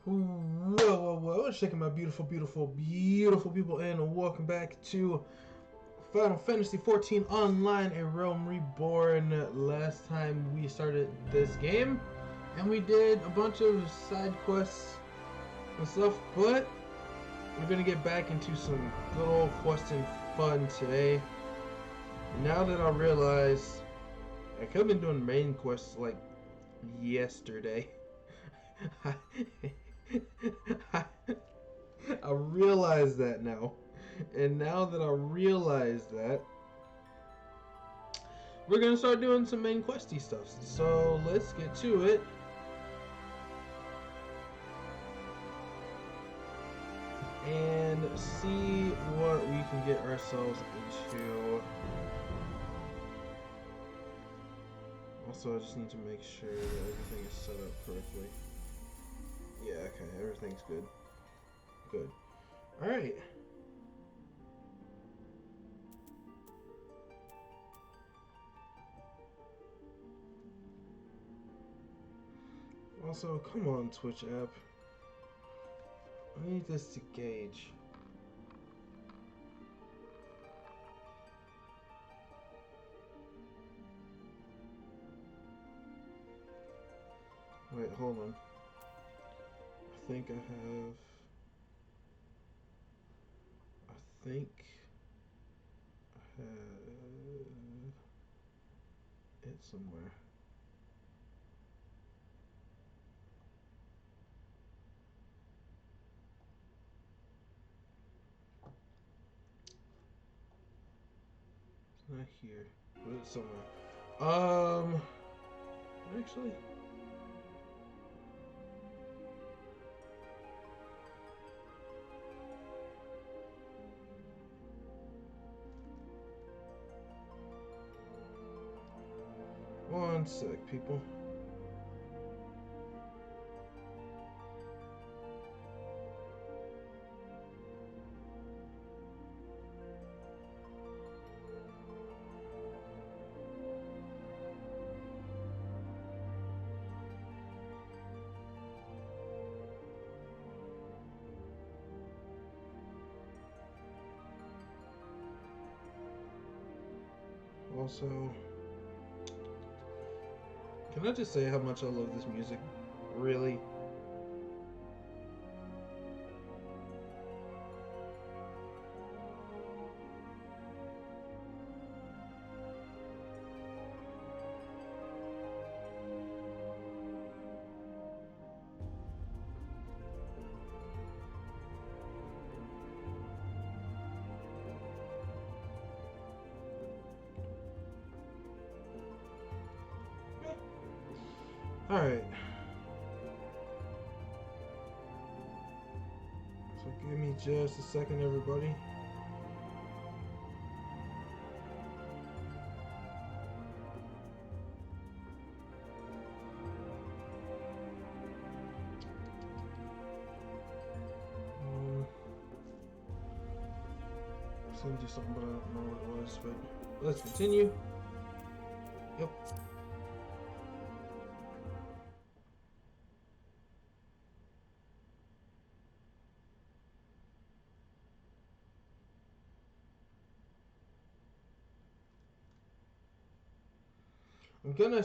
Well, checking my beautiful people, and welcome back to Final Fantasy XIV Online, A Realm Reborn. Last time we started this game, and we did a bunch of side quests and stuff, but we're gonna get back into some good old questing fun today. Now that I realize I could have been doing main quests like yesterday. I realize that now. And now that I realize that, we're going to start doing some main questy stuff. So let's get to it. And see what we can get ourselves into. Also, I just need to make sure that everything is set up correctly. Yeah, okay, everything's good. Good. Alright. Also, come on, Twitch app. I need this to gauge. Wait, hold on. I think I have it somewhere. It's not here, but it's somewhere. Actually. One sec, people. Also, can I just say how much I love this music? Really? Alright. So give me just a second, everybody. I was gonna do something, but I don't know what it was. But let's continue. Yep. I'm gonna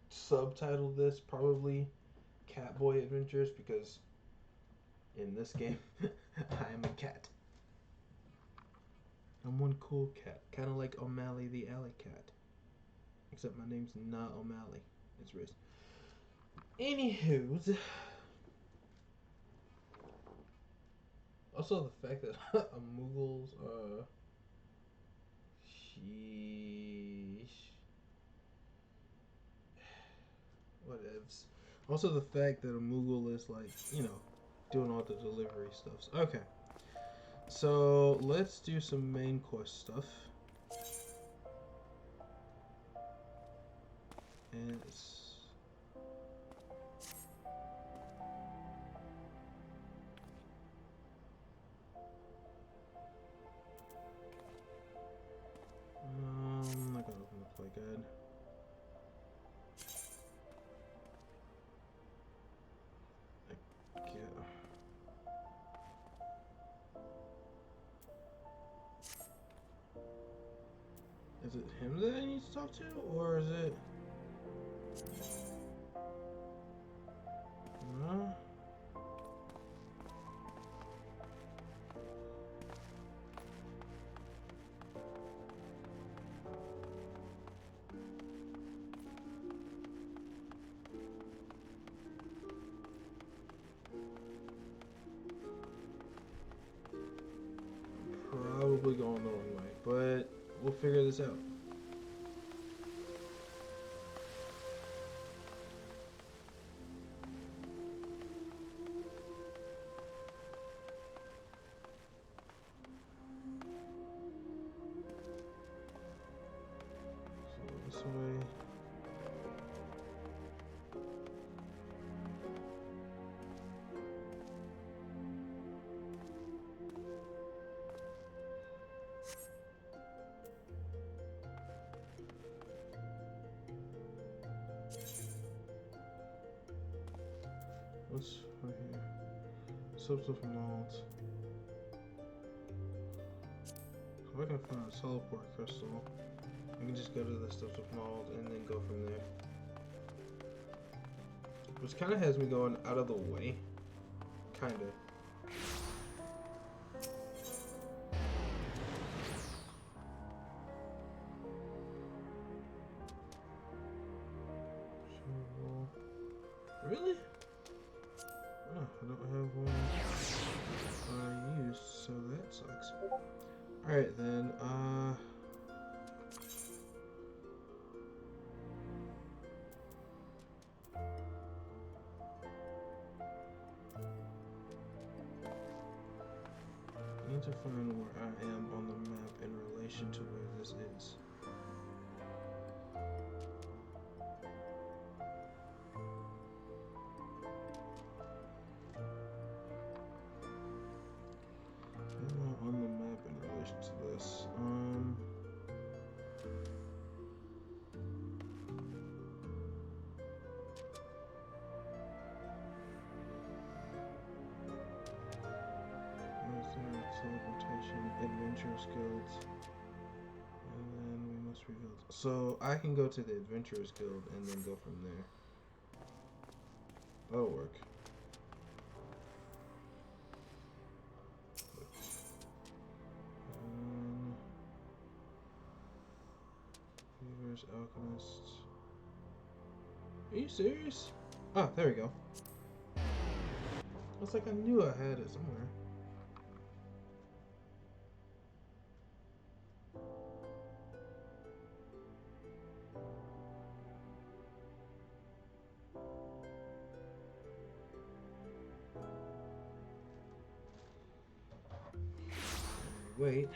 subtitle this probably Catboy Adventures, because in this game I am a cat. I'm one cool cat, kind of like O'Malley the Alley Cat, except my name's not O'Malley, it's Riz. Anywho's, also the fact that a Moogle's sheesh. Whatevs. Also the fact that a Moogle is, like, you know, doing all the delivery stuff. Okay. So let's do some main quest stuff. And it's I'm not gonna open the play guide. Is it him that I need to talk to, or is it? No. Probably going the wrong way, but we'll figure this out. So this way. What's right here? Subs of malt. If I can find a teleport crystal, I can just go to the Steps of Malt and then go from there. Which kind of has me going out of the way. Kind of. Really? Oh, I don't have one I used, so that sucks. Alright then, I need to find where I am on the map in relation to where this is. On the map in relation to this. Teleportation, Adventurers Guild, and then we must rebuild. So I can go to the Adventurers Guild and then go from there. That'll work. Weavers, Alchemists. Are you serious? Ah, there we go. It's like I knew I had it somewhere. Wait.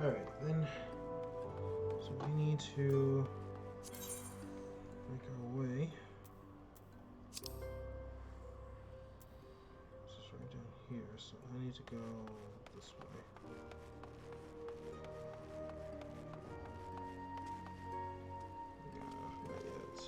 Alright, then, so we need to make our way. This is right down here, so I need to go this way. Yeah, not yet.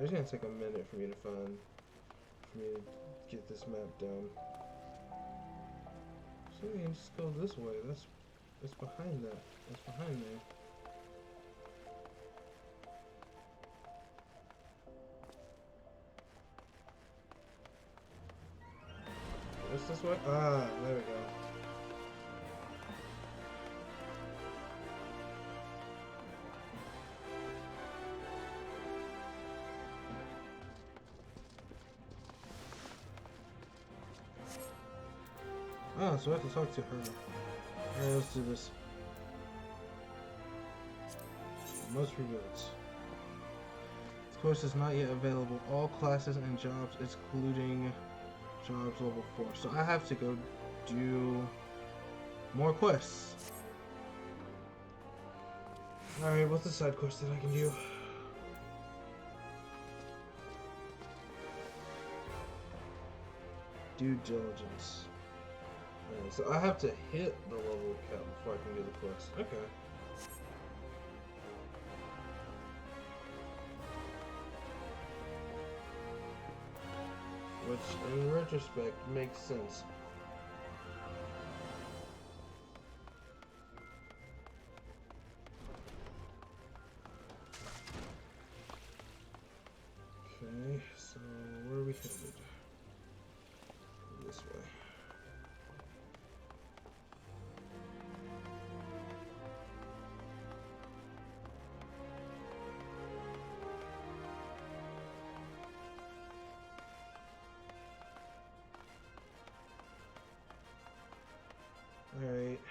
It's gonna take a minute for me to get this map done. So we can just go this way. That's behind that. That's behind there. What's this way? Ah, there we go. Oh, so I have to talk to her. Alright, let's do this. Most rewards. This course is not yet available. All classes and jobs, excluding jobs level 4. So I have to go do more quests. Alright, what's the side quest that I can do? Due diligence. Alright, so I have to hit the level cap before I can do the quest. Okay. Which, in retrospect, makes sense. Okay, so where are we headed? This way. Alright.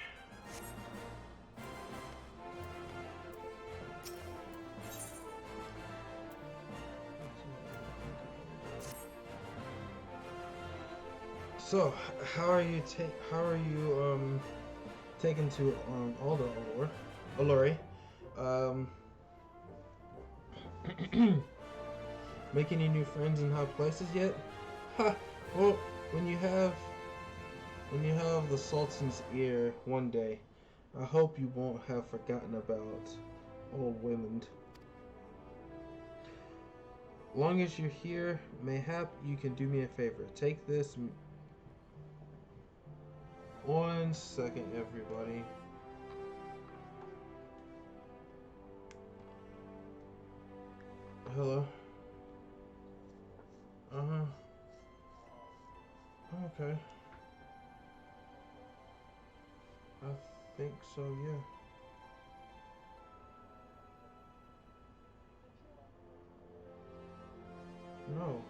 So, how are you taken to Allure? Make any new friends in high places yet? Ha! Well, when you have the Sultan's ear one day, I hope you won't have forgotten about old women. Long as you're here, mayhap you can do me a favor. Take this. 1 second, everybody. Hello? Uh-huh. Okay. I think so, yeah. No.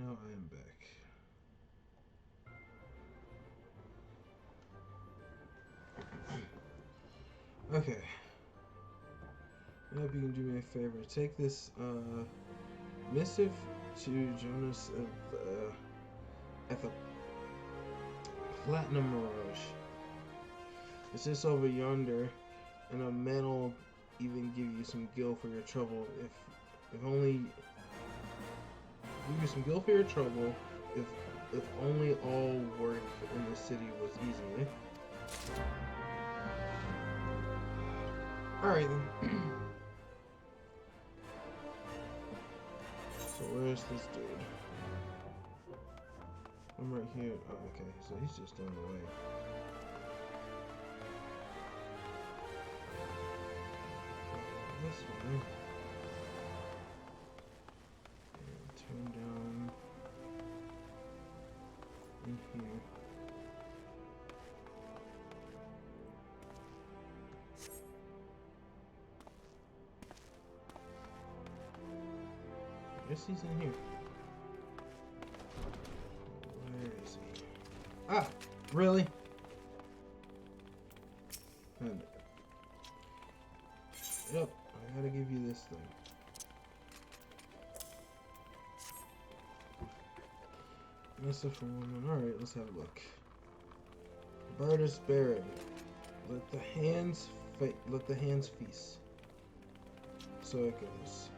now I am back. Okay. I hope you can do me a favor. Take this missive to Jonas at the Platinum Mirage. It's just over yonder, and a man will even give you some gil for your trouble. If only give you some gil for your trouble. If only all work in the city was easy. Eh? Alright then. So where's this dude? I'm right here. Oh, okay. So he's just down the way. This way. And turn down in here. I guess he's in here. Where is he? Ah! Really? And yep, I gotta give you this thing. Message for woman. Alright, let's have a look. Bird is buried. Let the hands feast. So it goes.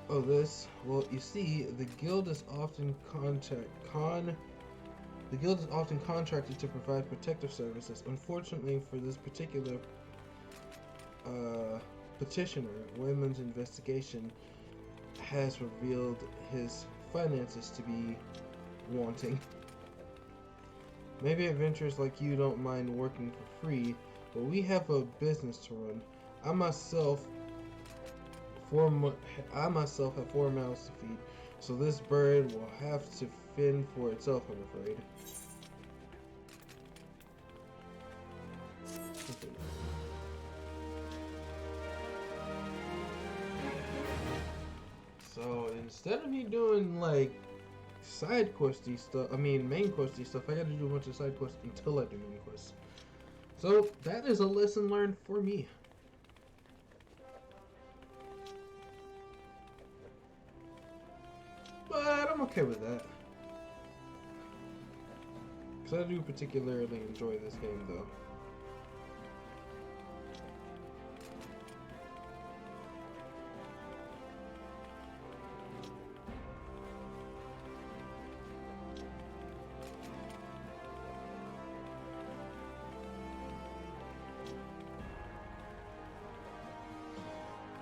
Oh, this. Well, you see, the guild is often contracted to provide protective services. Unfortunately, for this particular petitioner, Women's investigation has revealed his finances to be wanting. Maybe adventurers like you don't mind working for free, but we have a business to run. I myself have 4 mouths to feed, so this bird will have to fend for itself, I'm afraid. So instead of me doing like side questy stuff, main questy stuff, I gotta do a bunch of side quests until I do main quests. So that is a lesson learned for me. But I'm okay with that. Because I do particularly enjoy this game though.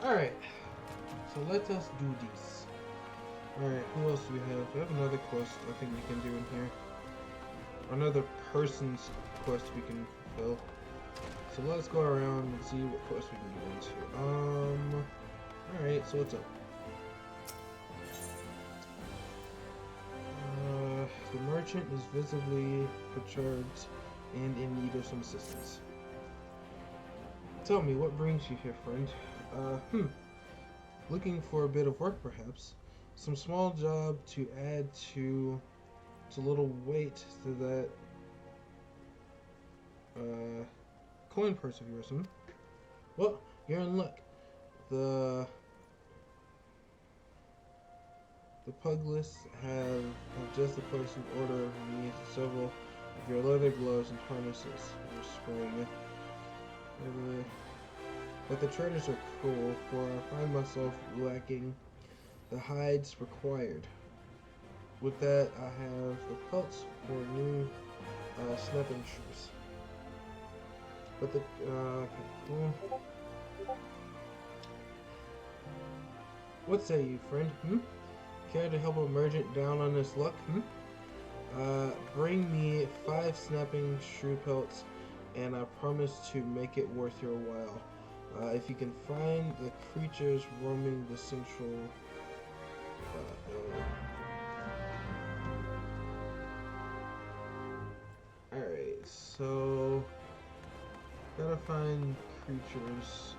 Alright, so let us do this. Alright, who else do we have? We have another quest I think we can do in here. Another person's quest we can fulfill. So let's go around and see what quest we can go into. Alright, so what's up? The merchant is visibly perturbed and in need of some assistance. Tell me, what brings you here, friend? Looking for a bit of work, perhaps. Some small job to add to little weight to that coin purse of yours, Well, you're in luck. The Pugless have just placed an order of me several of your leather gloves and harnesses for spring. But the traders are cruel, for I find myself lacking the hides required. With that, I have the pelts for new snapping shoes. But the what say you, friend? Care to help a merchant down on his luck? Bring me 5 snapping shrew pelts, and I promise to make it worth your while. If you can find the creatures roaming the central alright, so gotta find creatures.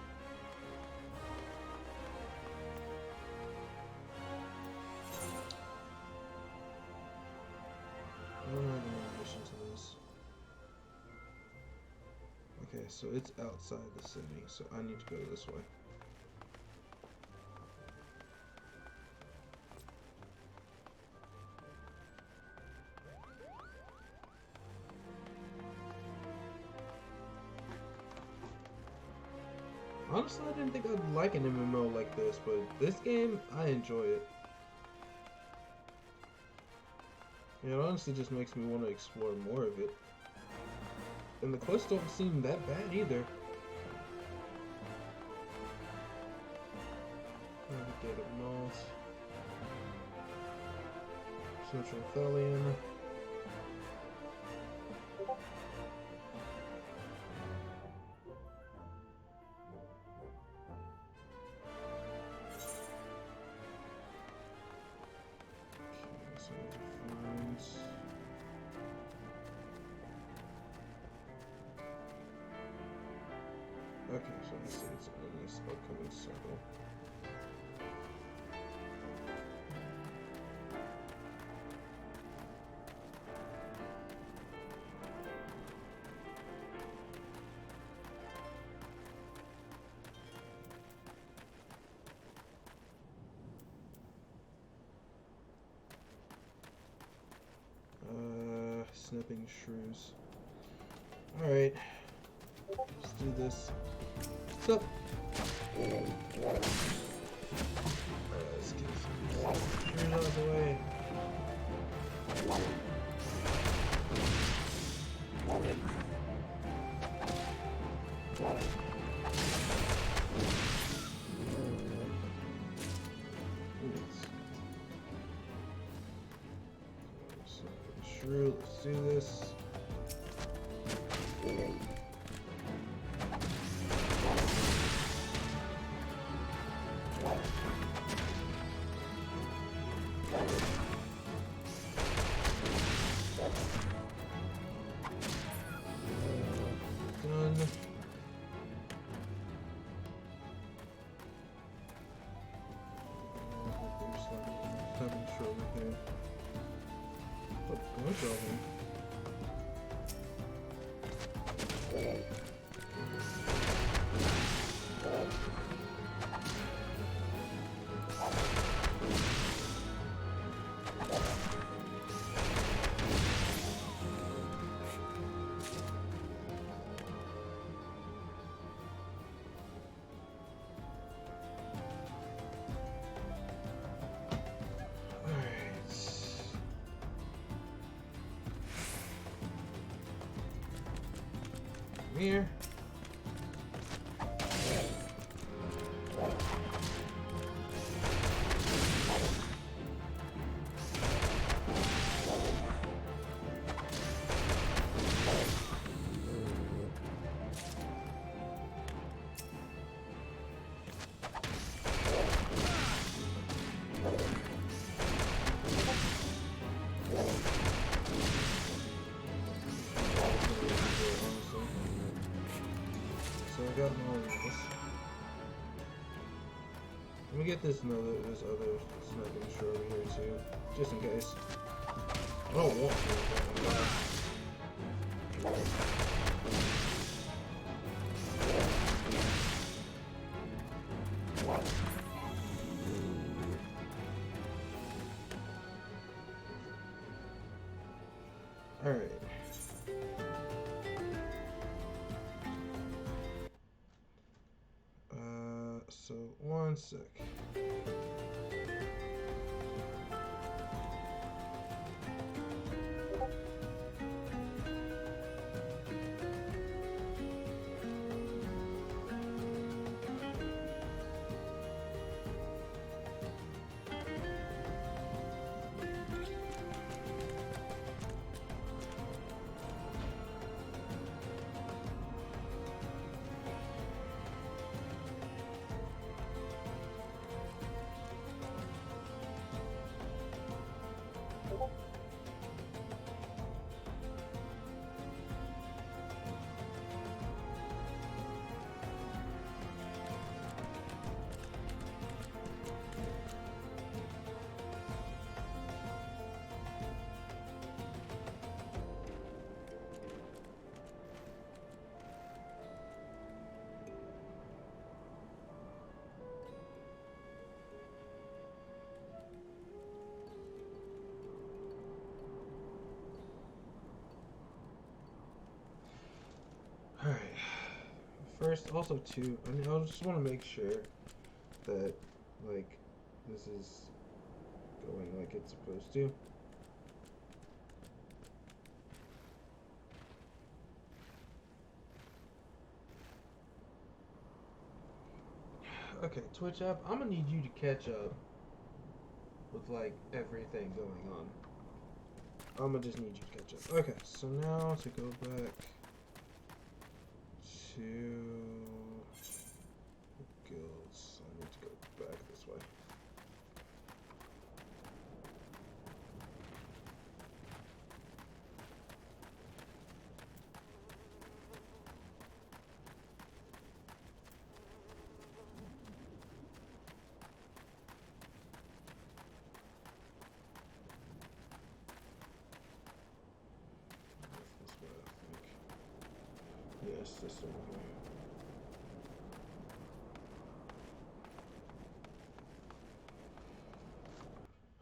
Okay, so it's outside the city, so I need to go this way. Honestly, I didn't think I'd like an MMO like this, but this game, I enjoy it. It honestly just makes me want to explore more of it. And the quests don't seem that bad either. Navigator Moss. Central Thelian. Okay, so I see it's in this upcoming circle. Snipping shrews. Alright. Let's do this. What's up? Alright, let's get some shrews out of the way. Shrew, let's do this. Done. There's something over here. Oh, bunch of them. Here. So I got more of this. Let me get this other sniping shore over here too, just in case. I don't want to. All right. So, one sec. first. Also, too, I mean, I just want to make sure that, like, this is going like it's supposed to. Okay, Twitch app, I'm gonna need you to catch up with, like, everything going on. I'm gonna just need you to catch up. Okay, so now to go back to guilds, I need to go back this way. This way, I think. Yes, this way.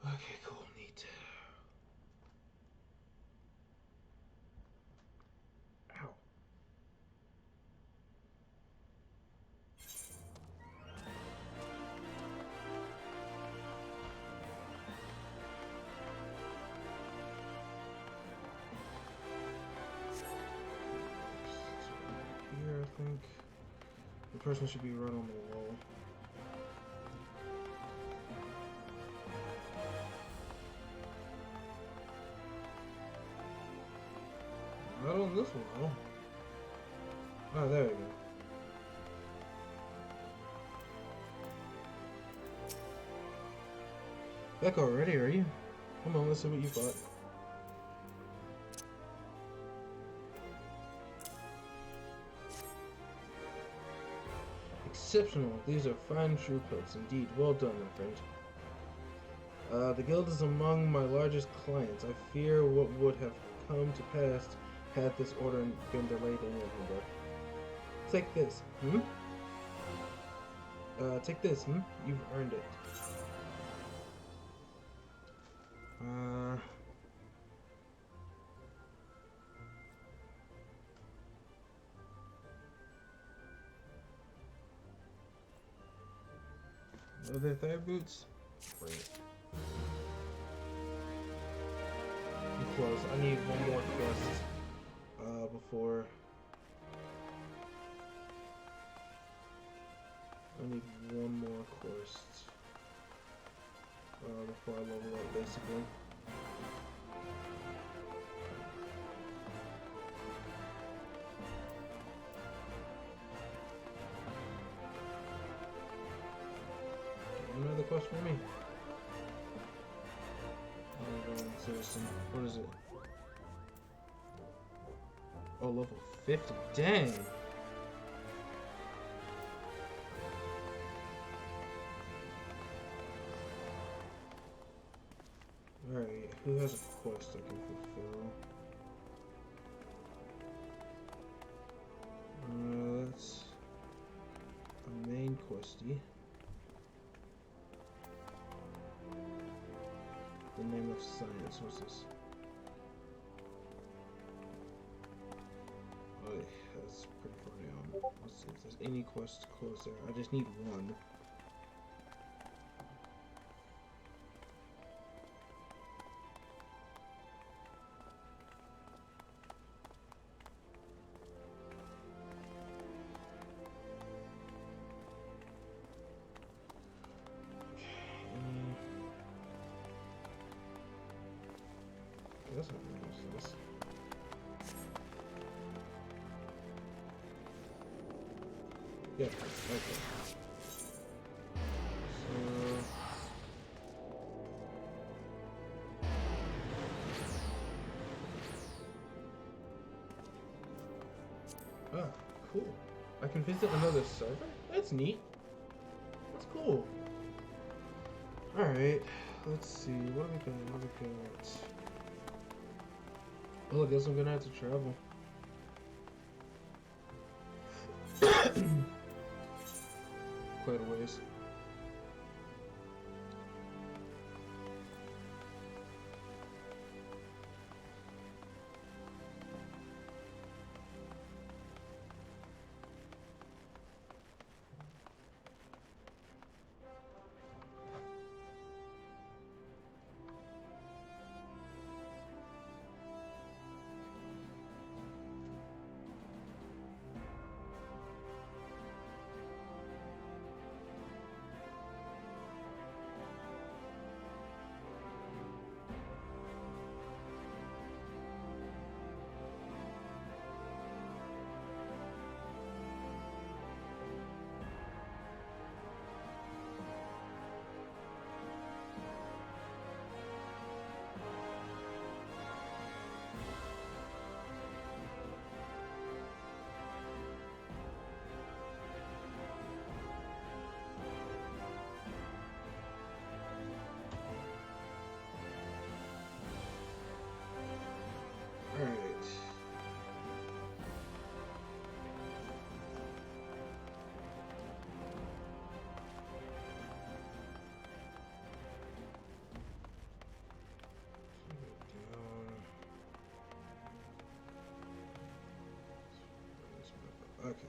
Okay, cool, neat. Ow. Here, I think. The person should be right on the wall. Right on this wall. Oh, there we go. Back already, are you? Come on, let's see what you got. Exceptional. These are fine true coats indeed. Well done, my friend. The guild is among my largest clients. I fear what would have come to pass had this order been delayed any longer. Take this, take this, You've earned it. Are there thigh boots? Great. I'm close. I need one more quest before. I need one more quest before I level up, basically. Another quest for me. What is it? Oh, level 50. Dang! Alright, who has a quest I can fulfill? That's a main questy. The name of science, what's this? Oh, that's pretty far down. Let's see if there's any quest close there. I just need one. That's not useless. Yeah, okay. So... Ah, cool. I can visit another server? That's neat. That's cool. Alright, let's see. What do we got? What do we got? Well, I guess I'm gonna have to travel. Quite a ways.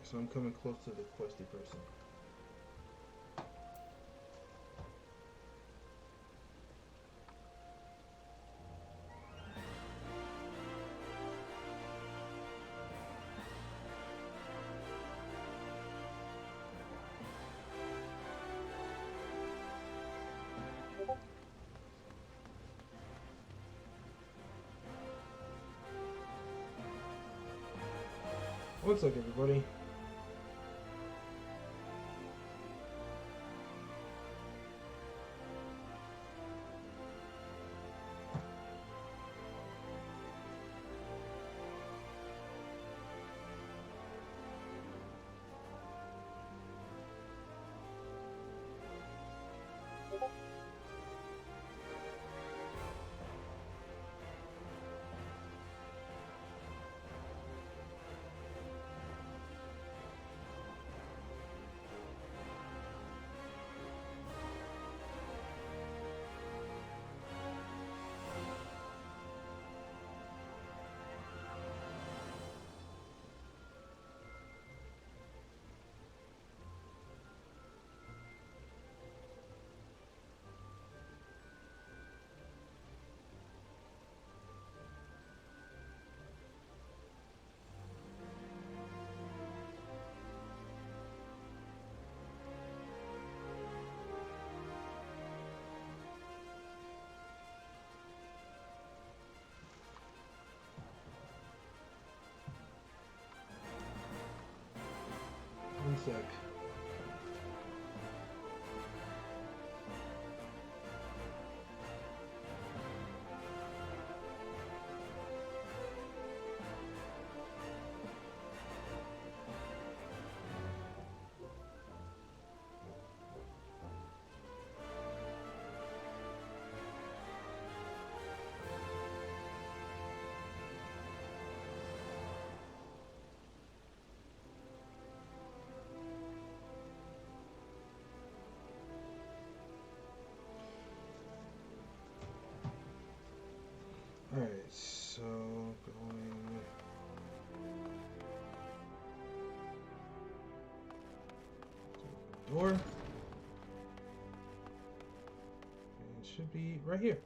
so I'm coming close to the questy person. One sec, everybody. One sec. Alright, so going to the door. And it should be right here.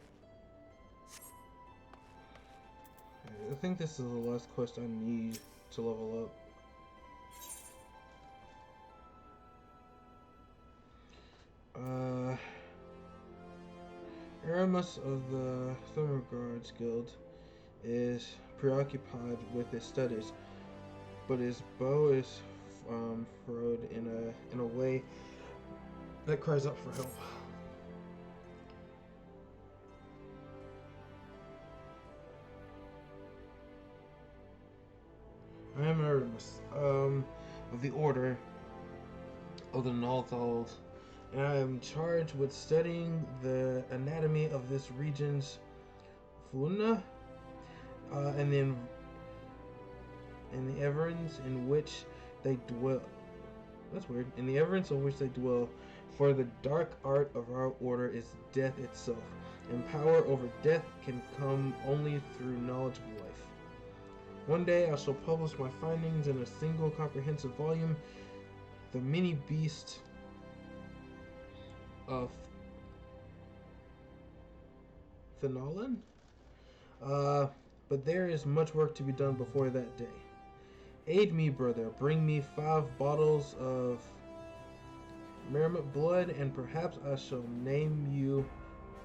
I think this is the last quest I need to level up. Aramis of the Thermal Guards Guild is preoccupied with his studies, but his bow is furrowed in a way that cries out for help. I am Aramis of the Order of the Nalthald, and I am charged with studying the anatomy of this region's fauna and the everins in which they dwell. That's weird. In the everins in which they dwell, for the dark art of our order is death itself, and power over death can come only through knowledge of life. One day I shall publish my findings in a single comprehensive volume, the mini beast of Thanalan. But there is much work to be done before that day. Aid me, brother. Bring me 5 bottles of merriment blood, and perhaps I shall name you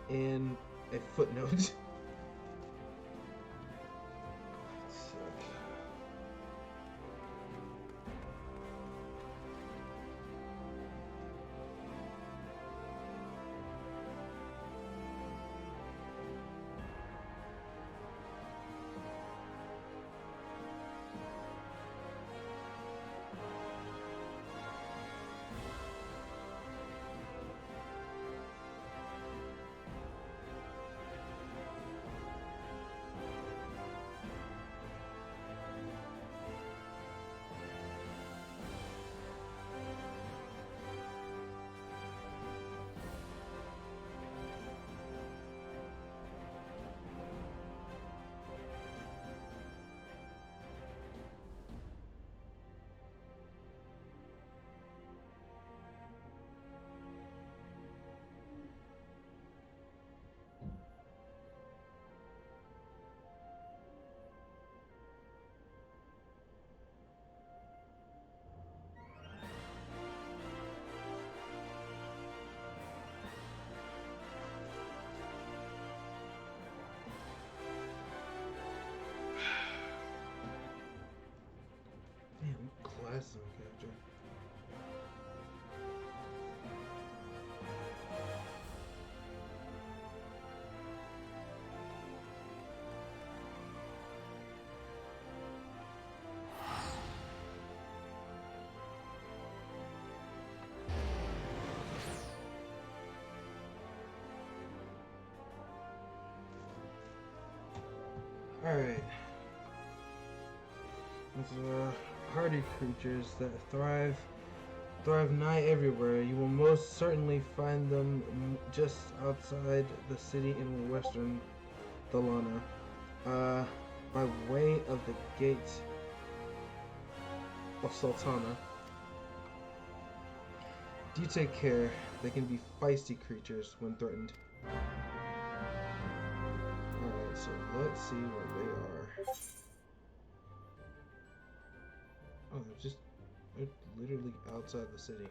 in a footnote. Alright. These are hardy creatures that thrive nigh everywhere. You will most certainly find them just outside the city in western Thalana, by way of the gate of Sultana. Do take care. They can be feisty creatures when threatened. Alright, so let's see where they are. Oh, they're literally outside the city.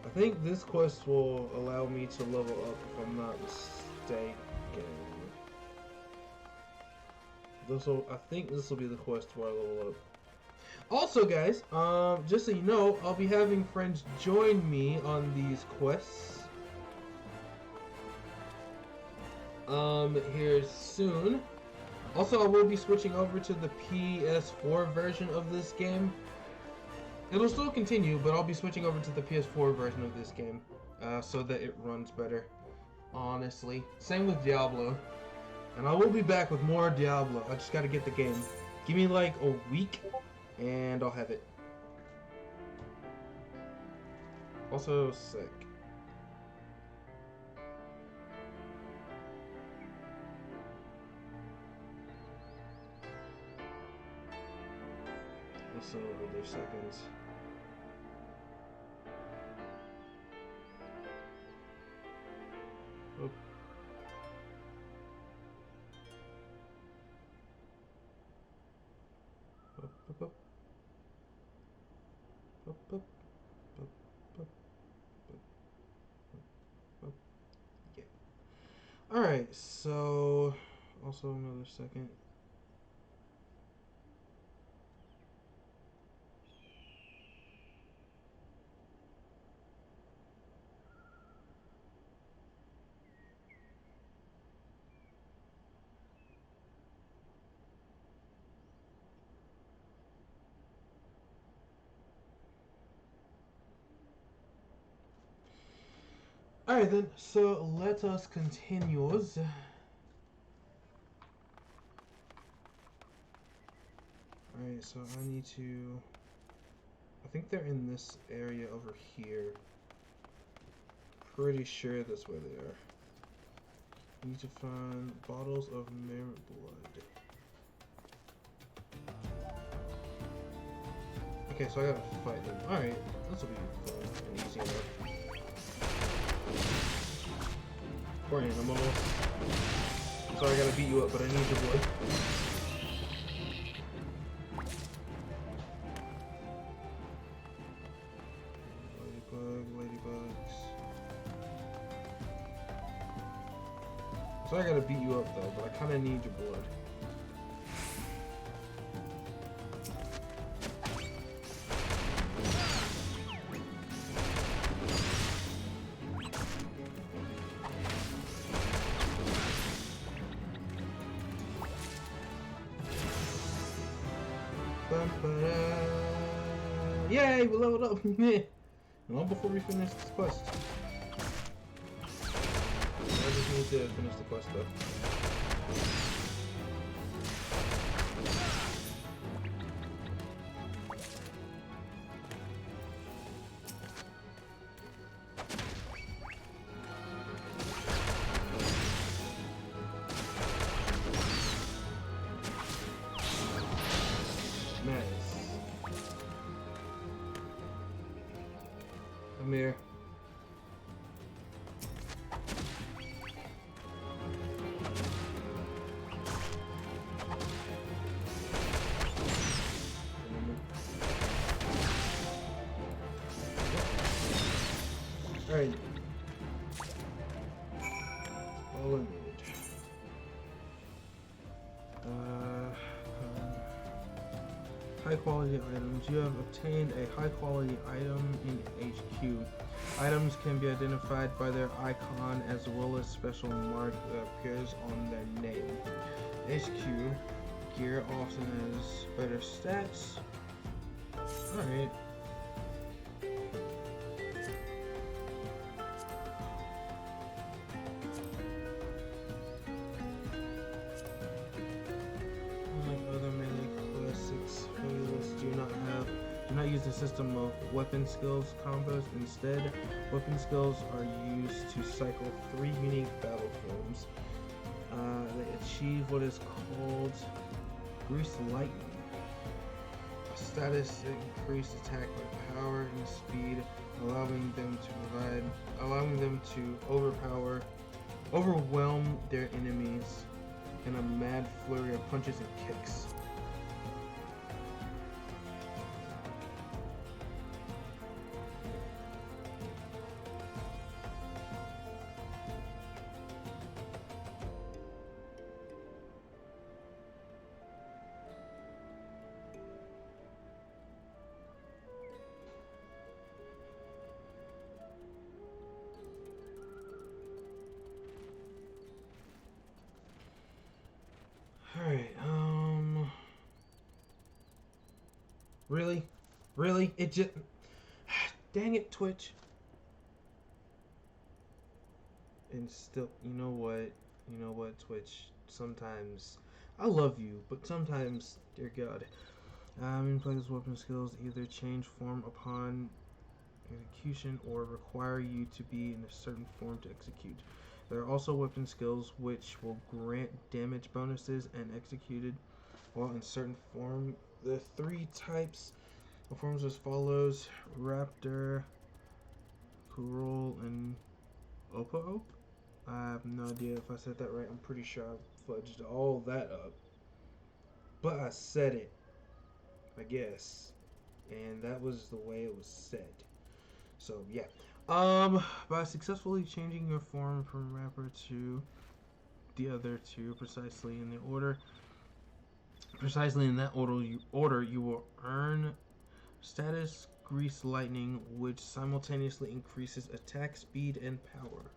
I think this quest will allow me to level up if I'm not mistaken. I think this will be the quest where I level up. Also, guys, just so you know, I'll be having friends join me on these quests. Here soon. Also, I will be switching over to the PS4 version of this game. It'll still continue, but I'll be switching over to the PS4 version of this game, so that it runs better. Honestly, same with Diablo. And I will be back with more Diablo. I just gotta get the game. Give me like a week, and I'll have it. Also sick. Also over their seconds. Oh. Up, up, up. Up, up. Up, up. Up, up. Yeah. Alright, so also another second. Alright then, so let us continue. Alright, so I need to... I think they're in this area over here. Pretty sure that's where they are. I need to find bottles of merit blood. Okay, so I gotta fight them. Alright, this will be fun and easy enough. Poor animal. Sorry, I gotta beat you up, but I need your blood. Ladybugs. Sorry, I gotta beat you up though, but I kinda need your blood. Yay, we leveled up! Not before we finish this quest. I just need to finish the quest though. Come here. Alright. All I need. High quality items. You have obtained a high quality item in HQ. Items can be identified by their icon as well as special mark that appears on their name. HQ gear often has better stats. Alright. system of weapon skills combos. Instead, weapon skills are used to cycle 3 unique battle forms. They achieve what is called Grease Lightning. A status increased attack by power and speed, allowing them to overwhelm their enemies in a mad flurry of punches and kicks. Alright, Really? It just... Dang it, Twitch. And still, you know what, Twitch? Sometimes... I love you, but sometimes, dear God. Players' weapon skills either change form upon execution or require you to be in a certain form to execute. There are also weapon skills which will grant damage bonuses and executed while in certain form. The 3 types of forms as follows: Raptor, Kurol, and Opa-Op. I have no idea if I said that right. I'm pretty sure I fudged all that up. But I said it, I guess. And that was the way it was said. So, yeah. By successfully changing your form from Rapper to the other 2 precisely in that order, you will earn status Grease Lightning, which simultaneously increases attack speed and power.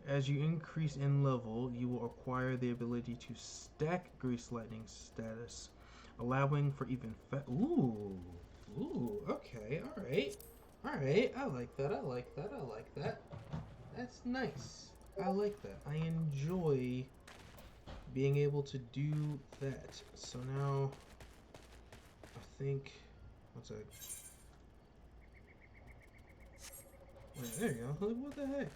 As you increase in level, you will acquire the ability to stack Grease Lightning status, allowing for even Ooh, okay, alright, I like that. That's nice. I like that. I enjoy being able to do that. So now, I think, one sec. Wait, there you go. What the heck?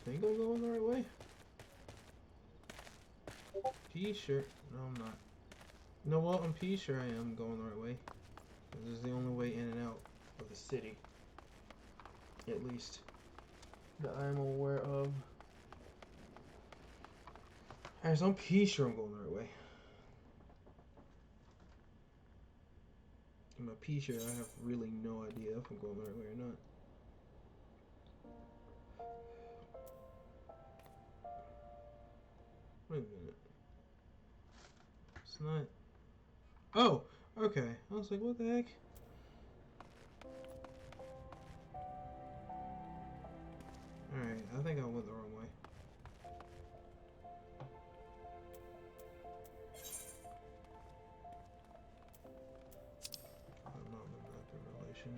I think I'm going the right way. P sure. No, I'm not. You know what? I'm pretty sure I am going the right way. This is the only way in and out of the city. At least that I'm aware of. Alright, so I'm pretty sure I'm going the right way. I'm pretty sure I have really no idea if I'm going the right way or not. Wait a minute. It's not... Oh! Okay. I was like, what the heck? Alright, I think I went the wrong way. I'm not in relation.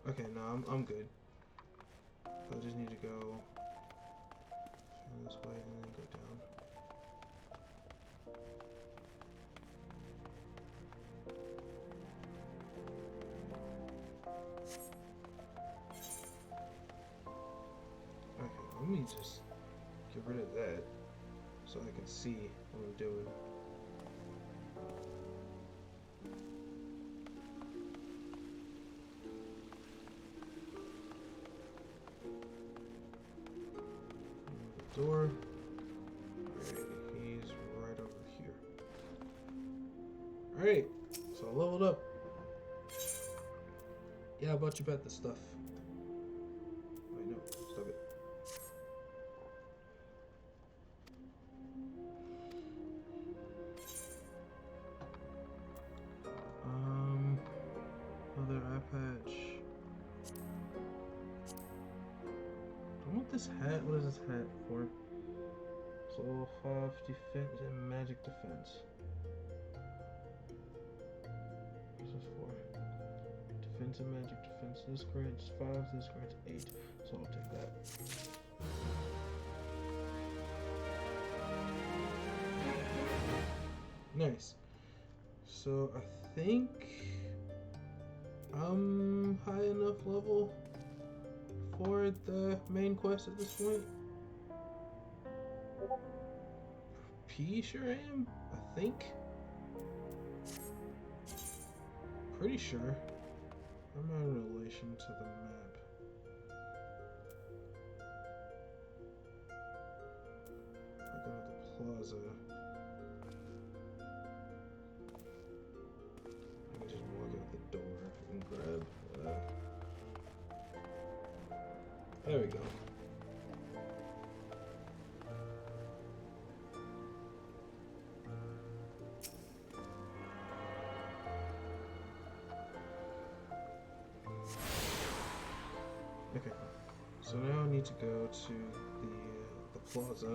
Okay, no, I'm good. I just need to go this way and then go down. Okay, let me just get rid of that so I can see what I'm doing. Door. Alright, he's right over here. Alright, so I leveled up. Yeah, I bought you back the stuff. Wait, no, stop it. Other eye patch. I want this hat. What is this hat for? So 5 defense and magic defense. What's this for? Defense and magic defense. This grants 5, this grants 8. So I'll take that. Nice. So I think I'm high enough level for the main quest at this point. Sure I am. I think. Pretty sure. I'm in relation to the map. I go to the plaza. I can just walk out the door and grab. There we go. Okay, so now I need to go to the plaza.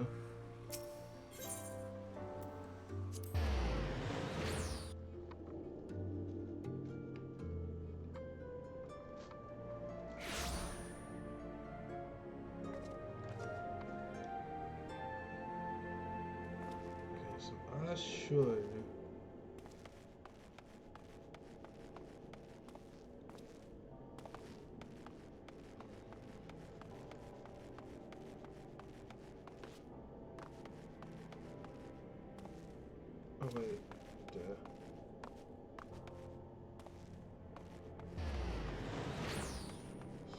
Okay, so I should. Oh wait,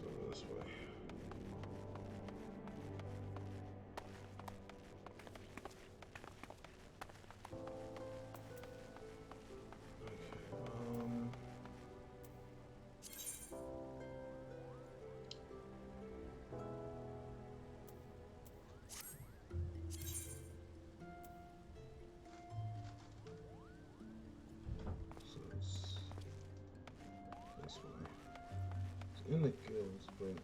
so this way. This way. It's in the guilds, but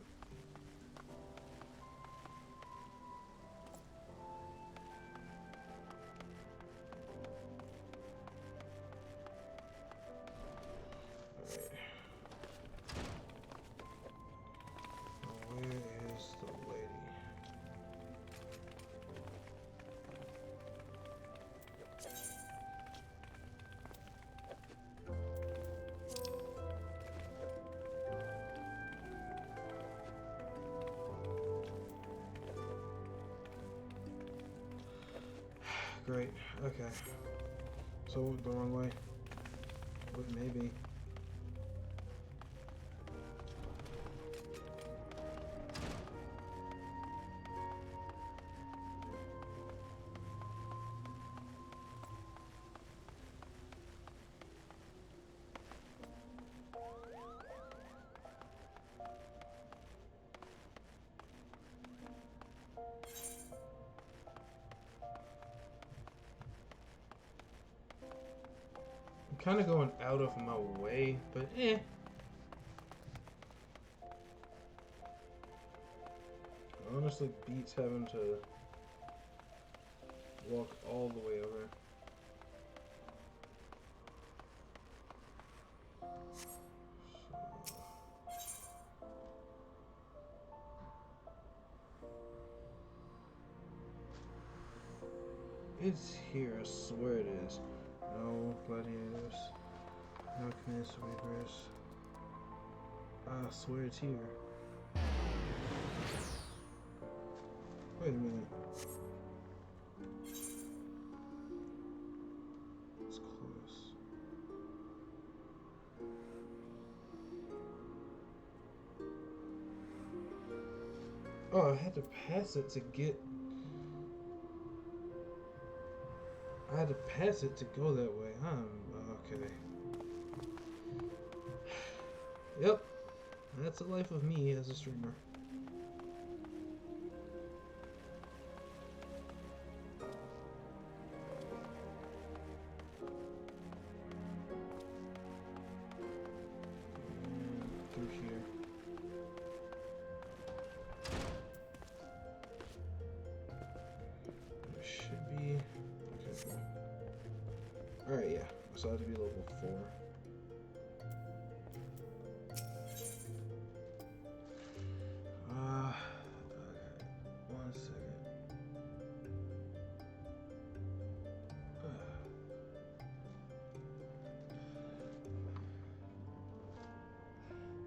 alright. Where is the lady? Great, okay. So the wrong way. But maybe. Kind of going out of my way, but honestly beats having to walk all the way over. It's here, I swear it is. No gladiators, no command sweepers. I swear it's here. Wait a minute. It's close. Oh, I had to pass it to get... I had to pass it to go that way, huh? Okay. Yep. That's the life of me as a streamer. Through here. There should be... Okay, cool. Alright, yeah. So I have to be level 4. Okay.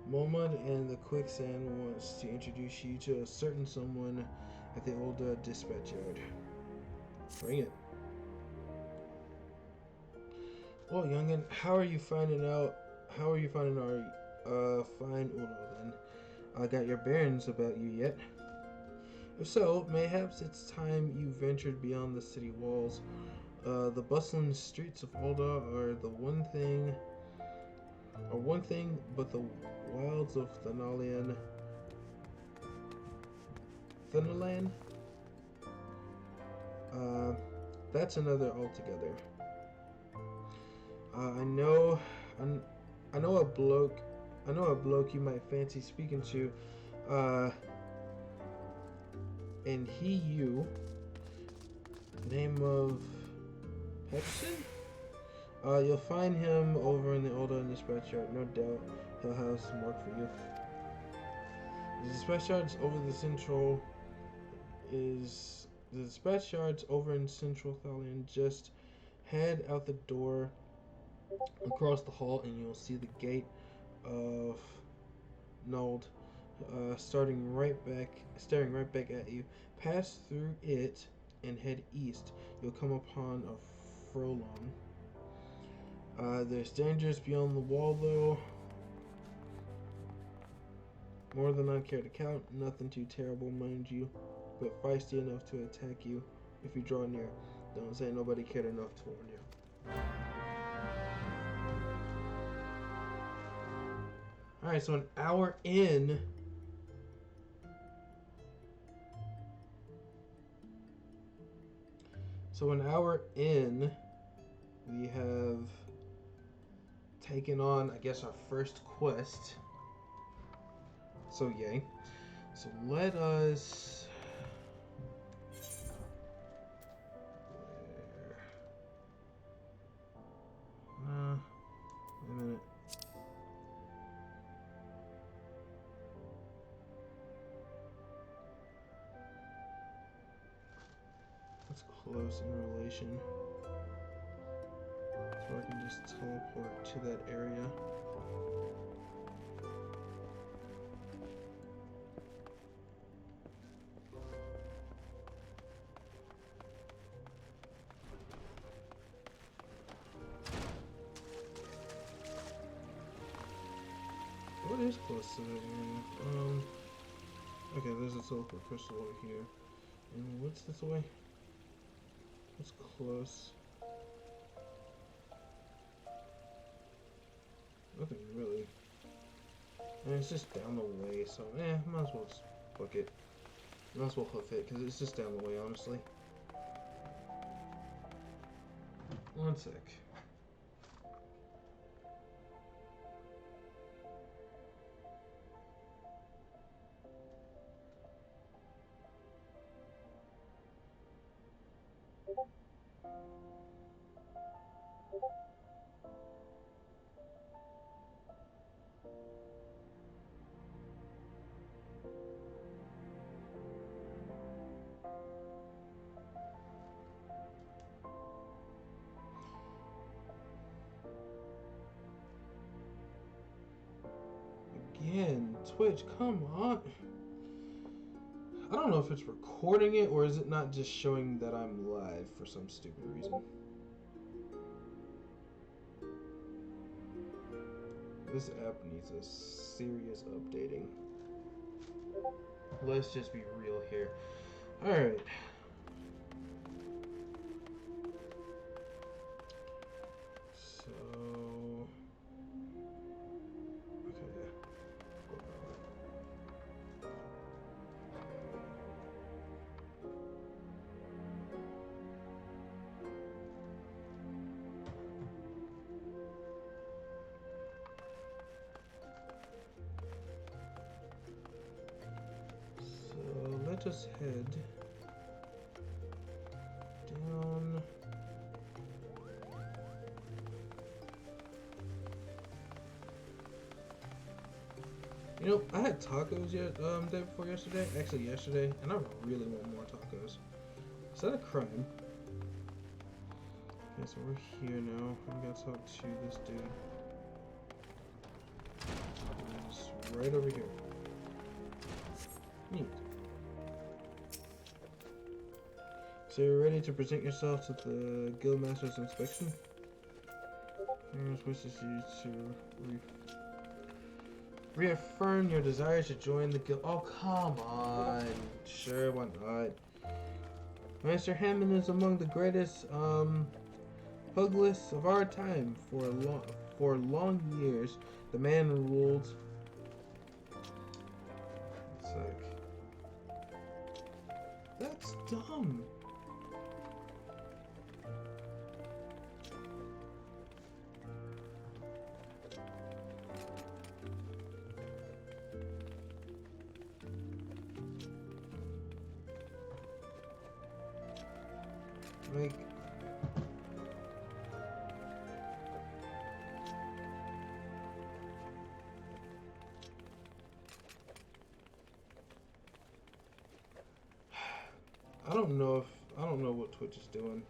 Momad and the Quicksand wants to introduce you to a certain someone at the old dispatch yard. Bring it. Well, youngin, how are you finding our fine Uno then? I got your bearings about you yet? If so, mayhaps it's time you ventured beyond the city walls. The bustling streets of Ulda are one thing, but the wilds of Thanalan, that's another altogether. I know a bloke you might fancy speaking to, and name of Hexton? You'll find him over in the old dispatch yard. No doubt he'll have some work for you. The dispatch yard's over in central Thailand. Just head out the door across the hall and you'll see the gate of Nold staring right back at you. Pass through it and head east. You'll come upon a furlong. There's dangers beyond the wall, though. More than I care to count. Nothing too terrible, mind you, but feisty enough to attack you if you draw near. Don't say nobody cared enough to warn you. Alright, so an hour in. We have taken on, I guess, our first quest. So, yay. So, let us... wait a minute. That's close in relation. So I can just teleport to that area. What is close to that area? Okay, there's a teleport crystal over here. And what's this way? It's close. Nothing really. And it's just down the way, so might as well just book it. Might as well hoof it, because it's just down the way, honestly. One sec. Again, Twitch, come on. I don't know if it's recording it or is it not just showing that I'm live for some stupid reason. This app needs a serious updating. Let's just be real here. Alright. So... okay. Let us head down. You know, I had tacos day before yesterday. Actually, yesterday, and I really want more tacos. Is that a crime? Okay, so we're here now. I'm gonna talk to this dude. Who's right over here. Neat. So you're ready to present yourself to the Guildmaster's inspection? Here's wishes you to reaffirm your desire to join the guild. Oh, come on. Sure, why not? Master Hammond is among the greatest puglists of our time. For long years, the man ruled. It's like, that's dumb. Like, I don't know what Twitch is doing.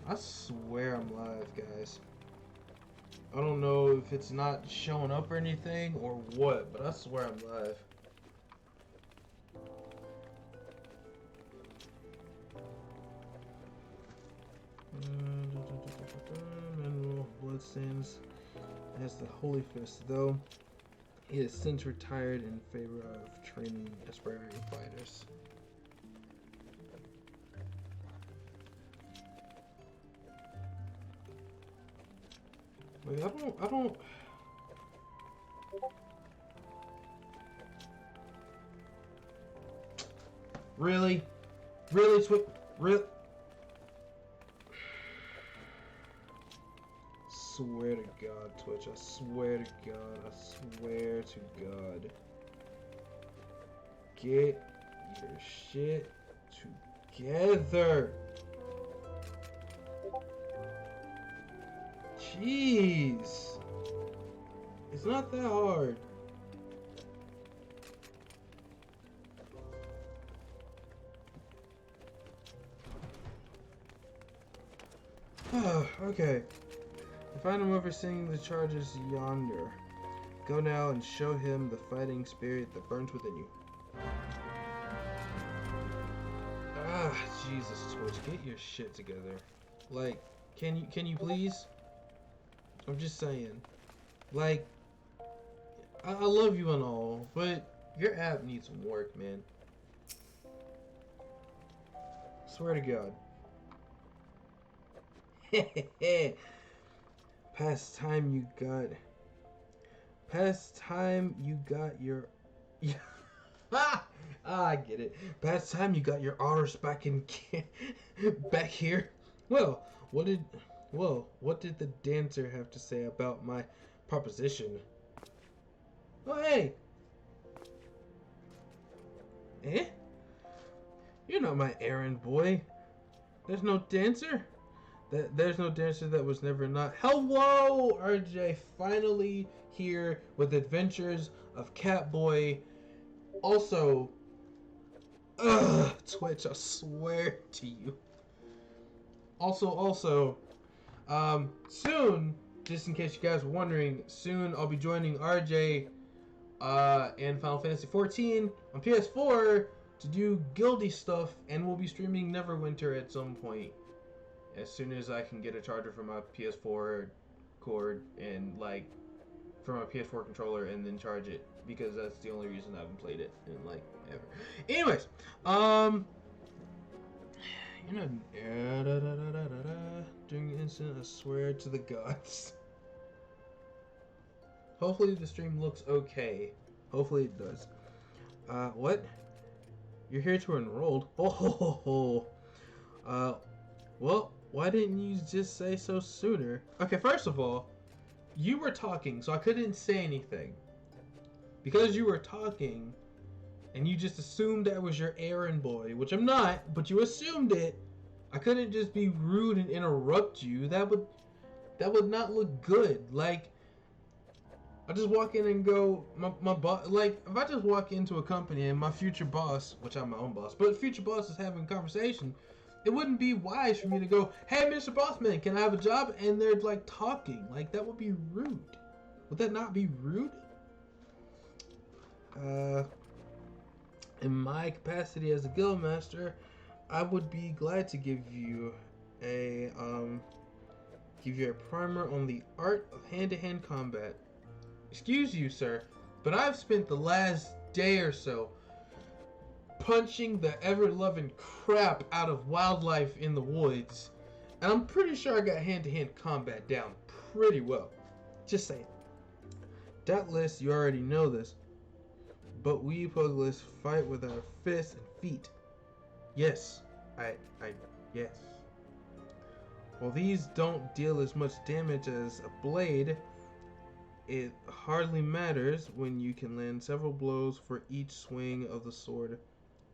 I swear I'm live, guys. I don't know if it's not showing up or anything or what, but I swear I'm live. Manual bloodstains as the Holy Fist, though he has since retired in favor of training aspiring fighters. Like, I don't. Really? Really, really? Swear to God, Twitch. I swear to God. I swear to God. Get your shit together. Jeez. It's not that hard. Okay. You find him overseeing the charges yonder. Go now and show him the fighting spirit that burns within you. Ah, Jesus, Twitch, get your shit together. Like, can you please? I'm just saying. Like, I love you and all, but your app needs some work, man. Swear to God. Past time you got your I get it. Past time you got your honors back in back here. Well, what did the dancer have to say about my proposition? Oh, hey. Eh? You're not my errand boy. There's no dancer. There's no dancer that was never not. Hello, RJ. Finally here with Adventures of Catboy. Also, Twitch, I swear to you. Also, soon, just in case you guys were wondering, soon I'll be joining RJ in Final Fantasy 14 on PS4 to do guildy stuff, and we'll be streaming Neverwinter at some point. As soon as I can get a charger for my PS4 cord and like for my PS4 controller and then charge it, because that's the only reason I haven't played it in like ever. Anyways, you know, during the incident, I swear to the gods. Hopefully the stream looks okay. Hopefully it does. What? You're here to enroll? Oh. Well, why didn't you just say so sooner? Okay, first of all, you were talking, so I couldn't say anything. Because you were talking, and you just assumed I was your errand boy, which I'm not, but you assumed it. I couldn't just be rude and interrupt you. That would not look good. Like, I just walk in and go, my boss, like, if I just walk into a company and my future boss, which I'm my own boss, but future boss is having a conversation, it wouldn't be wise for me to go, hey, Mr. Bossman, can I have a job? And they're, like, talking. Like, that would be rude. Would that not be rude? In my capacity as a guild master, I would be glad to give you a primer on the art of hand-to-hand combat. Excuse you, sir, but I've spent the last day or so punching the ever-loving crap out of wildlife in the woods, and I'm pretty sure I got hand-to-hand combat down pretty well. Just saying. Doubtless you already know this, but we puglists fight with our fists and feet. Yes, yes. While these don't deal as much damage as a blade, it hardly matters when you can land several blows for each swing of the sword.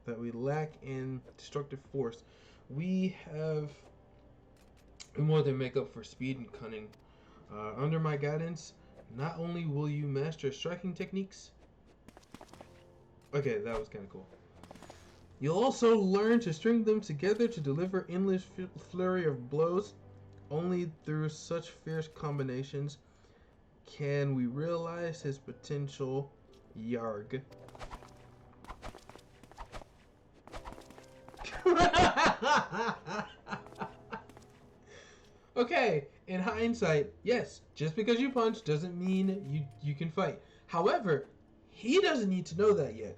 That we lack in destructive force, we have more than make up for speed and cunning. Under my guidance, not only will you master striking techniques, okay, that was kind of cool. You'll also learn to string them together to deliver endless flurry of blows. Only through such fierce combinations can we realize his potential. Yarg. Okay, in hindsight, yes, just because you punch doesn't mean you can fight. However, he doesn't need to know that yet.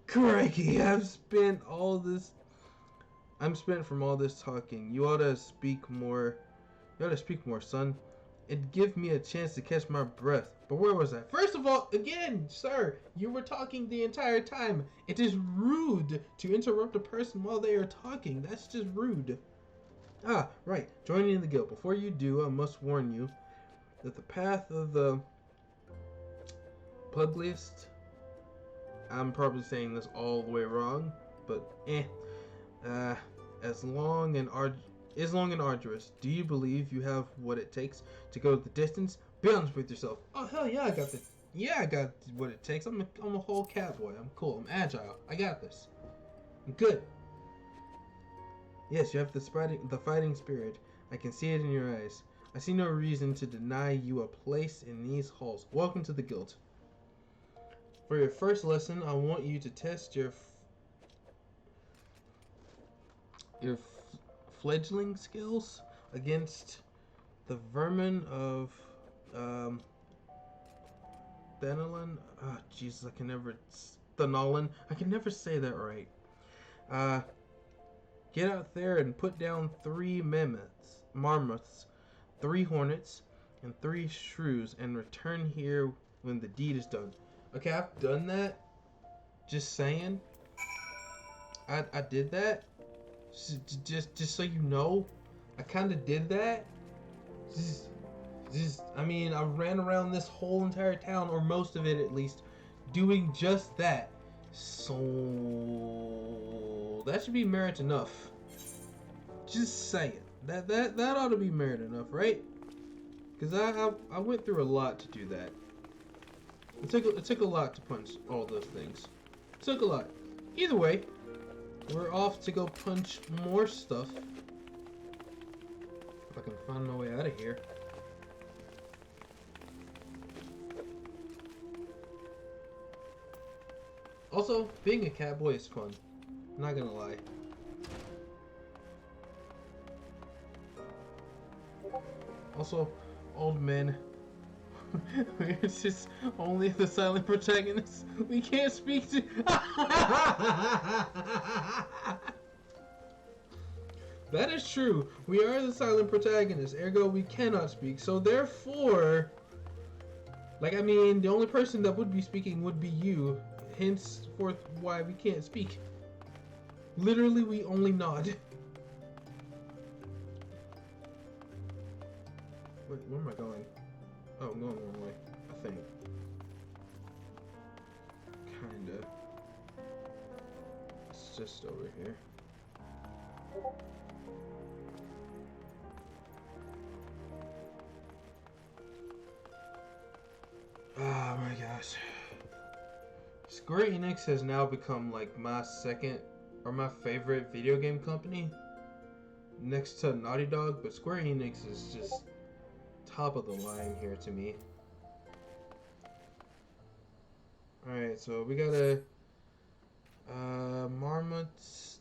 Crikey, I'm spent from all this talking. You ought to speak more. Son. It'd give me a chance to catch my breath. But where was I? First of all, again, sir, you were talking the entire time. It is rude to interrupt a person while they are talking. That's just rude. Ah, right. Joining the guild. Before you do, I must warn you that the path of the pugliest, I'm probably saying this all the way wrong, but is long and arduous. Do you believe you have what it takes to go the distance? Be honest with yourself. Oh hell yeah, I got what it takes. I'm a whole cowboy. I'm cool. I'm agile. I got this. I'm good. Yes, you have the fighting spirit. I can see it in your eyes. I see no reason to deny you a place in these halls. Welcome to the guild. For your first lesson, I want you to test your fledgling skills against the vermin of Thanolin. Oh, Jesus, I can never say that right. Get out there and put down 3 marmots, 3 hornets, and 3 shrews, and return here when the deed is done. Okay, I've done that. Just saying. I did that. Just so you know, I kind of did that. I mean, I ran around this whole entire town, or most of it at least, doing just that. So that should be merit enough. Just saying. That ought to be merit enough, right? Because I went through a lot to do that. It took a lot to punch all those things. It took a lot. Either way, we're off to go punch more stuff. If I can find my way out of here. Also, being a cowboy is fun. I'm not gonna lie. Also, old men. It's just only the silent protagonists we can't speak to. That is true. We are the silent protagonists, ergo we cannot speak. So therefore, like, I mean, the only person that would be speaking would be you. Henceforth, why we can't speak. Literally, we only nod. Wait, where am I going? Oh, I'm going the wrong way, I think. Kinda. It's just over here. Oh my gosh. Square Enix has now become like my second or my favorite video game company next to Naughty Dog, but Square Enix is just top of the line here to me. Alright, so we got a marmots,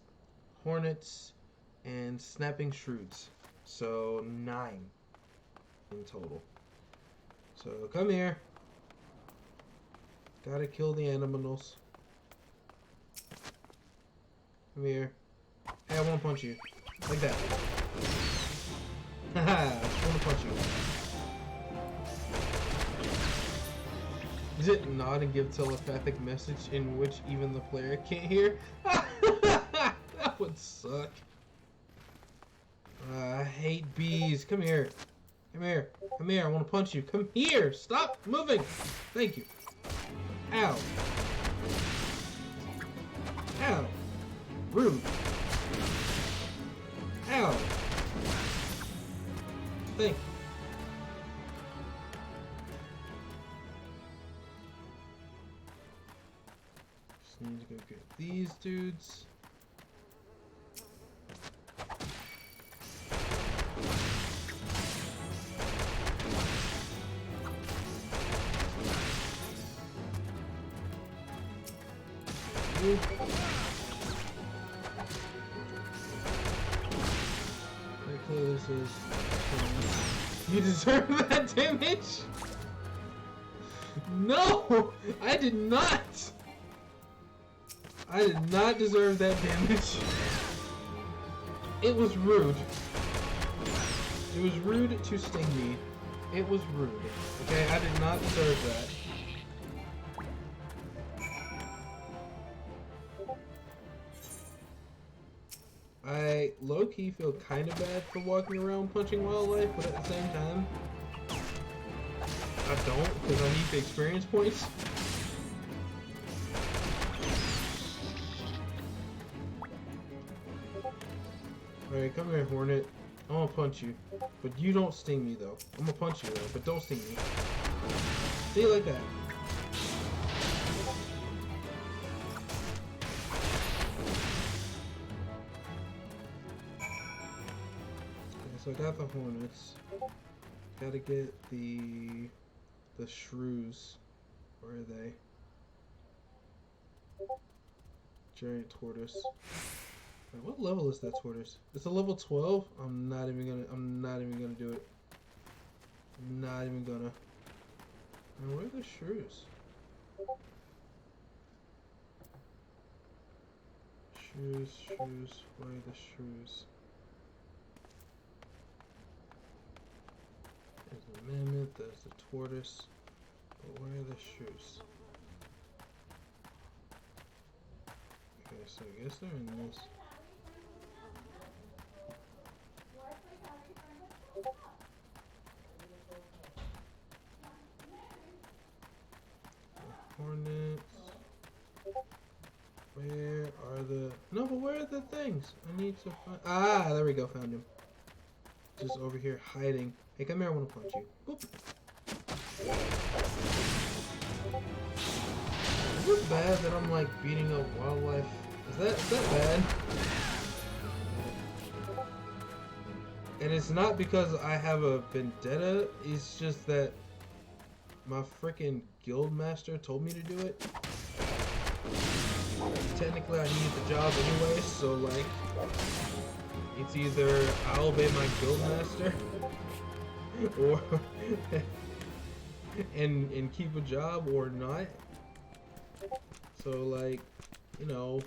hornets, and snapping shrews. So 9 in total. So come here. Gotta kill the animals. Come here. Hey, I wanna punch you. Like that. Haha, I just wanna punch you. Is it nod and give telepathic message in which even the player can't hear? That would suck. I hate bees. Come here. Come here. Come here. I want to punch you. Come here. Stop moving. Thank you. Ow. Ow. Rude. Ow. Thank you. Just need to go get these dudes. This is. You deserve that damage? No! I did not! I did not deserve that damage. It was rude. It was rude to sting me. It was rude. Okay, I did not deserve that. I low-key feel kind of bad for walking around punching wildlife, but at the same time, I don't, because I need the experience points. Alright, come here, Hornet. I'm gonna punch you. But you don't sting me, though. I'm gonna punch you, though, but don't sting me. See you like that. So I got the hornets. Gotta get the shrews. Where are they? Giant tortoise. Wait, what level is that tortoise? It's a level 12? I'm not even gonna do it. I'm not even gonna. And where are the shrews? Shrews. Where are the shrews? There's the mammoth, there's the tortoise, but where are the shrews? Okay, so I guess they're in this. The hornets. Where are the... No, but where are the things? I need to find... Ah, there we go, found him. Just over here hiding. Hey, come here, I want to punch you. Boop. Is it bad that I'm like beating up wildlife? Is that bad? And it's not because I have a vendetta, it's just that my freaking guild master told me to do it. Technically I need the job anyway, so like it's either I'll obey my guild master or and keep a job or not. So like, you know,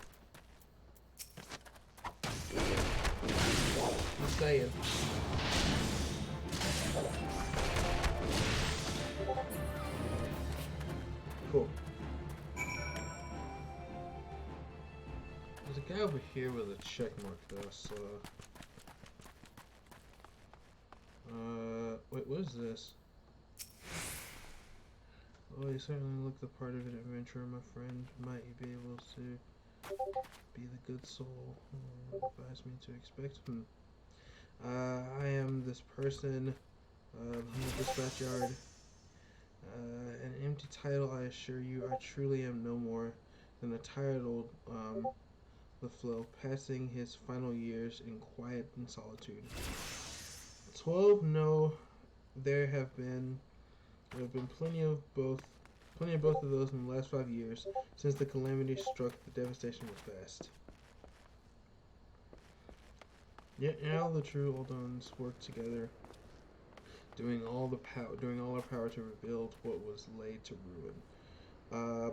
I'm saying. Cool. There's a guy over here with a check mark though, so wait, what is this? Oh, you certainly look the part of an adventurer, my friend. Might you be able to be the good soul who advised me to expect? I am this person, the humble dispatch yard. An empty title, I assure you. I truly am no more than a tired old LaFleur, passing his final years in quiet and solitude. 12, no, there have been plenty of both of those in the last 5 years. Since the calamity struck, the devastation was vast. Yet now the true Oldons work together, doing all our power to rebuild what was laid to ruin.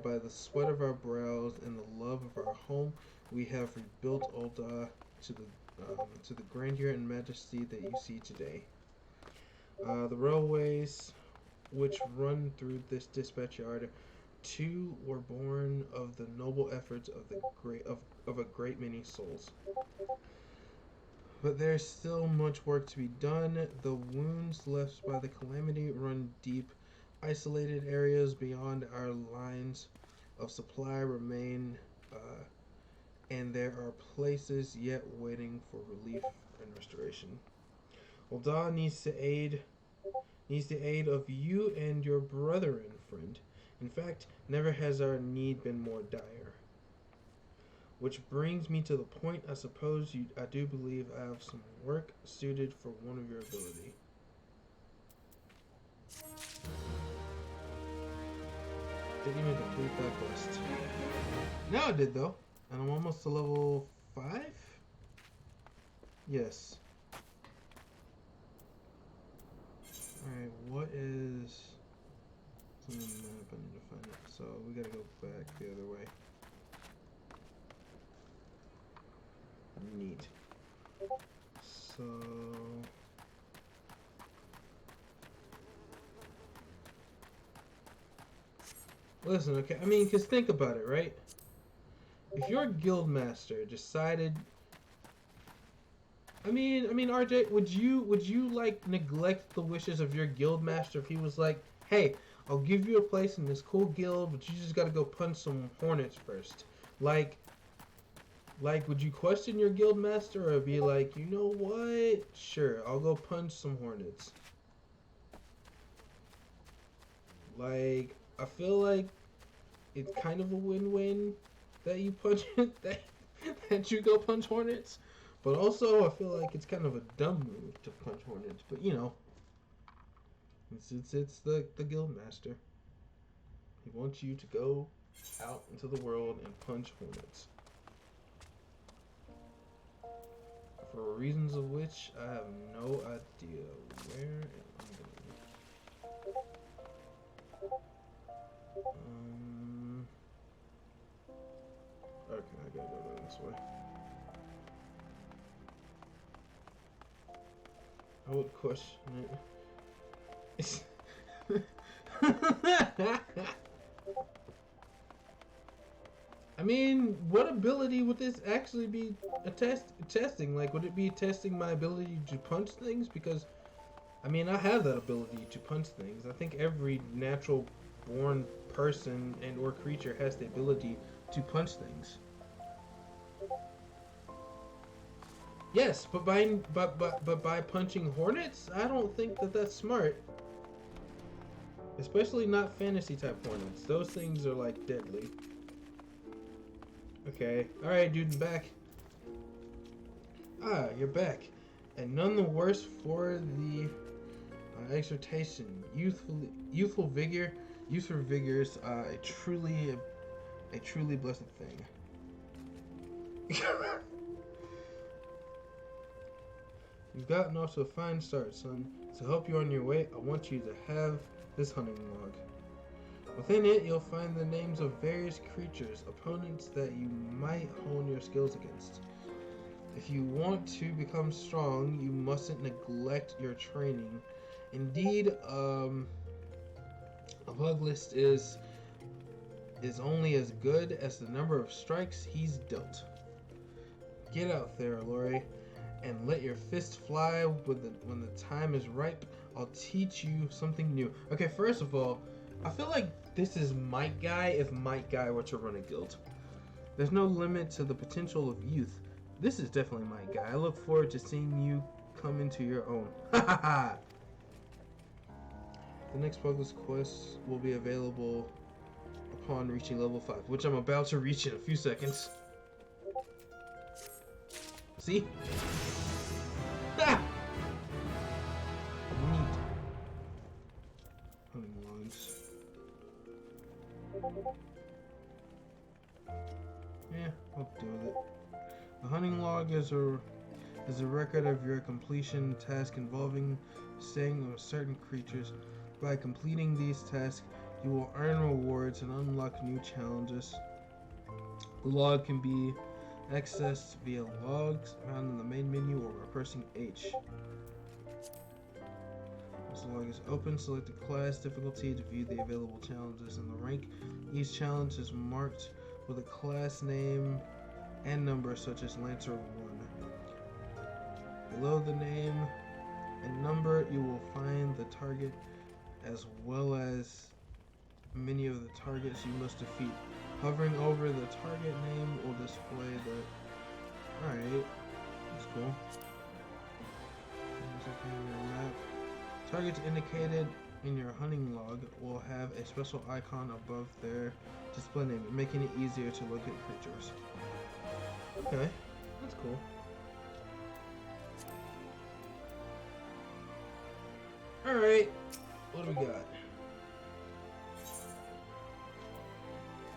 By the sweat of our brows and the love of our home, we have rebuilt Olda to the grandeur and majesty that you see today. The railways which run through this dispatch yard, too, were born of the noble efforts of a great many souls. But there's still much work to be done. The wounds left by the calamity run deep. Isolated areas beyond our lines of supply remain, and there are places yet waiting for relief and restoration. Ul'dah needs the aid of you and your brethren, friend. In fact, never has our need been more dire. Which brings me to the point, I do believe I have some work suited for one of your ability. Didn't even complete that quest. Now I did though, and I'm almost to level 5? Yes. Alright, what is... It's on the map, I need to find it. So we gotta go back the other way. Neat. So... Listen, okay, I mean, because think about it, right? If your guild master decided... I mean, RJ, would you like neglect the wishes of your guild master if he was like, hey, I'll give you a place in this cool guild, but you just gotta go punch some hornets first? Like, would you question your guild master or be like, you know what? Sure, I'll go punch some hornets. Like, I feel like it's kind of a win-win that you punch that you go punch hornets. But also, I feel like it's kind of a dumb move to punch hornets. But you know, it's the guild master. He wants you to go out into the world and punch hornets. For reasons of which I have no idea. Where am I going? Okay, I gotta go this way. I would question it. I mean, what ability would this actually be testing? Like, would it be testing my ability to punch things? Because, I mean, I have that ability to punch things. I think every natural born person and or creature has the ability to punch things. Yes, but by punching hornets, I don't think that that's smart. Especially not fantasy type hornets. Those things are like deadly. Okay, all right, dude, I'm back. Ah, you're back, and none the worse for the exhortation. Youthful vigor is a truly blessed thing. You've gotten off to a fine start, son. To help you on your way, I want you to have this hunting log. Within it, you'll find the names of various creatures, opponents that you might hone your skills against. If you want to become strong, you mustn't neglect your training. Indeed, a Puglist is only as good as the number of strikes he's dealt. Get out there, Lori, and let your fist fly when the time is ripe. I'll teach you something new. Okay, first of all, I feel like this is Might Guy if Might Guy were to run a guild. There's no limit to the potential of youth. This is definitely Might Guy. I look forward to seeing you come into your own. Ha ha ha! The next Pugless quest will be available upon reaching level 5, which I'm about to reach in a few seconds. See? Ah! Neat. Hunting logs. Yeah, I'll do with it. The hunting log is a record of your completion task involving staying with certain creatures. By completing these tasks, you will earn rewards and unlock new challenges. The log can be accessed via logs found in the main menu or by pressing H. Once the log is open, select the class difficulty to view the available challenges and the rank. Each challenge is marked with a class name and number, such as Lancer 1. Below the name and number, you will find the target as well as many of the targets you must defeat. Hovering over the target name will display the... Alright, that's cool. Targets indicated in your hunting log will have a special icon above their display name, making it easier to locate creatures. Okay, that's cool. Alright, what do we got?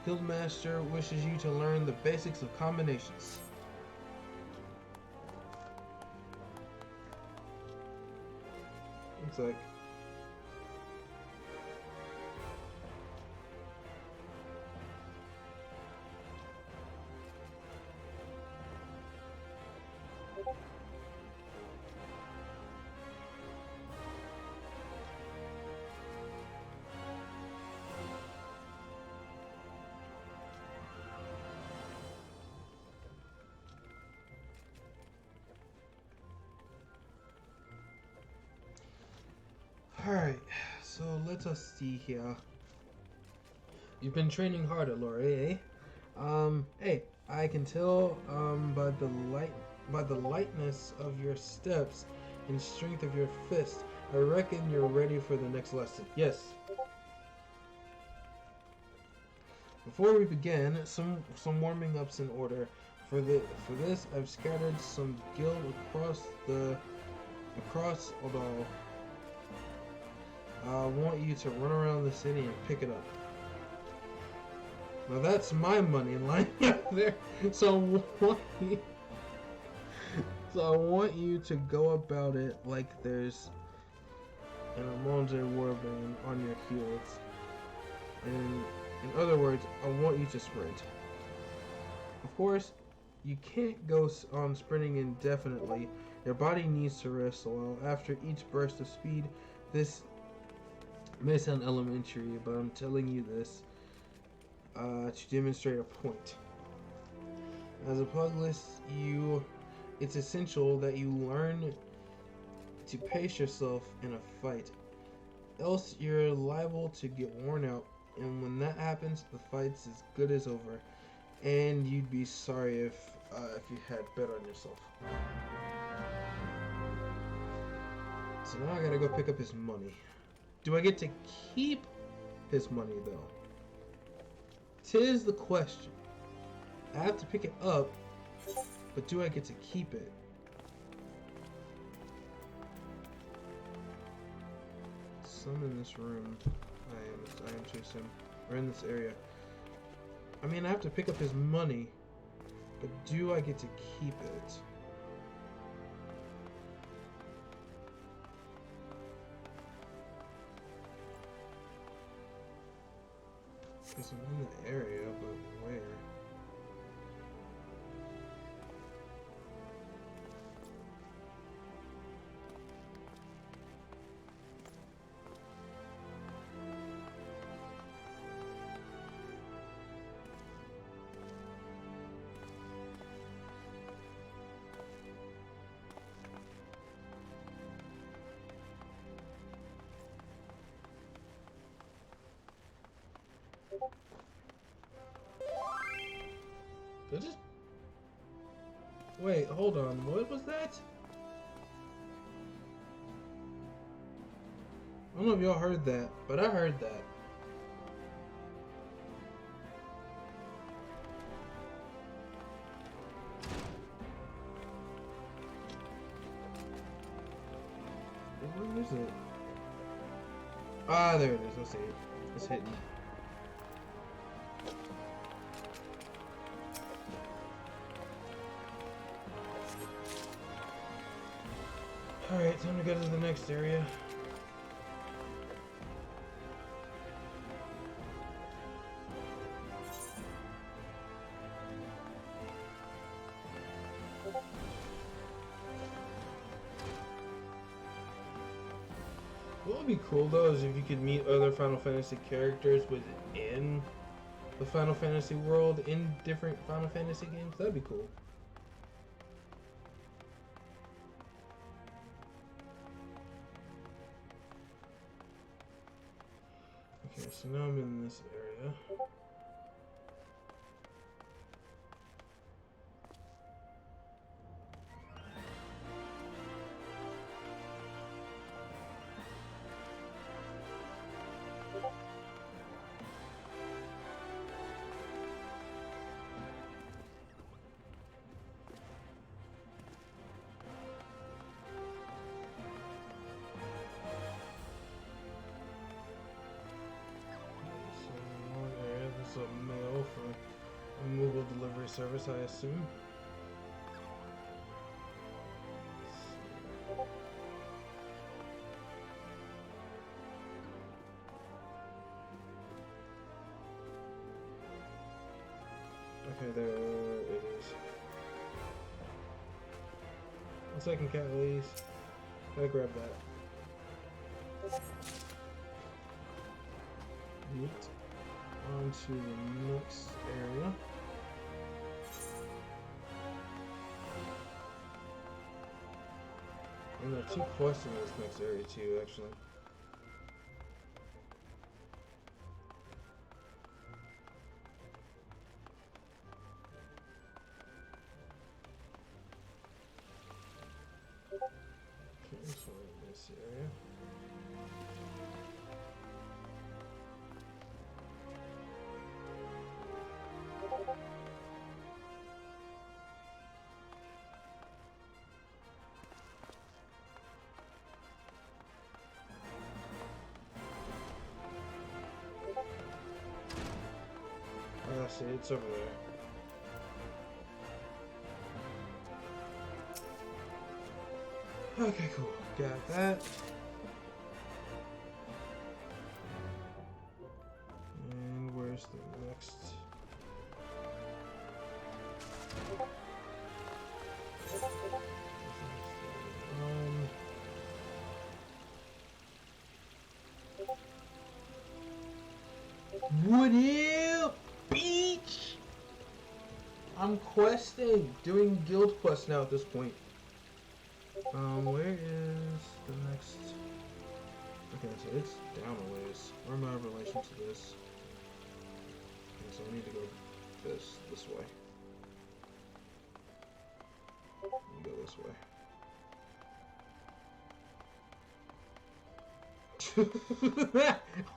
Guildmaster wishes you to learn the basics of combinations. Looks like alright, so let us see here. You've been training hard at Lore, eh? Hey, I can tell by the lightness of your steps and strength of your fist. I reckon you're ready for the next lesson. Yes. Before we begin, some warming up's in order. For this, I've scattered some guild across. Although I want you to run around the city and pick it up. Now that's my money lying out there. So I want you to go about it like there's an Amon warband on your heels. And in other words, I want you to sprint. Of course, you can't go on sprinting indefinitely. Your body needs to rest a while after each burst of speed. This may sound elementary, but I'm telling you this to demonstrate a point. As a Pugless, it's essential that you learn to pace yourself in a fight. Else you're liable to get worn out, and when that happens, the fight's as good as over, and you'd be sorry if you had bet on yourself. So now I gotta go pick up his money. Do I get to keep his money though? 'Tis the question. I have to pick it up, but do I get to keep it? Some in this room. I am chasing. Or in this area. I mean, I have to pick up his money, but do I get to keep it? Because I'm in the area, but where? Did it? Wait, hold on. What was that? I don't know if y'all heard that, but I heard that. Where is it? Ah, there it is. I see it. It's hidden. Alright, time to go to the next area. What would be cool though is if you could meet other Final Fantasy characters within the Final Fantasy world in different Final Fantasy games. That'd be cool. Okay, so now I'm in this area. A mail for removal delivery service, I assume. Okay, there it is. 1 second, cat, please. Gotta grab that. Neat. On to the next area. And there are 2 quests in this next area too, actually. Okay, so in this area. I see, it's over there. Okay, cool. Got that. And where's the next? What up, beach? I'm questing, doing guild quests now at this point. Where is the next? Okay, so it's down a ways. Where am I in relation to this? Okay, so I need to go this way. Go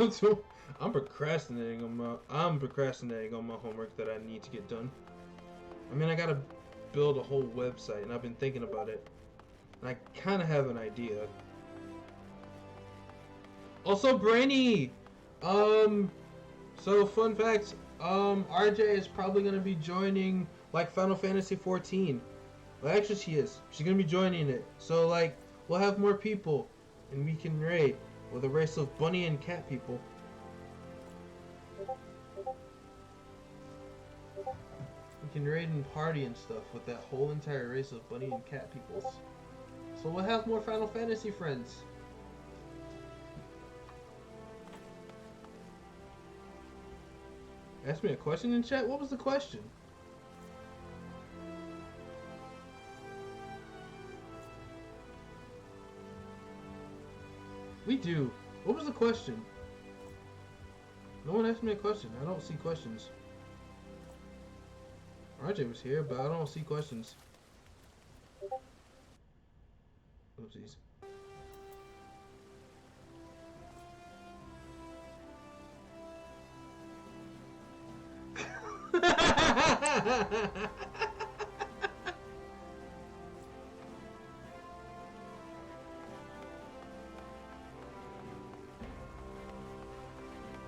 this way. I'm procrastinating on my homework that I need to get done. I mean, I gotta build a whole website, and I've been thinking about it. And I kind of have an idea. Also, Brainy! So fun fact, RJ is probably gonna be joining, like, Final Fantasy 14. Well, actually she is. She's gonna be joining it. So, like, we'll have more people, and we can raid with a race of bunny and cat people. We can raid and party and stuff with that whole entire race of bunny and cat peoples. So we'll have more Final Fantasy friends. Ask me a question in chat? What was the question? We do. What was the question? No one asked me a question. I don't see questions. RJ was here, but I don't see questions. Oopsies.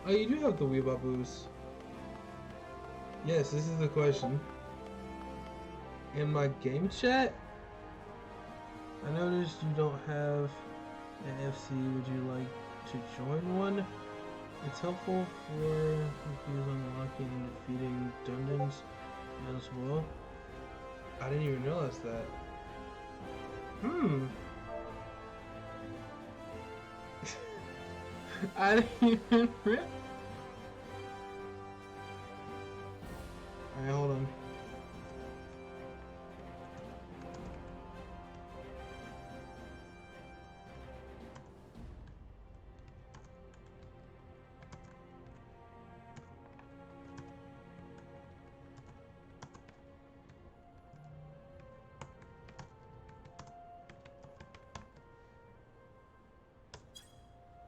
Oh, you do have the Weebaboos. Yes, this is the question. In my game chat, I noticed you don't have an FC. Would you like to join one? It's helpful for use unlocking and defeating dungeons as well. I didn't even realize that. I didn't even realize. Alright, hold on.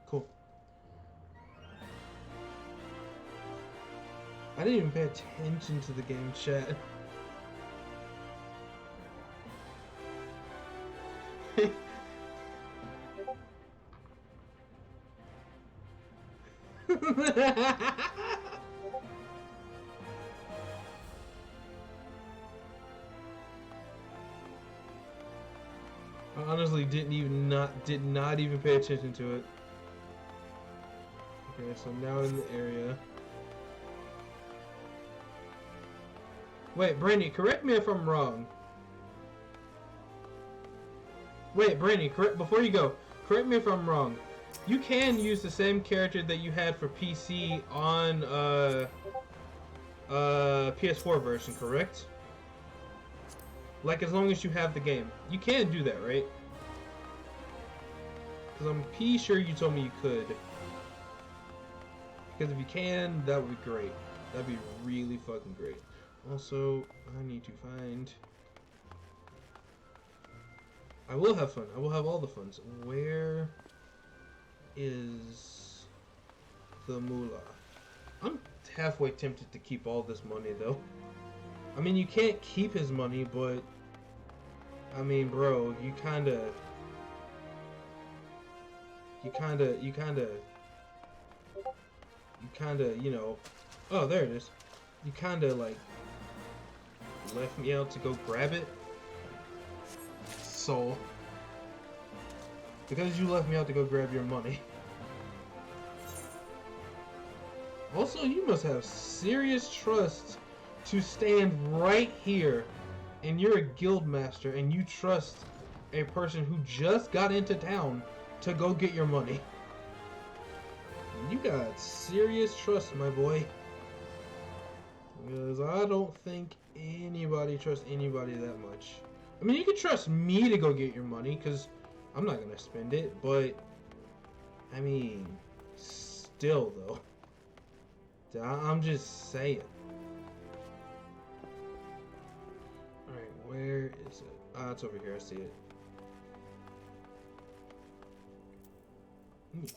Cool. I didn't even pay attention to the game chat. I honestly did not even pay attention to it. Okay, so now in the area. Wait, Brandy, correct me if I'm wrong. Wait, Brandy, before you go, correct me if I'm wrong. You can use the same character that you had for PC on PS4 version, correct? Like, as long as you have the game. You can do that, right? Because I'm pretty sure you told me you could. Because if you can, that would be great. That'd be really fucking great. Also, I need to find... I will have fun. I will have all the funs. Where is the moolah? I'm halfway tempted to keep all this money, though. I mean, you can't keep his money, but... I mean, bro, you kinda, you know... Oh, there it is. You kinda, like, left me out to go grab it. So, because you left me out to go grab your money. Also, you must have serious trust to stand right here, and you're a guild master, and you trust a person who just got into town to go get your money. You got serious trust, my boy. Because I don't think anybody trusts anybody that much. I mean, you can trust me to go get your money, because I'm not going to spend it, but, I mean, still, though. I'm just saying. Alright, where is it? Ah, it's over here, I see it. Neat.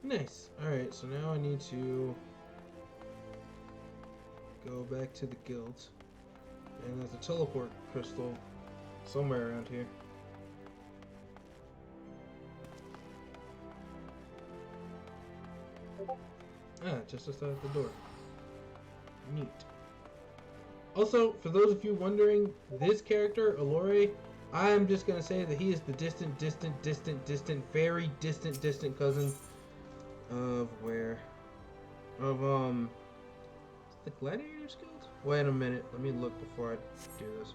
Nice. Alright, so now I need to go back to the guild. And there's a teleport crystal somewhere around here. Ah, just outside the door. Neat. Also, for those of you wondering, this character, Allure, I am just going to say that he is the distant, very distant cousin of where? Of, the Gladiators Guild? Wait a minute, let me look before I do this.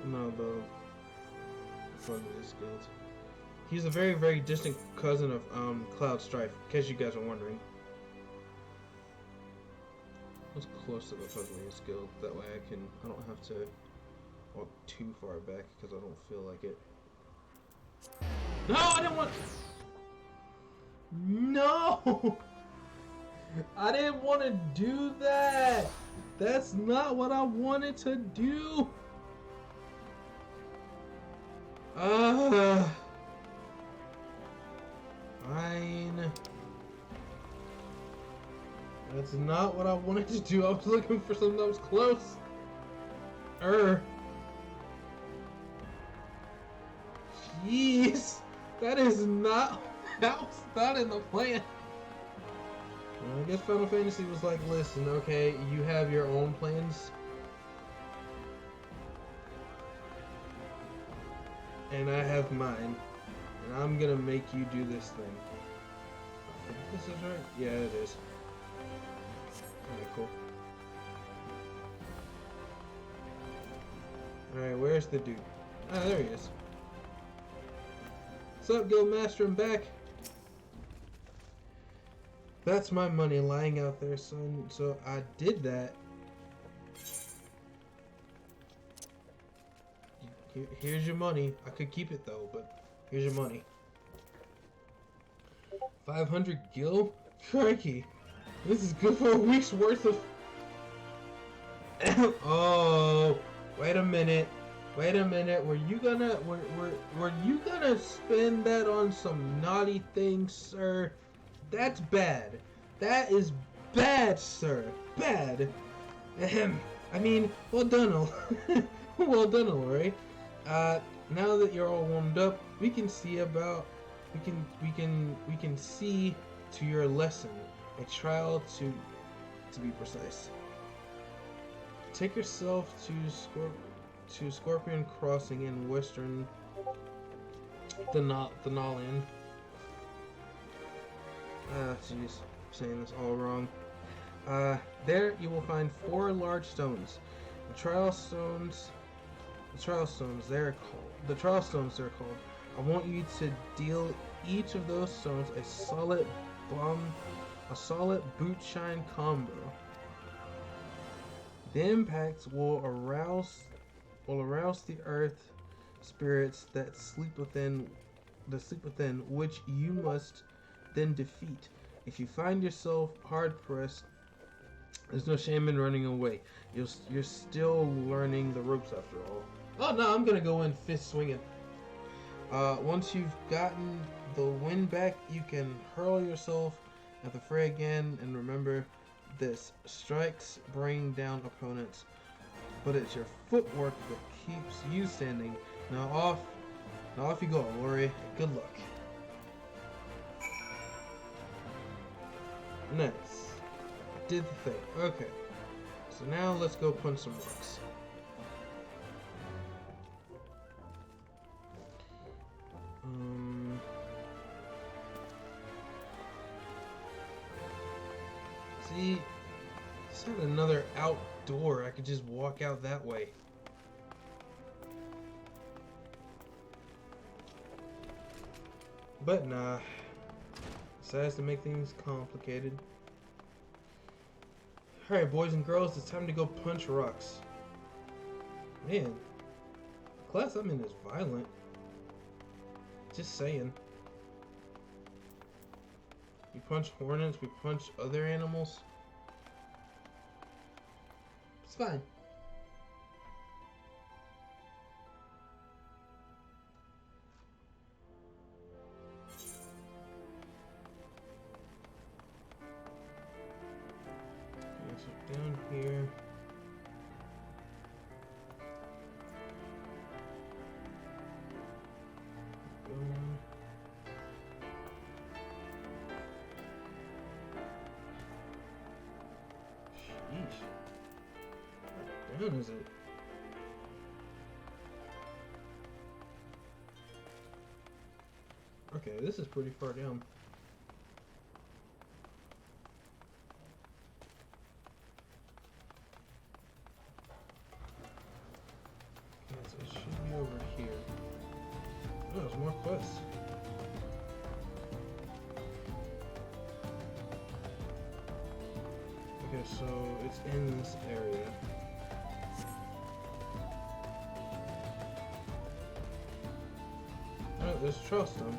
No, the front of this guild. He's a very distant cousin of Cloud Strife, in case you guys are wondering. Let's close to the Fuzziest Guild, that way I don't have to walk too far back because I don't feel like it. No, I didn't want. No! I didn't want to do that! That's not what I wanted to do! Fine. That's not what I wanted to do. I was looking for something that was close. Jeez. That is not... That was not in the plan. I guess Final Fantasy was like, listen, okay, you have your own plans. And I have mine. And I'm gonna make you do this thing. I think this is right? Yeah, it is. Alright, cool. Alright, where's the dude? Ah, there he is. What's up, Guildmaster? I'm back. That's my money lying out there, son. So I did that. Here's your money. I could keep it though, but here's your money. 500 gil? Crikey. This is good for a week's worth of... Oh, wait a minute. Wait a minute. Were you gonna spend that on some naughty things, sir? That's bad. That is bad, sir. Bad. Ahem. I mean, well done, all. Well done, alright. Now that you're all warmed up, we can see about. We can see to your lesson. A trial to be precise. Take yourself to Scorpion Crossing in Western Denalian. Jeez, saying this all wrong. There you will find 4 large stones. The trial stones they're called. I want you to deal each of those stones a solid boot shine combo. The impacts will arouse the earth spirits that sleep within, which you must then defeat. If you find yourself hard pressed, there's no shame in running away. You're still learning the ropes after all. Oh no, I'm gonna go in fist swinging. Once you've gotten the wind back, you can hurl yourself at the fray again, and remember this: strikes bring down opponents, but it's your footwork that keeps you standing. Now off you go, Lori. Good luck. Nice. Did the thing. Okay. So now let's go punch some rocks. See, this had another outdoor. I could just walk out that way. But nah. Decides to make things complicated. Alright, boys and girls, it's time to go punch rocks. Man, the class I'm in is violent. Just saying. We punch hornets, we punch other animals. It's fine. Okay, so down here. How down is it? Okay, this is pretty far down. Okay, so it should be over here. Oh, there's more quests. Okay, so it's in this area. Oh, there's Charleston.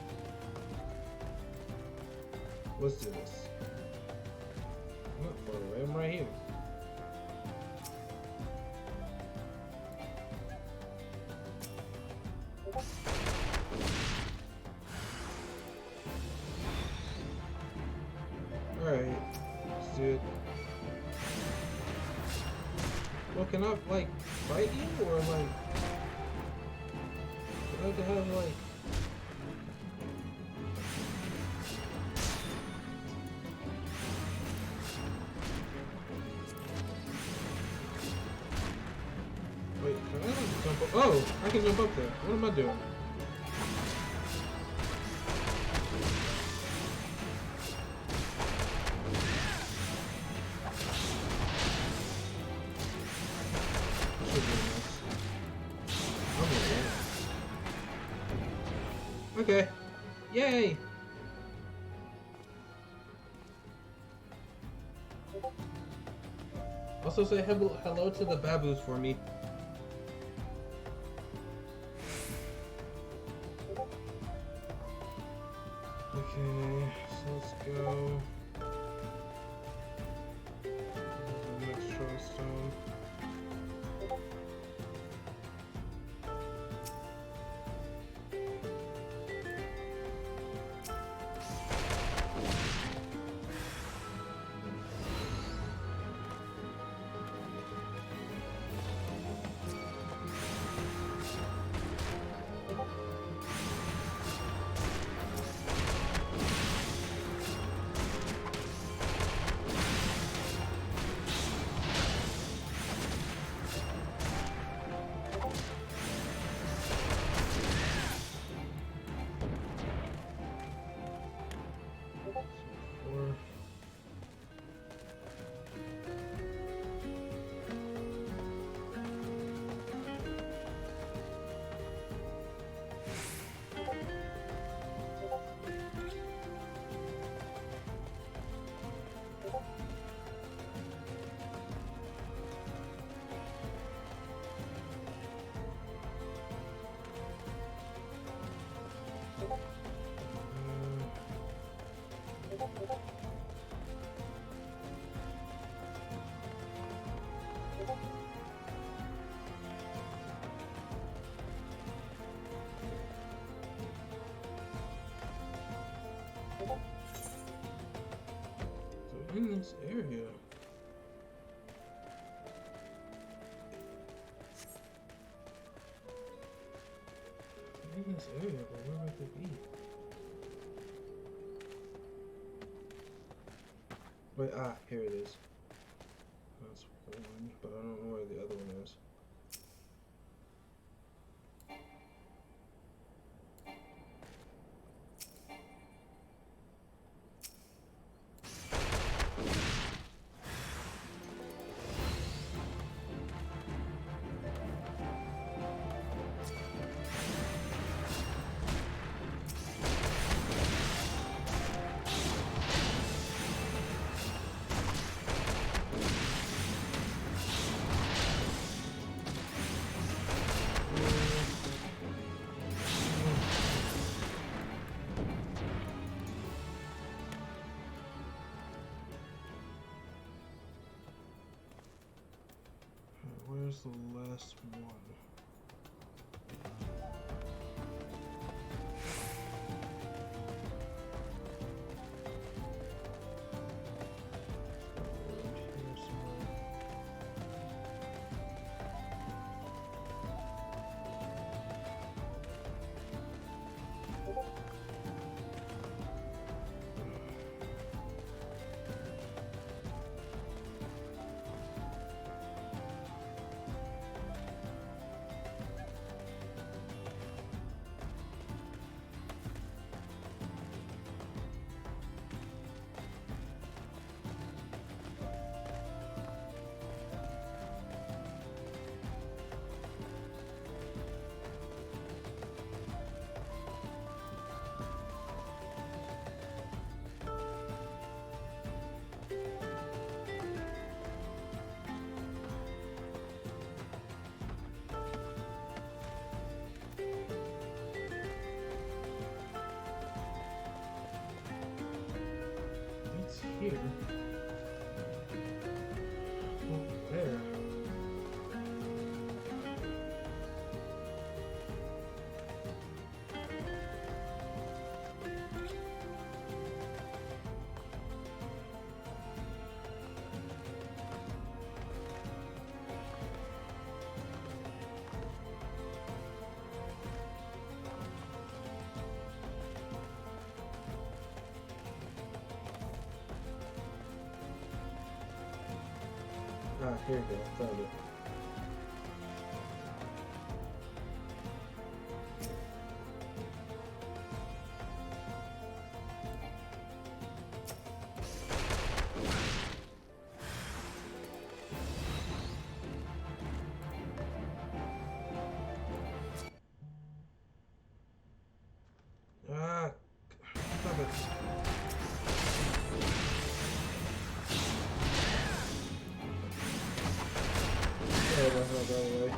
Let's do this. I'm not far away. I'm right here. Alright, let's do it. Well, can I, like, fight you, or, like... Do I have to have, like... Wait, can I, like, jump up? Oh! I can jump up there. What am I doing? Okay. Yay! Also say hello to the baboos for me. Okay, so let's go. The next choice stone. So in this area. In this area, but where would they be? Wait, here it is. That's one, but I don't know where the other one is. Where's the last one? here? Oh, there. Ah, here we go. Found it. Ah, stop it. There the hell go away.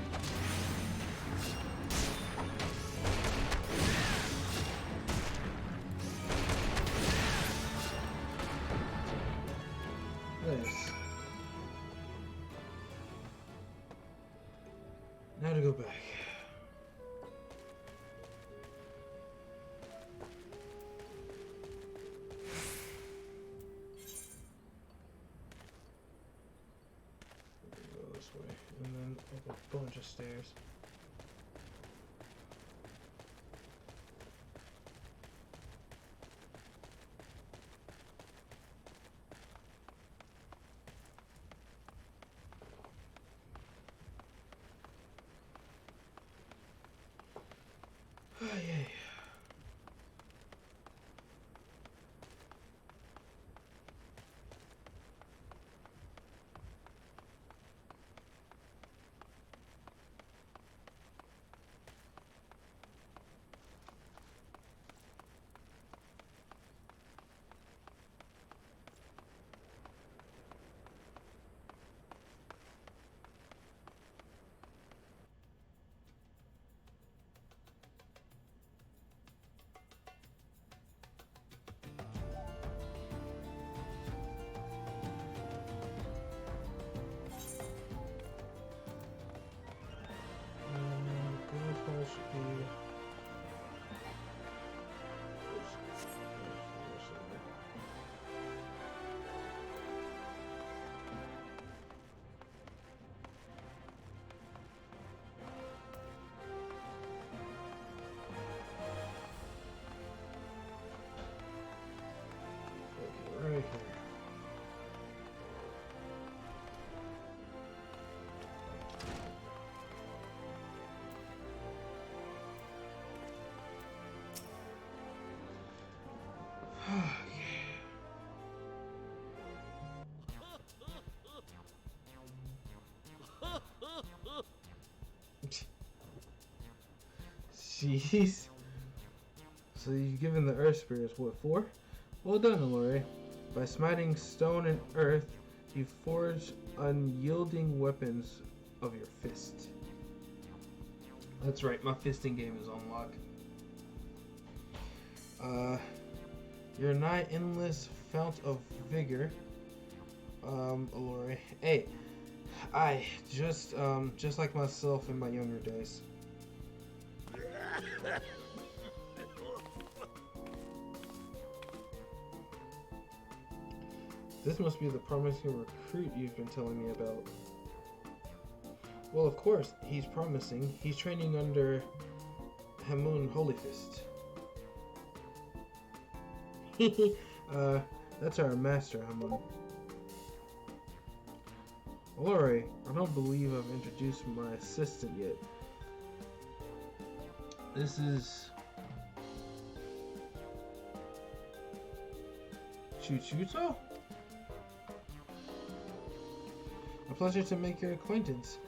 Nice. Now to go back. Go this way, and then up a bunch of stairs. Ah, yay. Should be right here. Jeez. So you've given the earth spirits what for? Well done, Alore. By smiting stone and earth, you forge unyielding weapons of your fist. That's right, my fisting game is on lock. You're a nigh endless fount of vigor, Alore. Hey, just like myself in my younger days. This must be the promising recruit you've been telling me about. Well, of course, he's promising. He's training under Hamun Holyfist. That's our master, Hamun. Alore, I don't believe I've introduced my assistant yet. This is Chuchuto? A pleasure to make your acquaintance.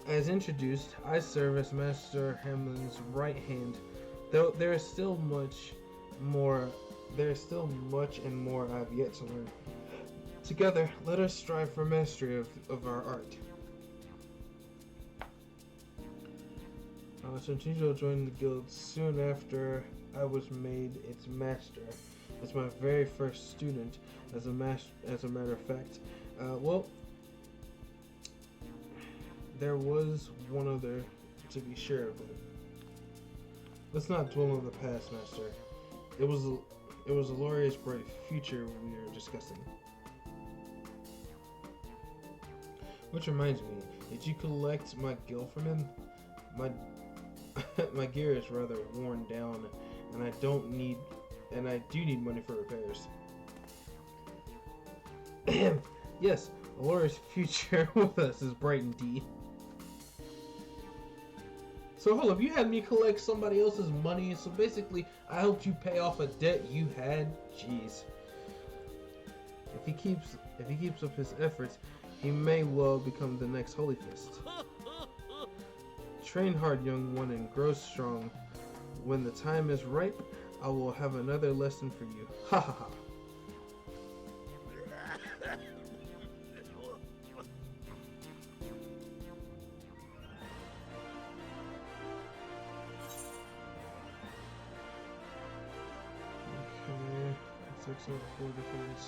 As introduced, I serve as Master Hamlin's right hand, though there is still much and more I have yet to learn. Together, let us strive for mastery of our art. So Chijo joined the guild soon after I was made its master. It's my very first student, as a matter of fact. Well, there was one other, to be sure, but let's not dwell on the past, Master. It was a glorious, bright future we were discussing. Which reminds me, did you collect my gill from him? My gear is rather worn down, and I do need money for repairs. Yes, Alora's future with us is bright indeed. So hold up, you had me collect somebody else's money, so basically I helped you pay off a debt you had? Jeez. If he keeps up his efforts, he may well become the next Holy Fist. Train hard, young one, and grow strong. When the time is ripe, I will have another lesson for you. Ha ha ha. Okay, that's 4 defense.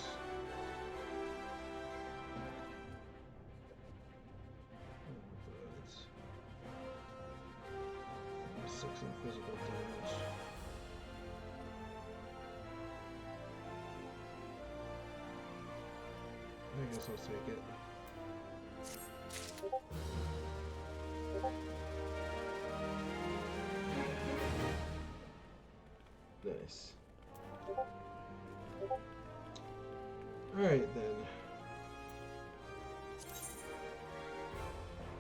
6 in physical damage. I guess I'll take it. Nice. Alright then.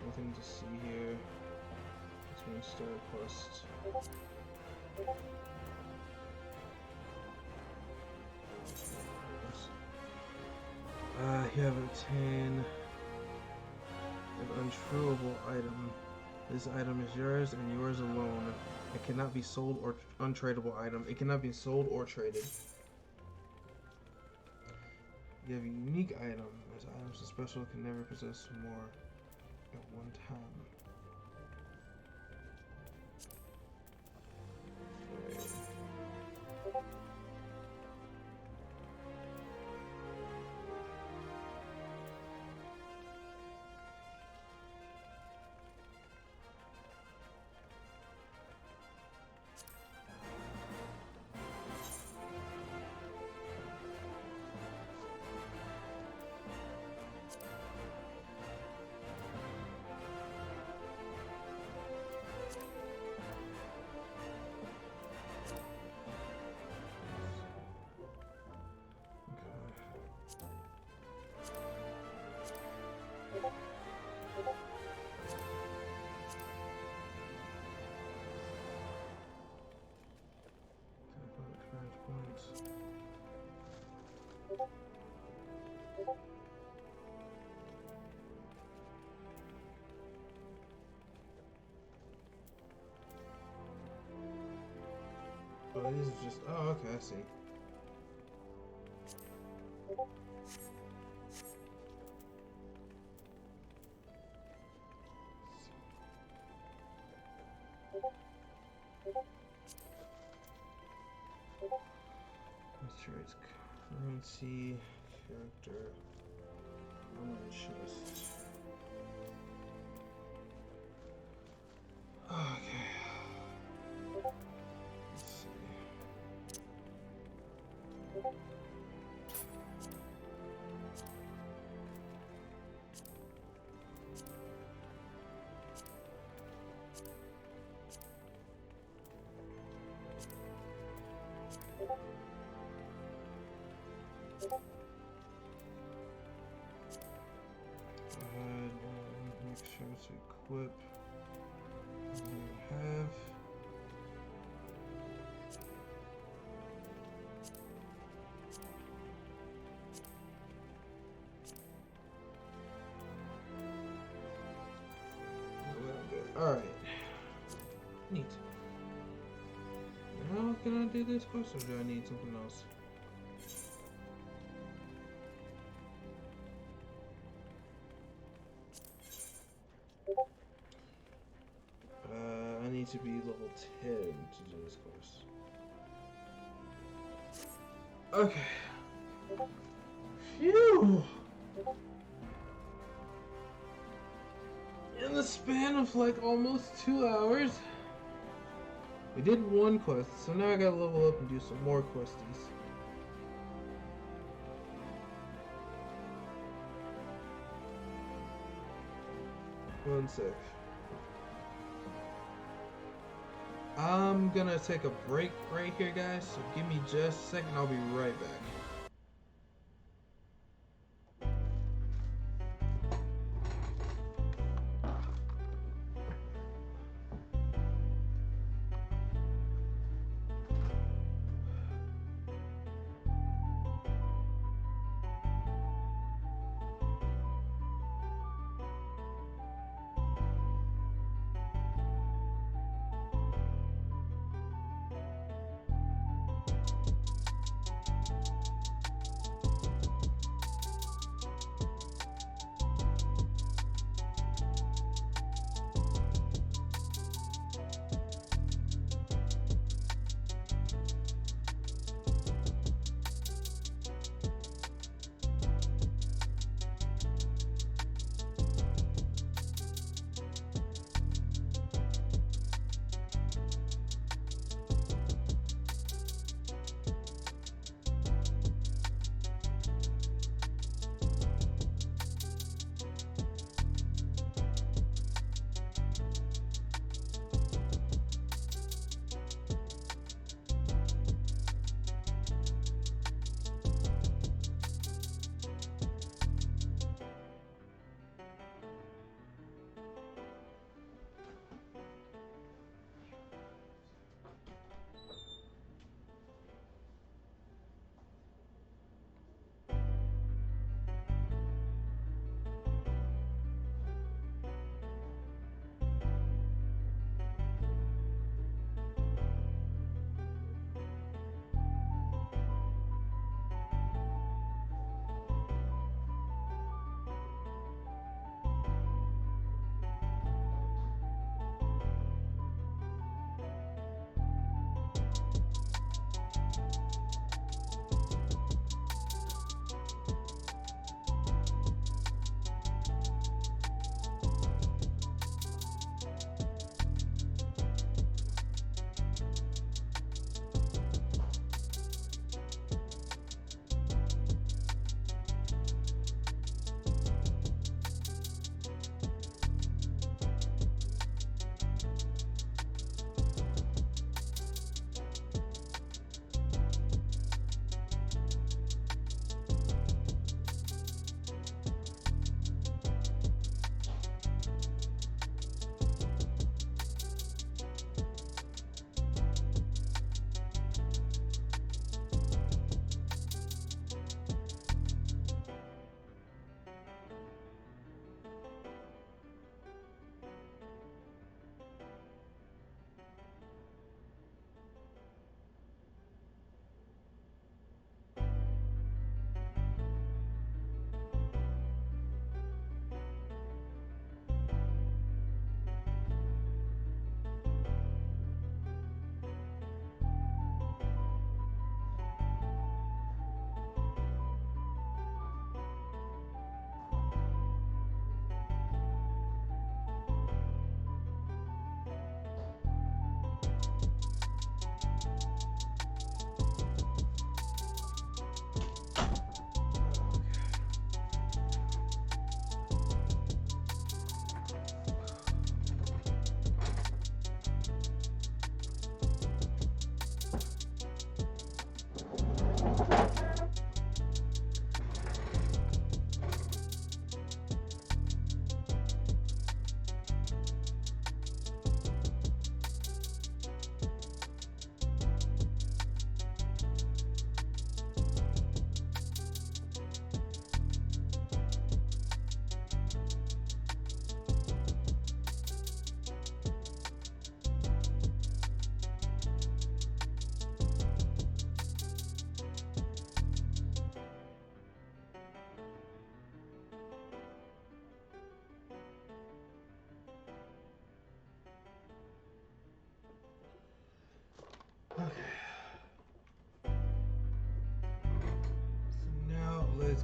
Nothing to see here. Just gonna start a quest. You have obtained an untrueable item. This item is yours and yours alone. It cannot be sold or untradable item. It cannot be sold or traded. You have a unique item. As items so special can never possess more at one time. Oh, this is just. Oh, okay, I see. Traits, currency, character, chest. Okay. Let's see. Make sure to equip what I have. Alright. Neat. How can I do this quest, or do I need something else? I need to be level 10 to do this quest. Okay. Phew. In the span of like almost 2 hours, we did one quest, so now I gotta level up and do some more questies. One sec. I'm gonna take a break right here, guys, so give me just a second, I'll be right back.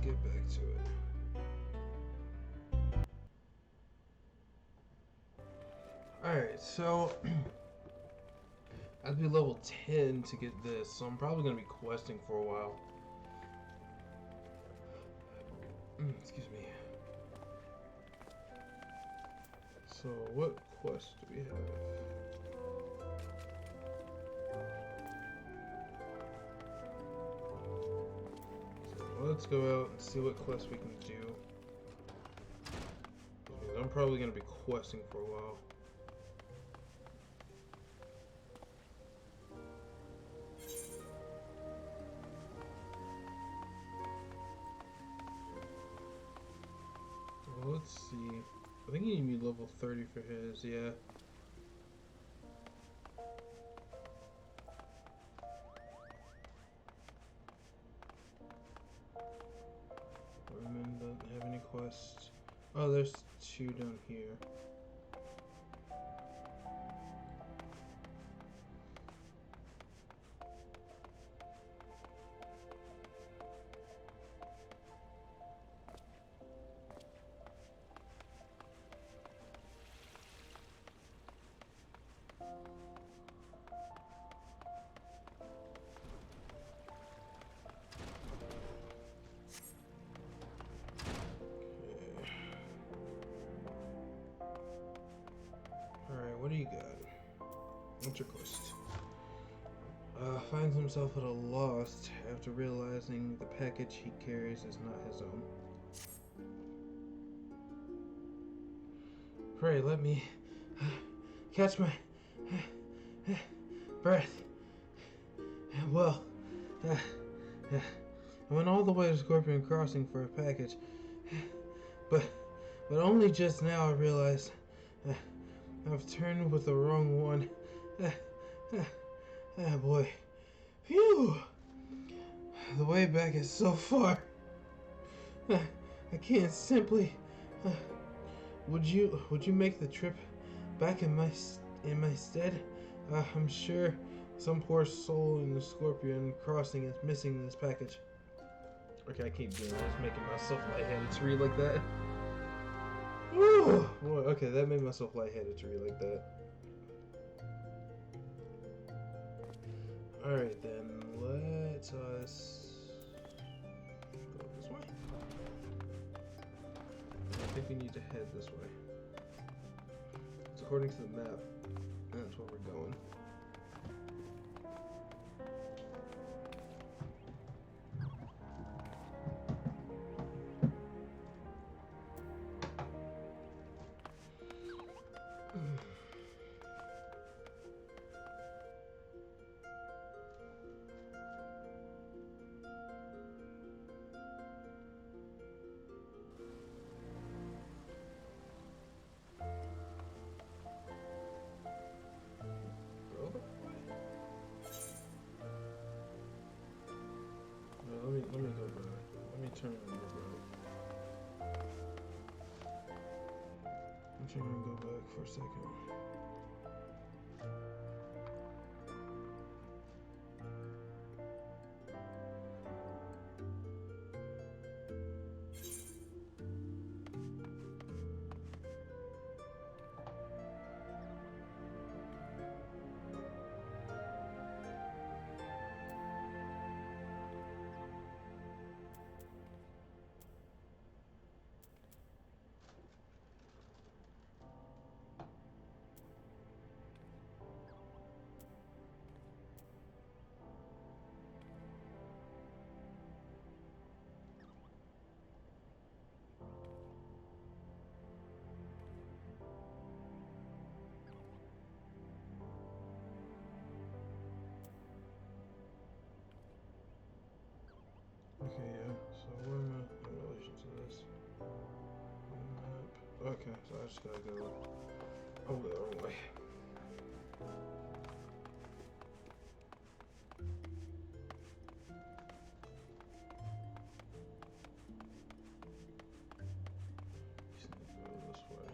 get back to it. Alright, so I have to be level 10 to get this, so I'm probably going to be questing for a while. Excuse me. So, what quest do we have? So, let's go out and see what quest we can do. I'm probably going to be questing for a while. Well, let's see. I think you need to be level 30 for his, yeah. Women don't have any quests. Oh, there's 2 down here. What do you got? What's your quest? Finds himself at a loss after realizing the package he carries is not his own. Pray, let me catch my breath. Well, I went all the way to Scorpion Crossing for a package, but only just now I realized I've turned with the wrong one. Ah, boy. Phew! The way back is so far. I can't simply. Would you make the trip back in my stead? I'm sure some poor soul in the Scorpion Crossing is missing this package. Okay, I keep doing it. I was making myself lightheaded to read like that. Woo! Boy, okay, that made myself lightheaded to read like that. Alright then, let us go this way. I think we need to head this way. So according to the map, that's where we're going. Let me go back. Let me turn on the road. I'm trying to go back for a second. Okay, yeah, so where am I in relation to this? Map. Okay, so I just gotta go over the wrong way. Just need to go this way.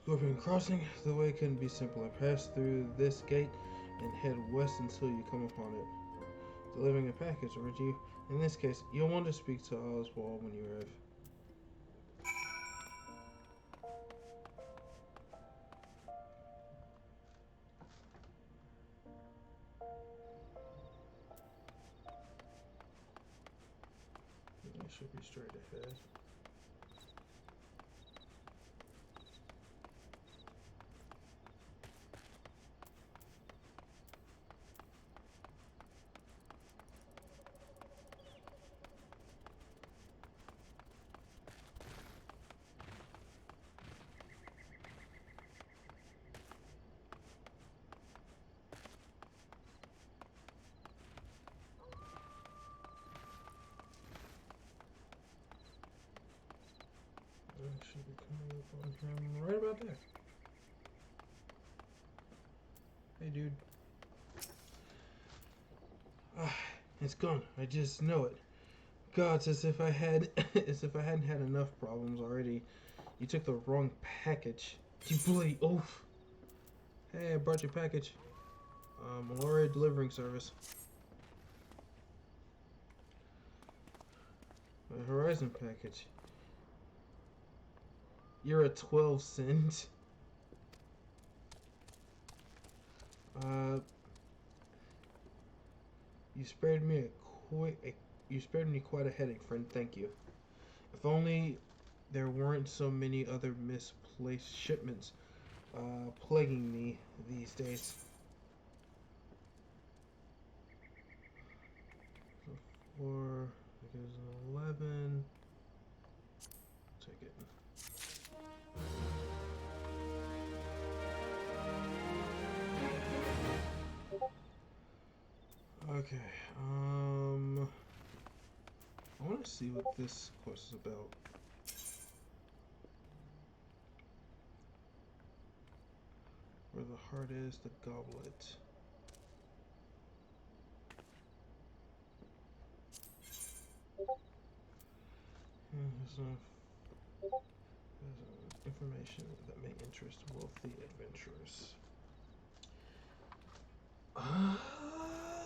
Scorpion Crossing. The way couldn't be simpler. Pass through this gate and head west until you come upon it. Delivering a package, aren't you? In this case, you'll want to speak to Oswald when you arrive. It should be straight ahead. Should be coming up on him right about there. Hey, dude. It's gone. I just know it. God, it's as if I had, as if I hadn't had enough problems already. You took the wrong package. You bloody oaf. Hey, I brought your package. Mallory delivering service. My Horizon package. You're a 12 cent. You spared me quite a headache, friend. Thank you. If only there weren't so many other misplaced shipments plaguing me these days. So 4, it goes an 11. Take it. Okay, I want to see what this quest is about. Where the heart is, the goblet. There's information that may interest wealthy adventurers.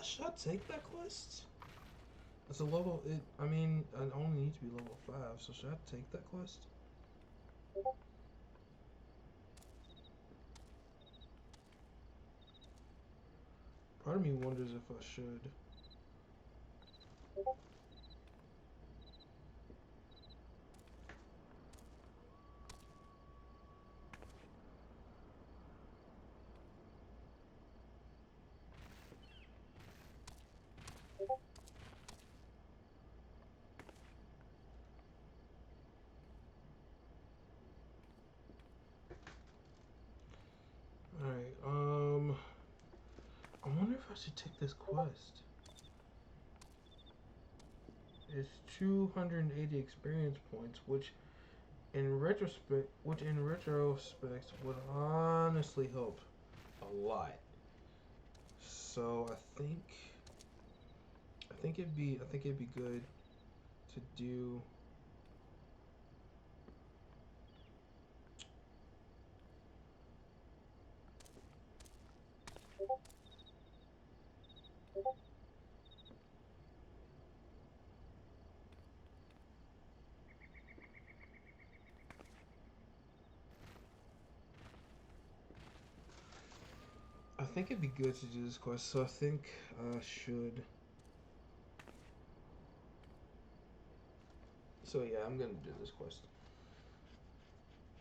Should I take that quest? It's a level. I mean, I only need to be level 5, so should I take that quest? Part of me wonders if I should. Alright, I wonder if I should take this quest. It's 280 experience points, which in retrospect would honestly help a lot. So I think it'd be good to do. I think it'd be good to do this quest, so I think I should. So yeah, I'm gonna do this quest.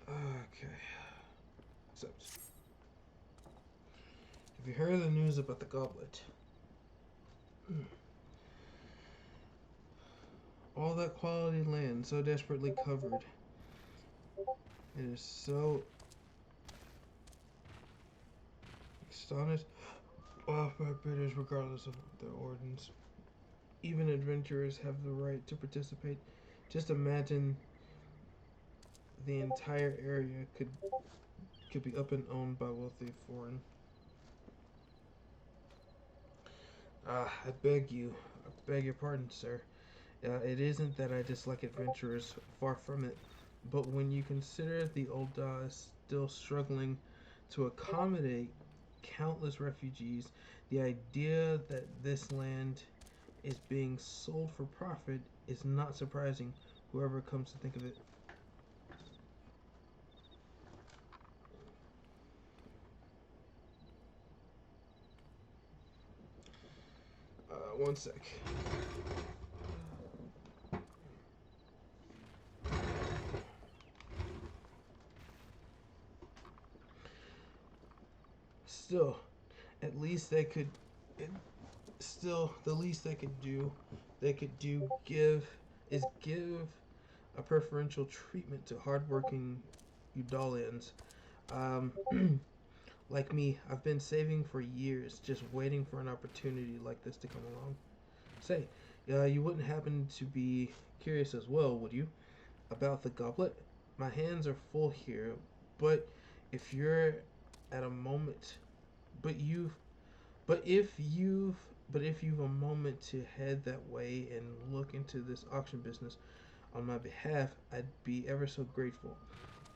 Okay. Accept. Have you heard the news about the goblet? All that quality land, so desperately covered. It is so astonished off by bidders regardless of their ordinance. Even adventurers have the right to participate. Just imagine the entire area could be up and owned by wealthy foreign. I beg your pardon, sir. It isn't that I dislike adventurers, far from it. But when you consider the Ul'dah is still struggling to accommodate countless refugees, the idea that this land is being sold for profit is not surprising, whoever comes to think of it. One sec. Still, at least they could. Still, the least they could do, give a preferential treatment to hardworking Udalians. Um, like me, I've been saving for years, just waiting for an opportunity like this to come along. Say, you wouldn't happen to be curious as well, would you, about the goblet? My hands are full here, but if you're at a moment, but you've, but if you've a moment to head that way and look into this auction business on my behalf, I'd be ever so grateful.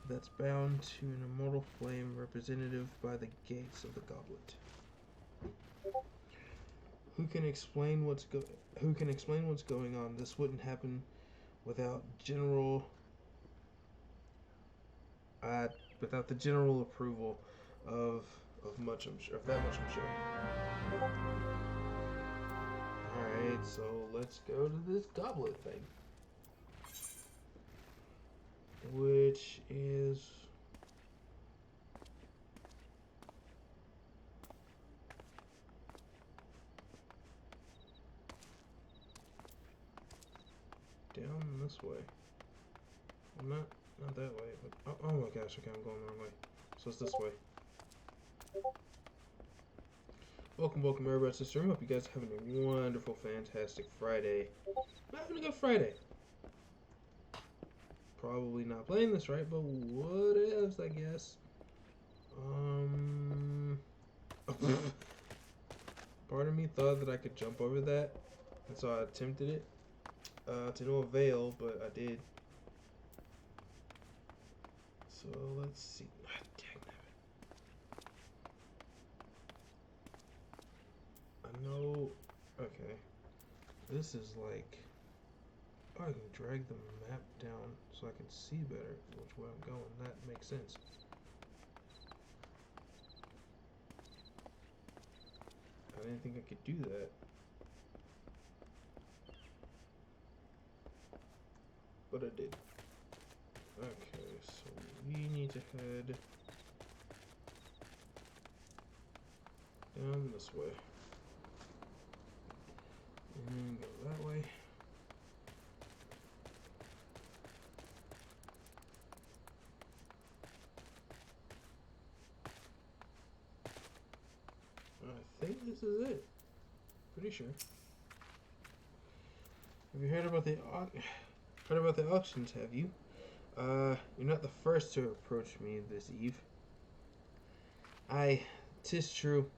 That's bound to an immortal flame representative by the gates of the goblet. Who can explain what's going on? This wouldn't happen without uh, without the general approval of much I'm sure of that much I'm sure. Alright, so let's go to this goblet thing. Which is down this way. Well, not that way, but oh my gosh, okay, I'm going the wrong way. So it's this way. Welcome everybody to the stream. Hope you guys are having a wonderful, fantastic Friday. I'm having a good Friday. Probably not playing this right, but what ifs, I guess. Part of me thought that I could jump over that, and so I attempted it. To no avail, but I did. So let's see. I know. Okay. This is like. Oh, I can drag the map down so I can see better which way I'm going. That makes sense. I didn't think I could do that. But I did. Okay, so we need to head down this way. And go that way. I think this is it. Pretty sure. Have you heard about the auctions, have you? You're not the first to approach me this eve. Aye, 'tis true.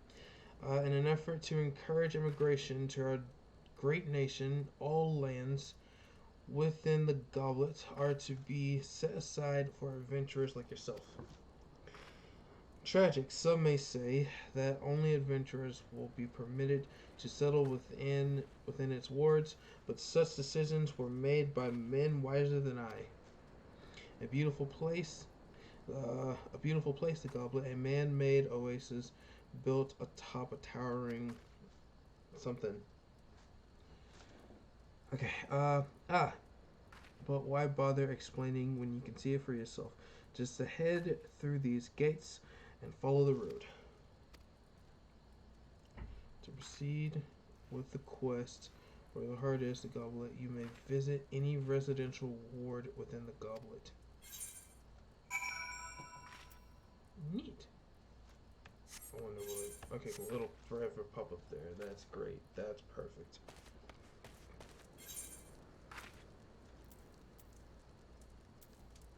In an effort to encourage immigration to our great nation, all lands within the goblet are to be set aside for adventurers like yourself. Tragic, some may say, that only adventurers will be permitted to settle within its wards, but such decisions were made by men wiser than I. A beautiful place, the goblet, a man-made oasis built atop a towering something. Okay, but why bother explaining when you can see it for yourself? Just head through these gates and follow the road. To proceed with the quest where the heart is the goblet, you may visit any residential ward within the goblet. Neat. I wonder what. Okay, cool. It'll forever pop up there. That's great. That's perfect.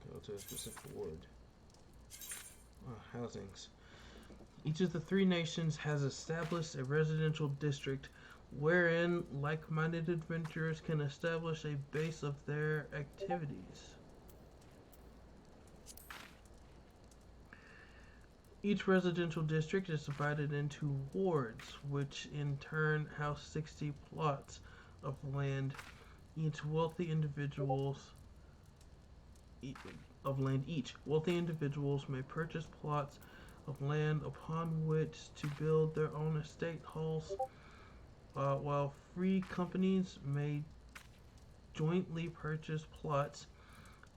Go to a specific ward. Housings. Each of the three nations has established a residential district wherein like-minded adventurers can establish a base of their activities. Each residential district is divided into wards, which in turn house 60 plots of land. Each wealthy individuals each. Wealthy individuals may purchase plots of land upon which to build their own estate halls, while free companies may jointly purchase plots.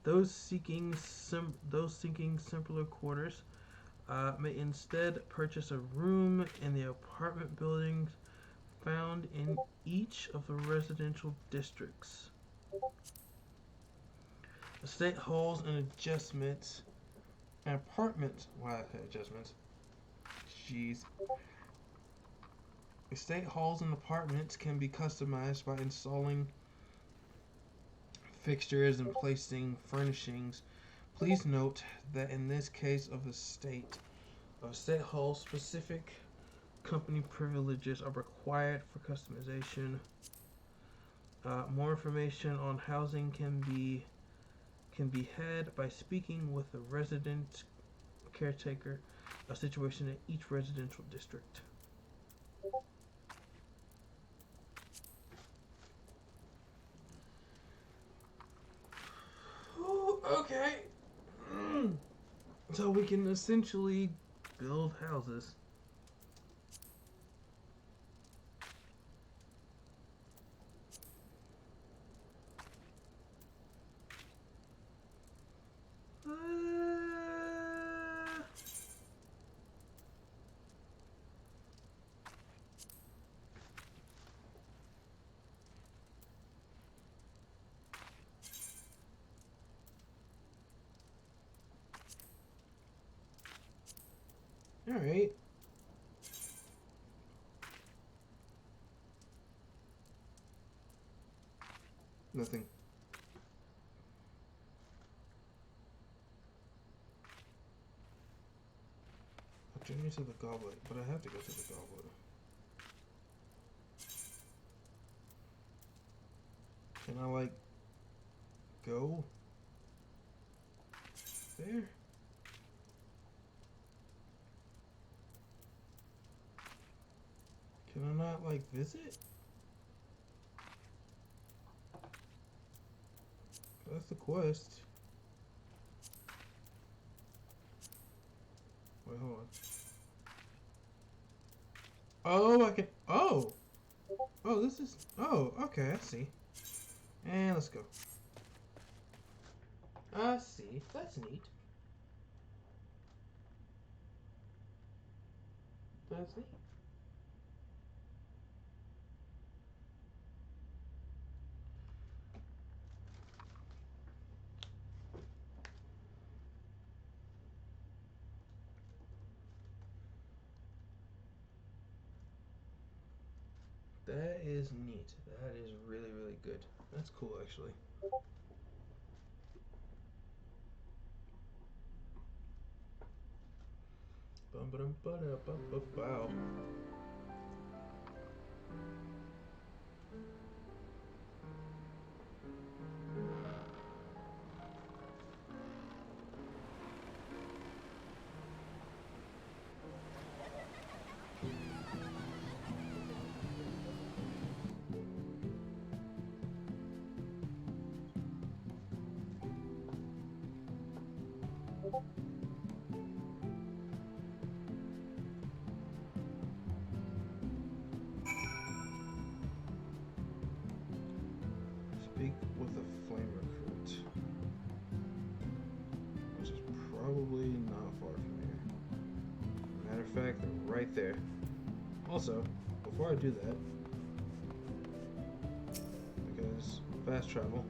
Those seeking simpler quarters may instead purchase a room in the apartment buildings found in each of the residential districts. Estate halls and adjustments and apartments. Wow, adjustments. Jeez. Estate halls and apartments can be customized by installing fixtures and placing furnishings. Please note that in this case of estate halls, specific company privileges are required for customization. More information on housing can be had by speaking with a resident caretaker, a situation in each residential district. Ooh, okay. So we can essentially build houses. Alright. Nothing. I'll journey to the goblet, but I have to go to the goblet. Can I, like, go there? Can I not, like, visit? That's the quest. Wait, hold on. Oh, I can. Oh! Oh, this is. Oh, okay, I see. And let's go. I see. That's neat. That's neat. That is neat. That is really, really good. That's cool, actually. Wow. Speak with a flame recruit, which is probably not far from here. Matter of fact, they're right there. Also, before I do that, because fast travel,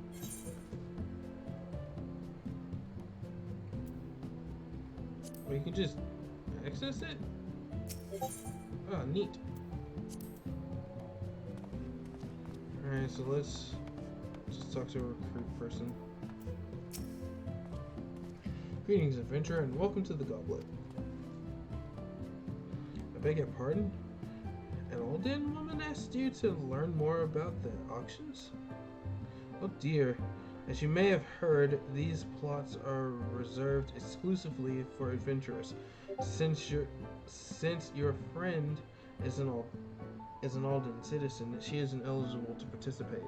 well, you can just access it? Ah, neat. Alright, so let's just talk to a recruit person. Greetings, adventurer, and welcome to the Goblet. I beg your pardon? An Alden woman asked you to learn more about the auctions? Oh dear. As you may have heard, these plots are reserved exclusively for adventurers. Since your friend is is an Alden citizen, she isn't eligible to participate.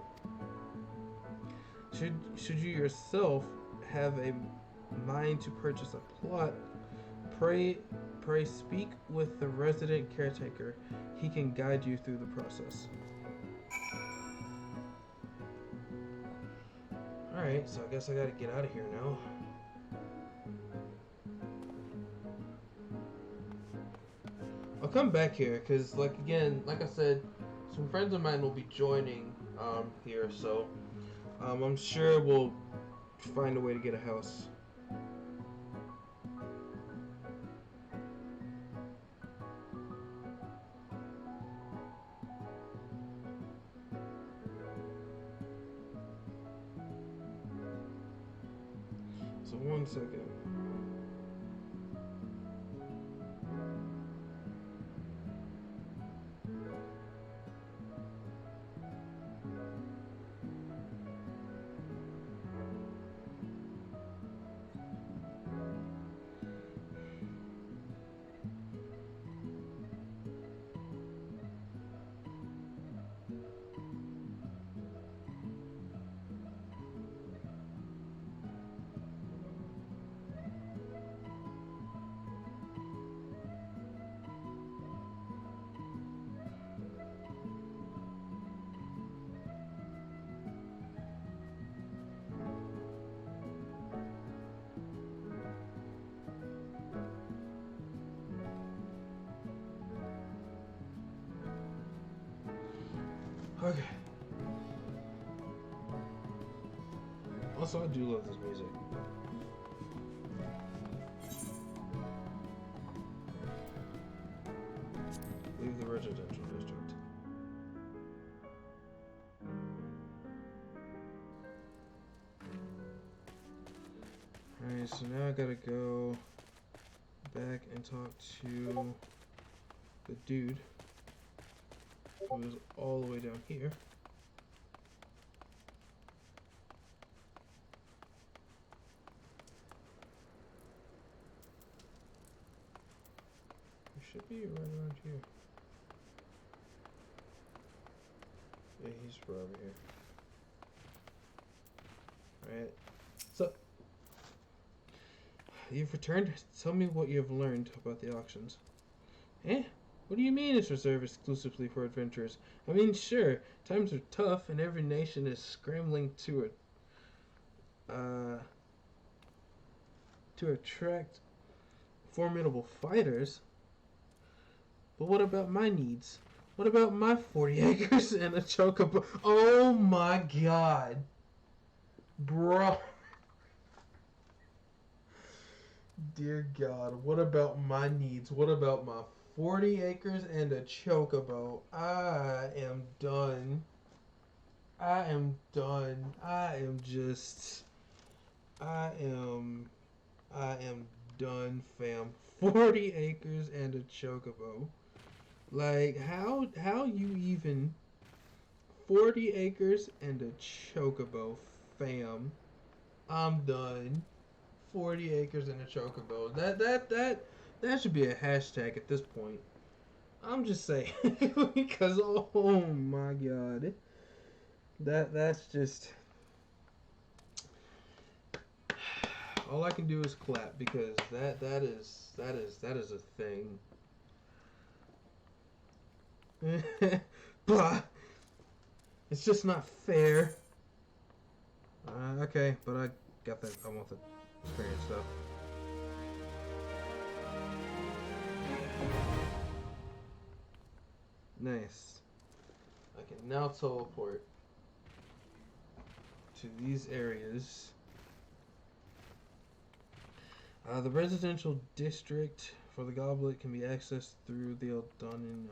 Should you yourself have a mind to purchase a plot, pray speak with the resident caretaker. He can guide you through the process. Alright, so I guess I gotta get out of here now. I'll come back here because, like I said, some friends of mine will be joining here, so I'm sure we'll find a way to get a house. So 1 second. Okay. Also, I do love this music. Leave the residential district. Alright, so now I gotta go back and talk to the dude who is all the way down here. He should be right around here. Yeah, he's right over here. Alright. So, you've returned. Tell me what you've learned about the auctions. Eh? What do you mean it's reserved exclusively for adventurers? I mean, sure, times are tough and every nation is scrambling to attract formidable fighters. But what about my needs? What about my 40 acres and a chocobo? Oh my god. Bro. Dear God, what about my needs? What about my 40 acres and a chocobo? I am done. I am done. I am done, fam. 40 acres and a chocobo. Like, how you even 40 acres and a chocobo, fam. I'm done. 40 acres and a chocobo. That should be a hashtag at this point. I'm just saying because oh my god. That's just all I can do is clap because that is a thing. Blah. It's just not fair. Okay, but I got that. I want the experience stuff. Nice. I can now teleport to these areas. The residential district for the goblet can be accessed through the Eldonian.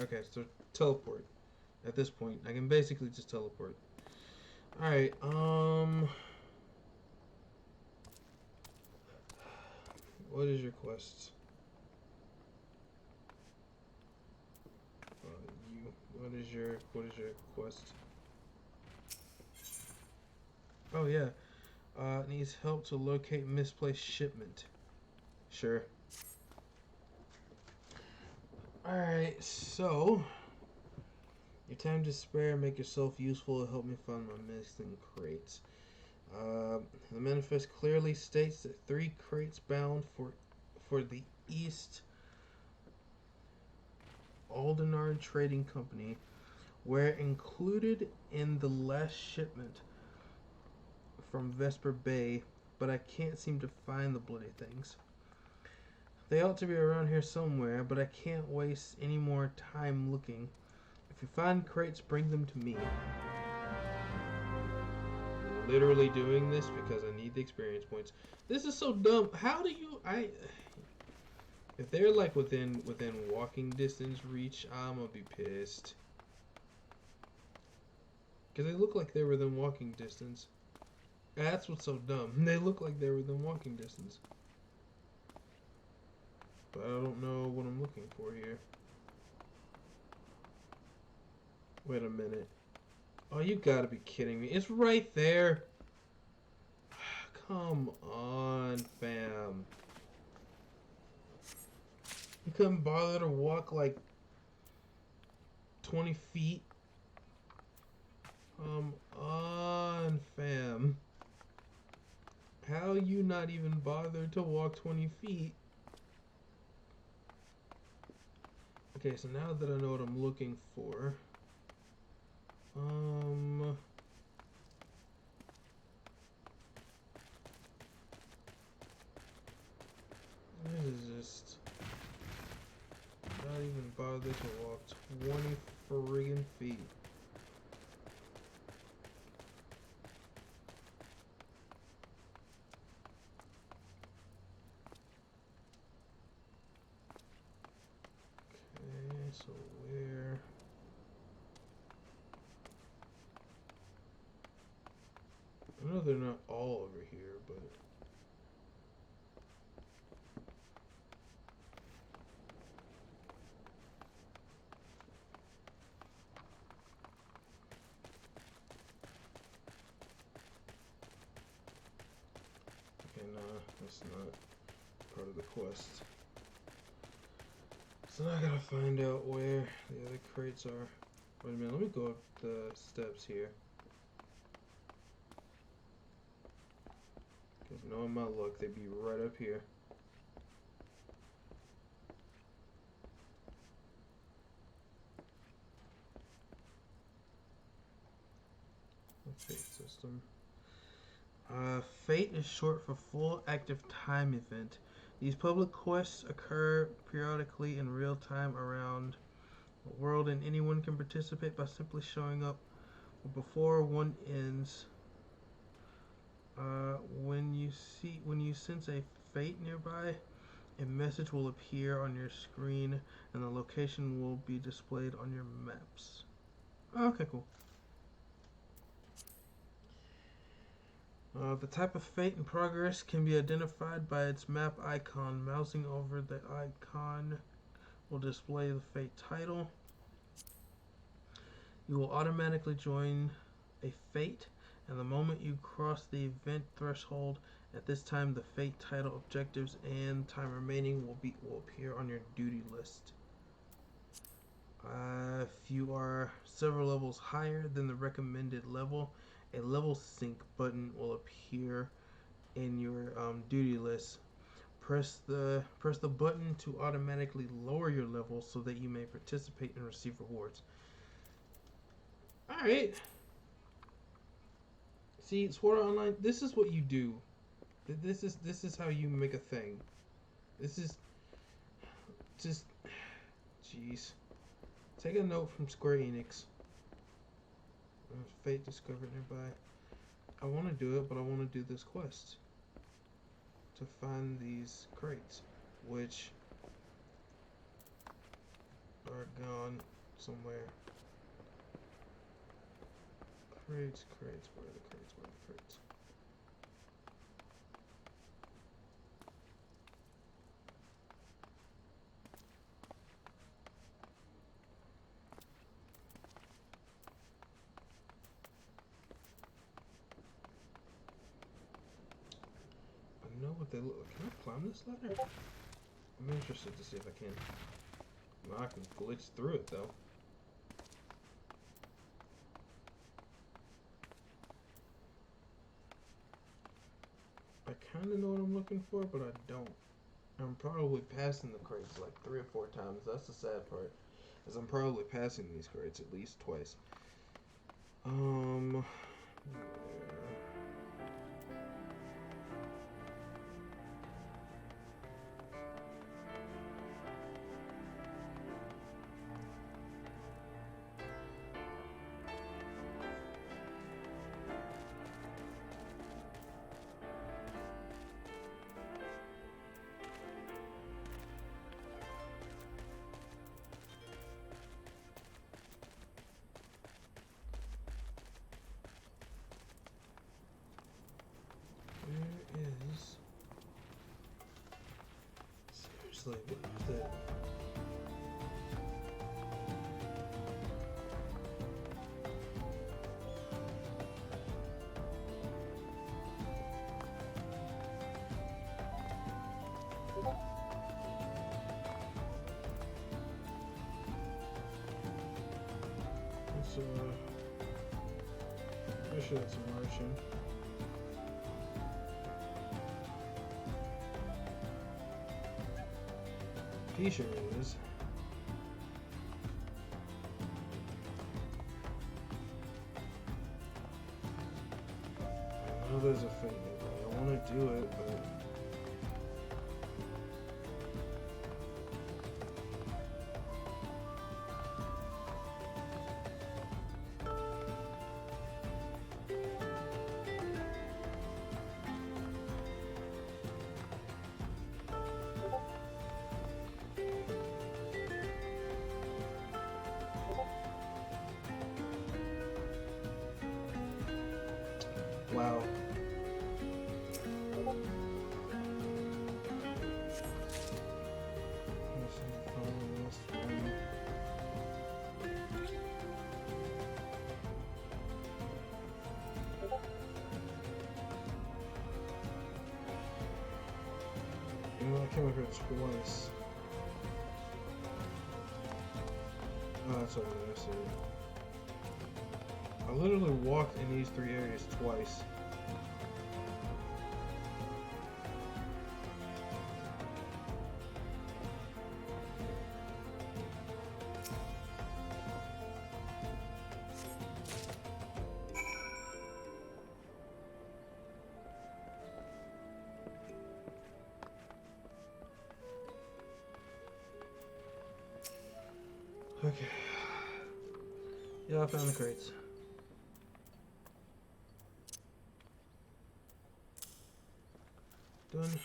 Okay, so teleport. At this point, I can basically just teleport. Alright, what is your quest? What is your quest? Oh yeah. Needs help to locate misplaced shipment. Sure. Alright, so your time to spare, make yourself useful, and help me find my missing crates. The manifest clearly states that 3 crates bound for the East Aldenard Trading Company were included in the last shipment from Vesper Bay, but I can't seem to find the bloody things. They ought to be around here somewhere, but I can't waste any more time looking. If you find crates, bring them to me. Literally doing this because I need the experience points. This is so dumb. How do you... If they're like within walking distance reach, I'm gonna be pissed. Because they look like they're within walking distance. That's what's so dumb. They look like they're within walking distance. But I don't know what I'm looking for here. Wait a minute. Oh, you gotta be kidding me. It's right there. Come on, fam. You couldn't bother to walk like 20 feet? Come on, fam. How you not even bothered to walk 20 feet? Okay, so now that I know what I'm looking for, this is just not even bothered to walk 20 friggin' feet. So where? I know they're not all over here, but okay, nah, that's not part of the quest. So now I gotta find out where the other crates are. Wait a minute, let me go up the steps here. Because knowing my luck, they'd be right up here. Fate system. Fate is short for Full Active Time Event. These public quests occur periodically in real time around the world, and anyone can participate by simply showing up before one ends. When you sense a fate nearby, a message will appear on your screen, and the location will be displayed on your maps. Okay, cool. The type of fate in progress can be identified by its map icon. Mousing over the icon will display the fate title. You will automatically join a fate, and the moment you cross the event threshold, at this time the fate title, objectives, and time remaining will appear on your duty list. If you are several levels higher than the recommended level, a level sync button will appear in your duty list. Press the button to automatically lower your level so that you may participate and receive rewards. Alright. See, Sword Art Online, this is what you do. This is how you make a thing. This is just, jeez. Take a note from Square Enix. Fate discovered nearby. I want to do it, but I want to do this quest to find these crates, which are gone somewhere. Crates, where are the crates, where are the crates? I know what they look like. Can I climb this ladder? I'm interested to see if I can. I can glitch through it though. I kind of know what I'm looking for, but I don't. I'm probably passing the crates like 3 or 4 times. That's the sad part, is I'm probably passing these crates at least twice. Yeah. Where is... Seriously, what is that? It's pretty sure that's a Martian. T-shirt it is. I know there's a fate. I want to do it, but wow. You know, I came up here twice. Oh, that's over there, I see it. I literally walked in these 3 areas twice. Okay. Yeah, I found the crates. Done.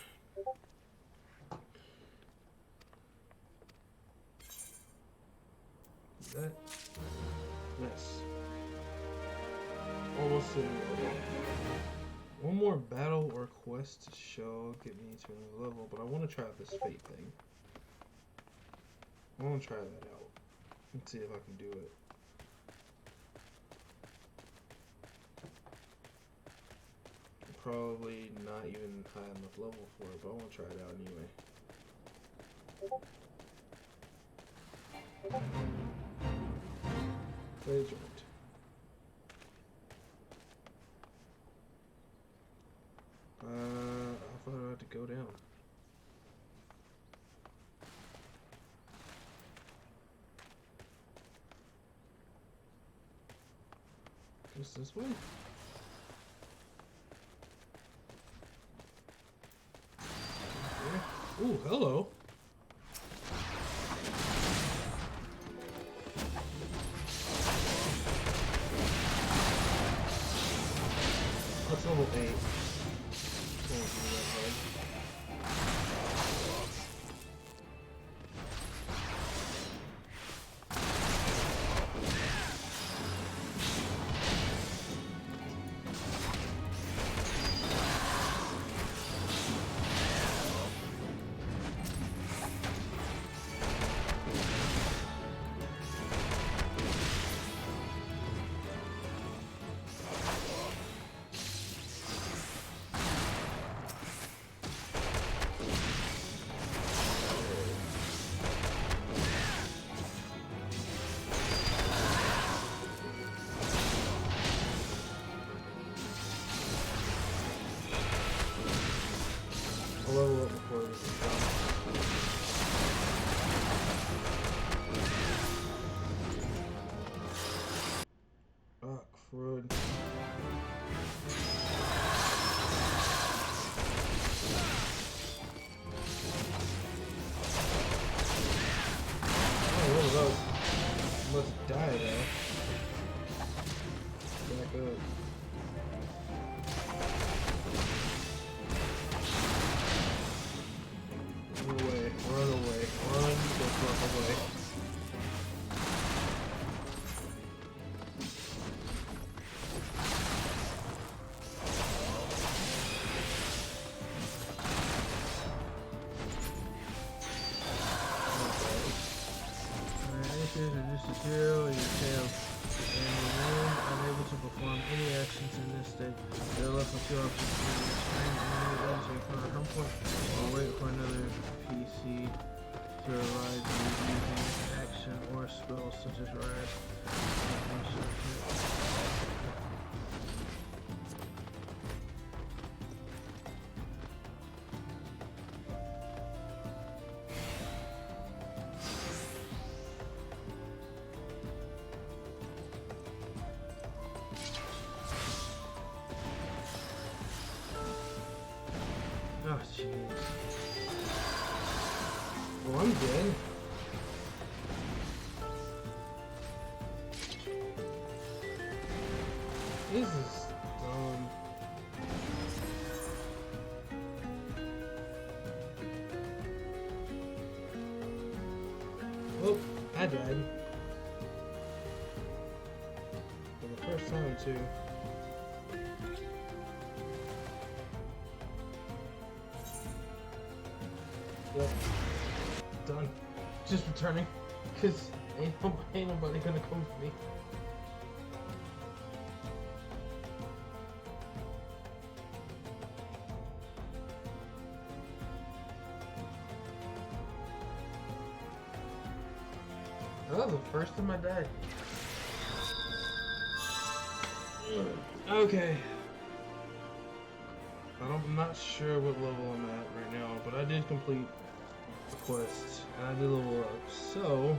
That. Yes. Almost sitting there. One more battle or quest to show get me to another level, but I want to try out this fate thing. I want to try that out. Let's see if I can do it. Probably not even high enough level for it, but I want to try it out anyway. Play joint. I thought I had to go down. Just this way? Okay. Ooh, hello. That's level 8. Won't be that hard. road. Oh, one of those must die though. Back up. Run away, run away, run the fuck away. Reduce the zero in your tail, and remain unable to perform any actions in this state. There are left with two options: either restrain enemy into a current home point, or wait for another PC to arrive using action or spells such as Rise. Oh, jeez. Well, I'm dead. This is dumb. Oh, I died. For the first time, too. Yep. Done. Just returning. Cause ain't nobody gonna come for me. That was the first time I died. Okay. I'm not sure what level I'm at right now, but I did complete the quest, and I did level up, so,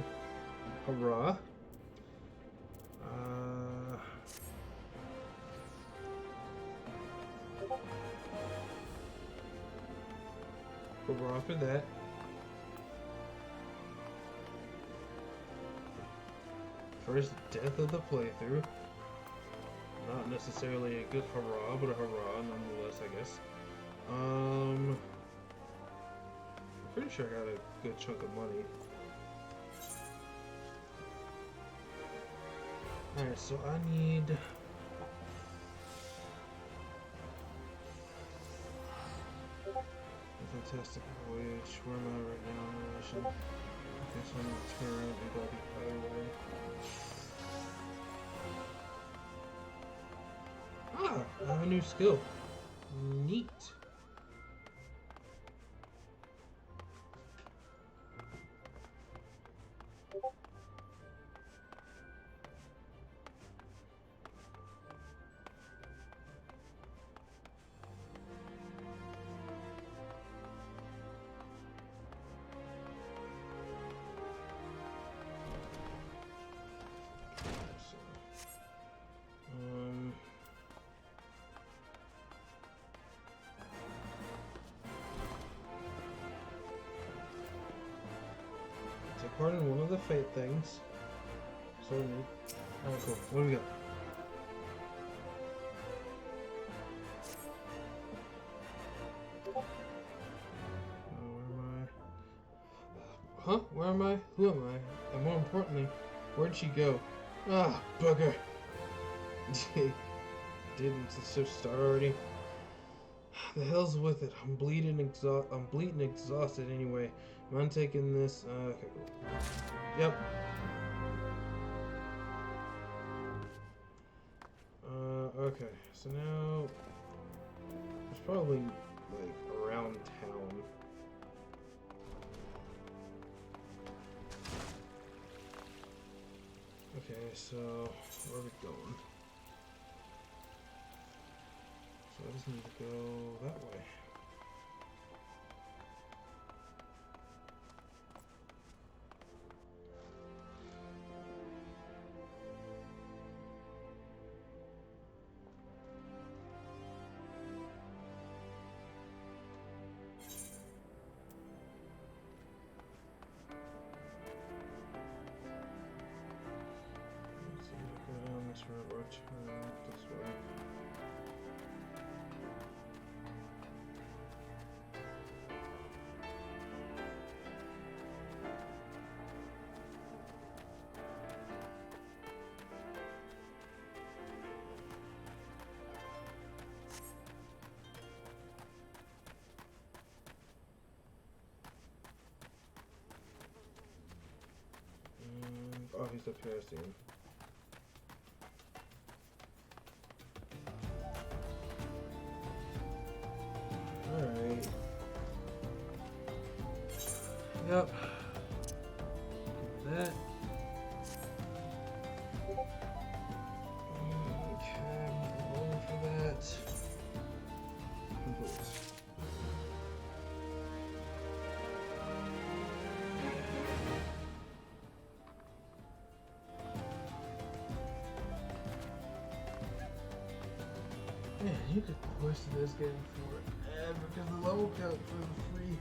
hurrah. Hurrah for that. First death of the playthrough. Not necessarily a good hurrah, but a hurrah nonetheless, I guess. Pretty sure I got a good chunk of money. Alright, so I need... a fantastic voyage. Where am I right now in relation? Okay, so I'm gonna turn around and go the other way. Ah, I have a new skill. Neat. Take part in one of the fate things. So neat. Alright, cool. What do we got? Where am I? Huh? Where am I? Who am I? And more importantly, where'd she go? Ah, bugger. Didn't the shift start already? The hell's with it? I'm bleeding exhausted anyway. I'm taking this. Okay, cool. Yep. Okay. So now it's probably like around town. Okay, so where are we going? So I just need to go that way. next up here, I see him. Alright. Yep. That. Okay, I'm rolling for that. Complete. Man, you could push this game forever because the level count for the free.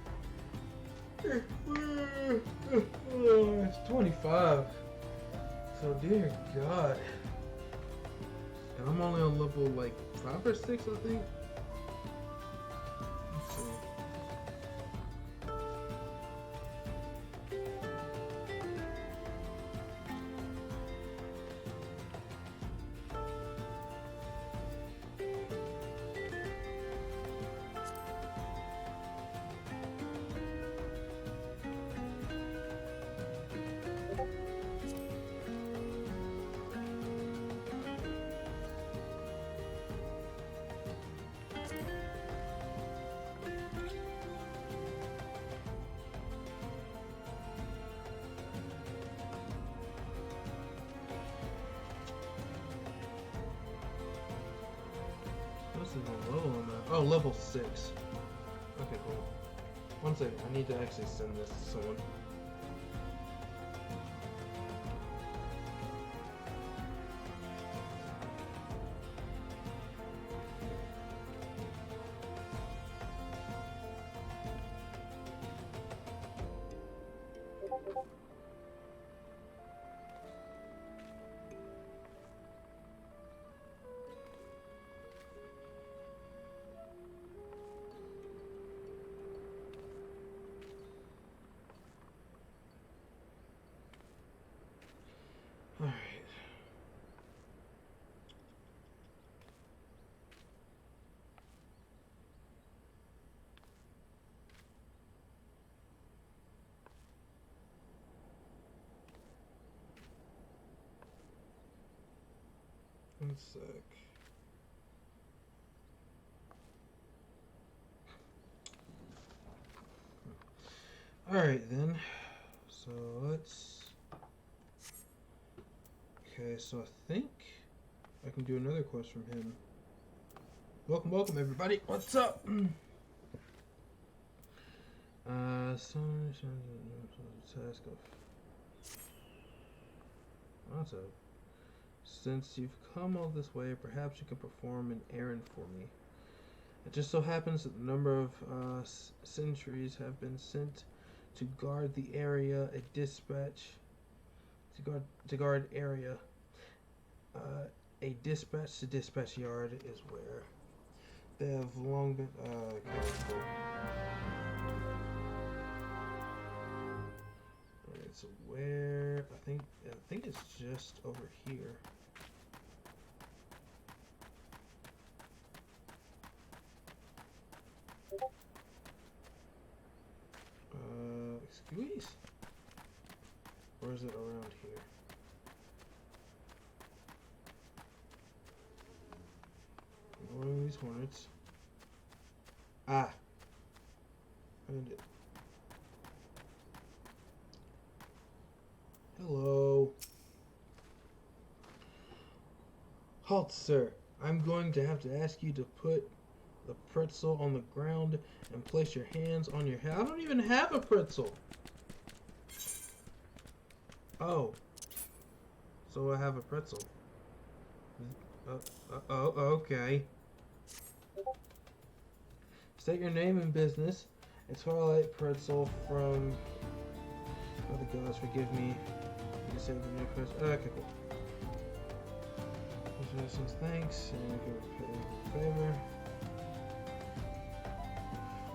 It's 25. So dear God. And I'm only on level like 5 or 6, I think. Let's see. What's the level on that? Oh, level 6. Okay, cool. One second, I need to actually send this to someone. Alright. One sec. Alright then. So let's... Okay, so I think I can do another quest from him. Welcome, welcome everybody. What's up? Some task of... What's up? Since you've come all this way, perhaps you can perform an errand for me. It just so happens that the number of sentries have been sent to guard the area. A dispatch to guard area. A dispatch to dispatch yard is where they have long been. Okay. Alright, so where I think it's just over here. Excuse? Or is it around here? Ignoring these hornets. Ah! Found it. Hello. Halt, sir. I'm going to have to ask you to put the pretzel on the ground and place your hands on your head. I don't even have a pretzel. Oh. So I have a pretzel. Okay. State your name and business. A Twilight Pretzel from... Oh, the gods, forgive me. You saved the new quest. Okay, cool. Congratulations, thanks. And give a favor.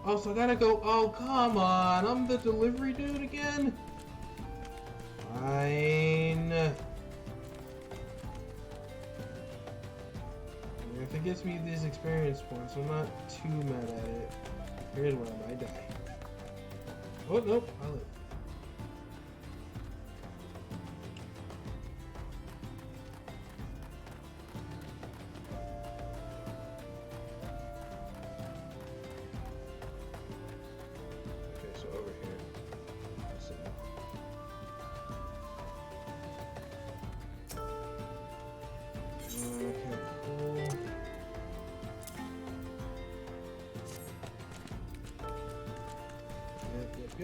Oh, so I gotta go. Oh, come on. I'm the delivery dude again? Fine. If it gets me these experience points, I'm not too mad at it. Here's where I might die. Oh, nope. I live.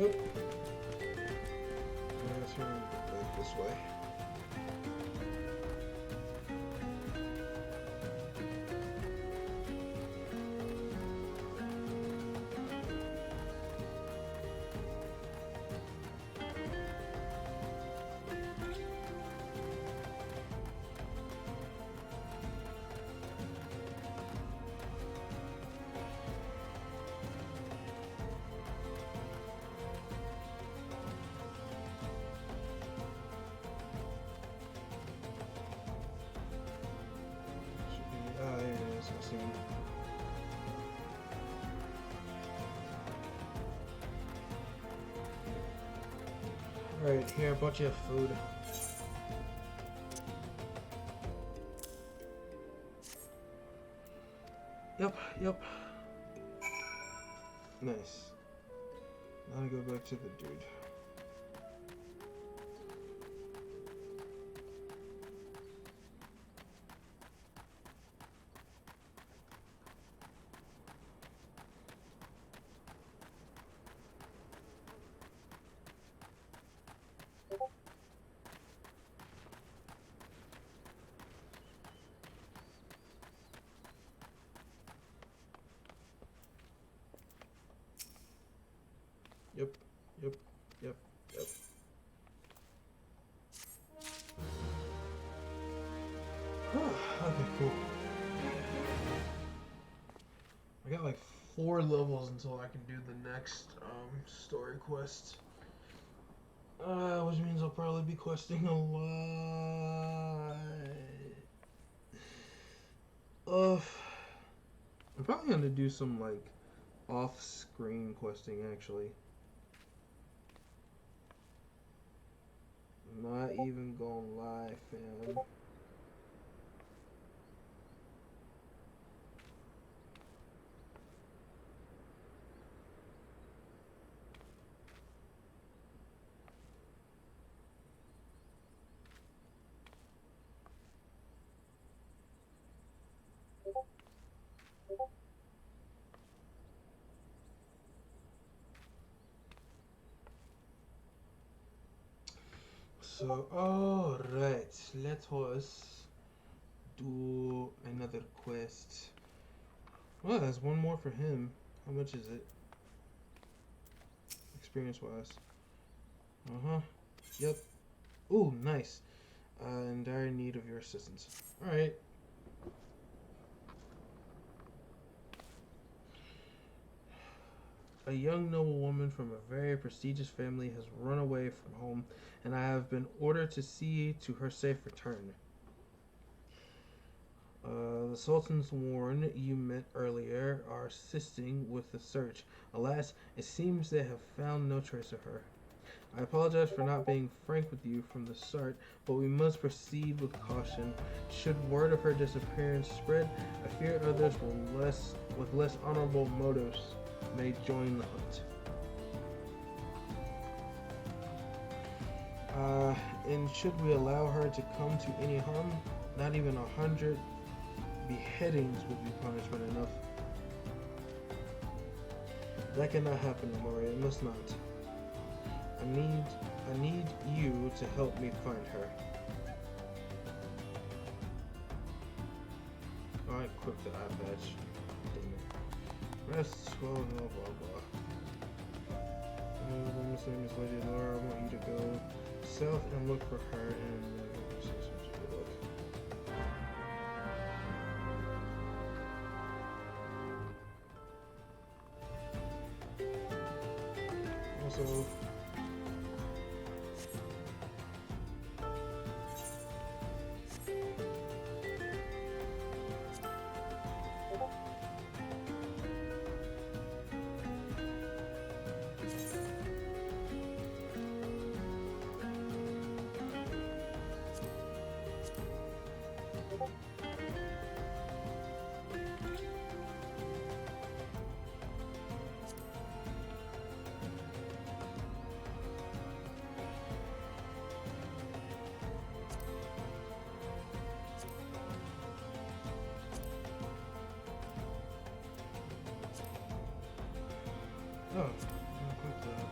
Yep. Let's turn back this way. There it is. I see him. Alright, here, I bought you food. Yep. Nice. Now I go back to the dude. Yep. Okay, cool. I got like 4 levels until I can do the next story quest. Which means I'll probably be questing a lot. I'm probably gonna do some like off-screen questing actually. Not even gonna lie, fam. So, alright, let us do another quest. Well, there's one more for him. How much is it? Experience-wise. Yep. Ooh, nice. In dire need of your assistance. Alright. A young noblewoman from a very prestigious family has run away from home, and I have been ordered to see to her safe return. The Sultan's warren you met earlier are assisting with the search. Alas, it seems they have found no trace of her. I apologize for not being frank with you from the start, but we must proceed with caution. Should word of her disappearance spread, I fear others with less honorable motives may join the hunt. And should we allow her to come to any harm, not even 100 beheadings would be punishment enough. That cannot happen, Amori. It must not. I need you to help me find her. I equipped the eye patch. Damn it. Rest 12, blah blah blah. Miss Lady Laura, I want you to go south and look for her and also oh, I'll equip that.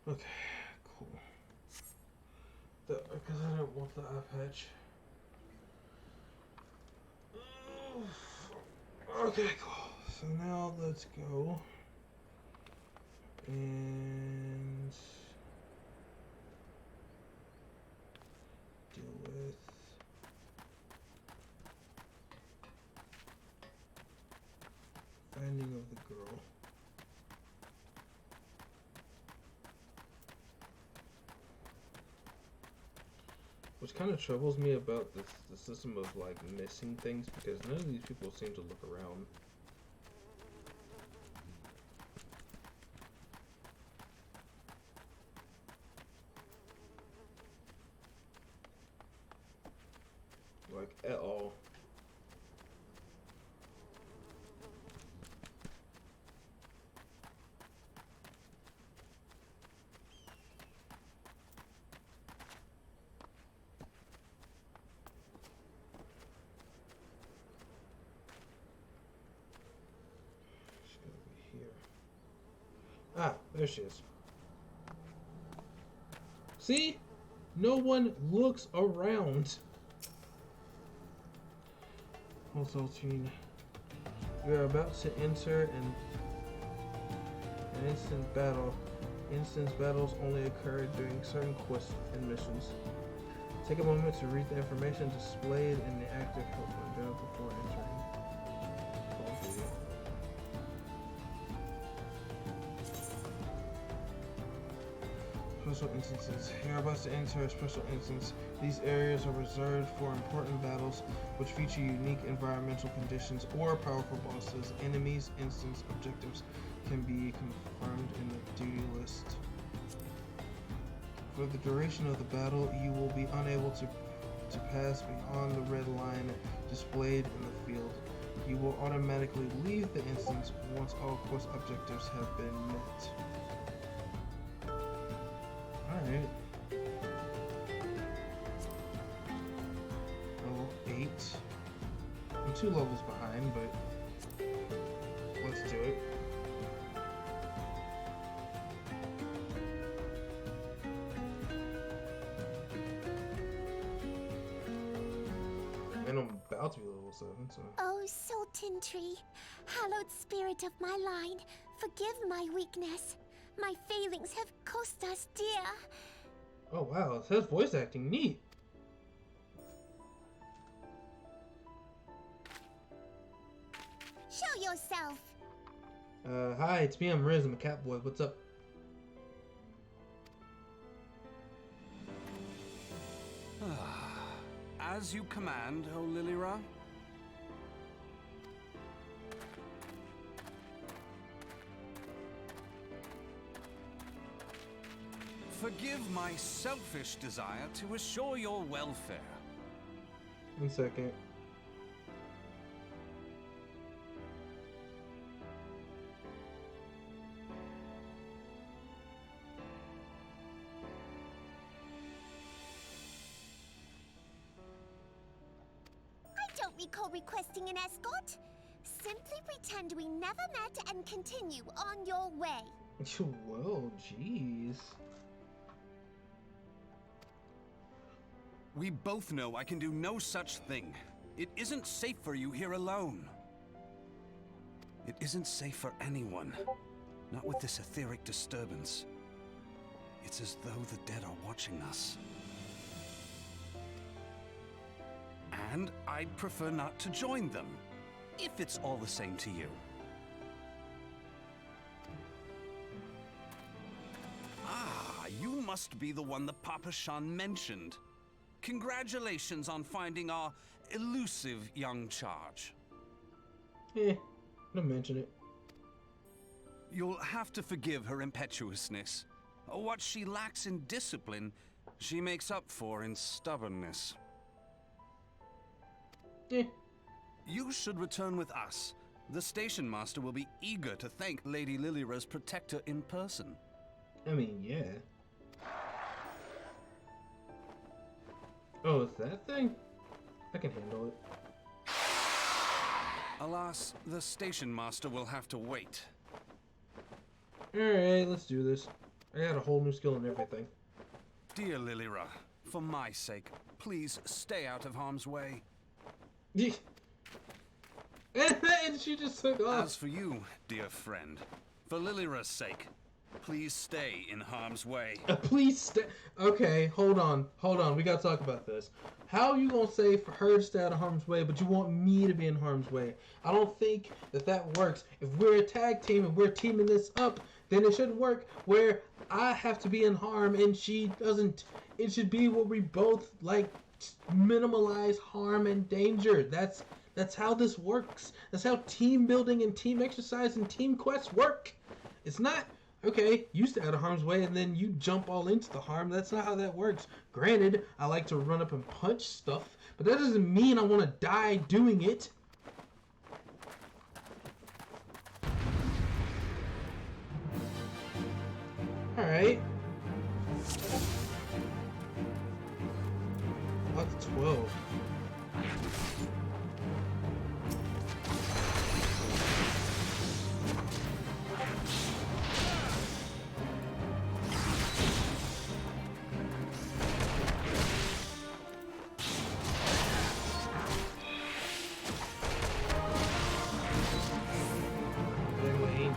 Okay, cool. Because I don't want the eye patch. Okay, cool. So now let's go and deal with finding of the girl. Which kind of troubles me about the system of like missing things, because none of these people seem to look around. Like at all. Ah, there she is. See? No one looks around. Consulting. We are about to enter an instant battle. Instance battles only occur during certain quests and missions. Take a moment to read the information displayed in the active help window before entering. Special instances. You're about to enter a special instance. These areas are reserved for important battles which feature unique environmental conditions or powerful bosses. Enemies, instance objectives can be confirmed in the duty list. For the duration of the battle, you will be unable to pass beyond the red line displayed in the field. You will automatically leave the instance once all quest objectives have been met. Alright. Level 8. I'm 2 levels behind, but let's do it. And I'm about to be level 7, so... Oh, Sultan Tree, hallowed spirit of my line, forgive my weakness. My failings have cost us dear. Oh wow, it says voice acting. Neat. Show yourself. Hi, it's me, I'm Riz, I'm a cat boy. What's up? As you command, O Lilira. Forgive my selfish desire to assure your welfare. 1 second. I don't recall requesting an escort. Simply pretend we never met and continue on your way. Whoa, jeez. We both know I can do no such thing. It isn't safe for you here alone. It isn't safe for anyone. Not with this etheric disturbance. It's as though the dead are watching us. And I'd prefer not to join them, if it's all the same to you. Ah, you must be the one the Papa Shan mentioned. Congratulations on finding our elusive young charge. Don't mention it. You'll have to forgive her impetuousness. What she lacks in discipline, she makes up for in stubbornness. You should return with us. The station master will be eager to thank Lady Lilira's protector in person. I mean, yeah. Oh, it's that thing? I can handle it. Alas, the station master will have to wait. Alright, let's do this. I got a whole new skill and everything. Dear Lilira, for my sake, please stay out of harm's way. And she just took off. As for you, dear friend, for Lilira's sake, please stay in harm's way. Please stay. Okay, hold on. We gotta talk about this. How are you gonna say for her to stay out of harm's way, but you want me to be in harm's way? I don't think that works. If we're a tag team and we're teaming this up, then it shouldn't work where I have to be in harm and she doesn't. It should be where we both, like, minimalize harm and danger. That's how this works. That's how team building and team exercise and team quests work. It's not, okay, you stay out of harm's way and then you jump all into the harm. That's not how that works. Granted, I like to run up and punch stuff, but that doesn't mean I want to die doing it. Alright. What's 12?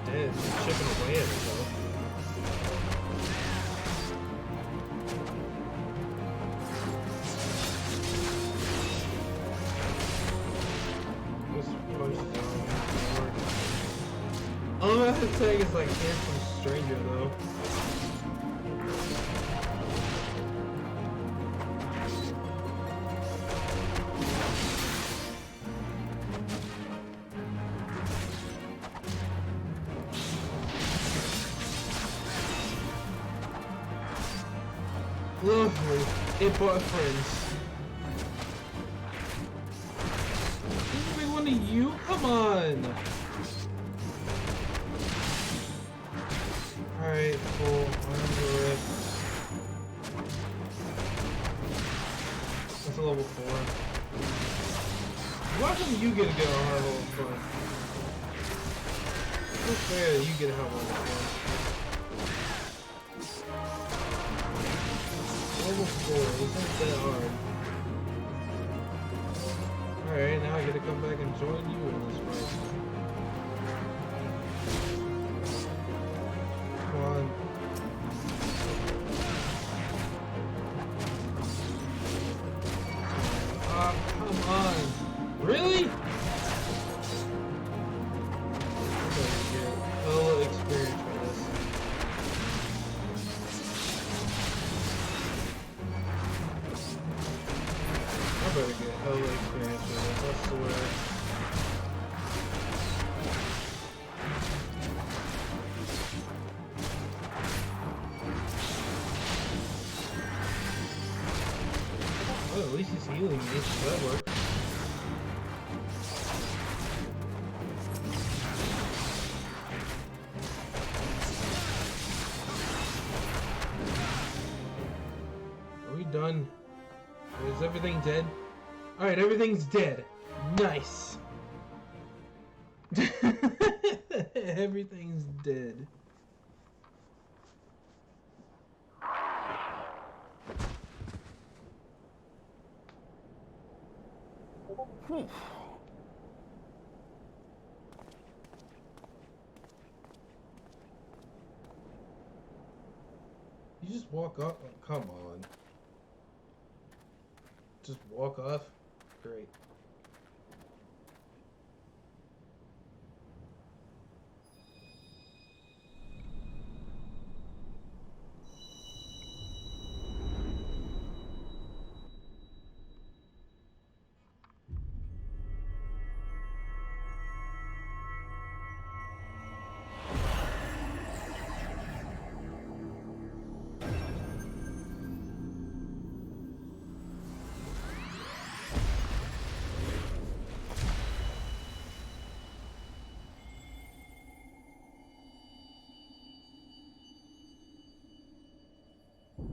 Dead. It's chipping away at itself. This punch down. Oh, that attack is like handsome stranger though. Lovely. It bought friends. This big one of you? Come on! Alright, cool. I'm good. That's a level 4. Why don't you get a good hard level 4? It's fair that you get a hard level 4. Level 4, this ain't that hard. Alright, now I get to come back and join you in this race. Come on. Ah, come on. Really? I'm gonna get hella experience for this. I better get hella experience with this, I swear. Well, at least he's healing me, so that works. Are we done? Is everything dead? Alright, everything's dead. Nice. Everything's dead. You just walk up? Oh, come on. Just walk off? Great.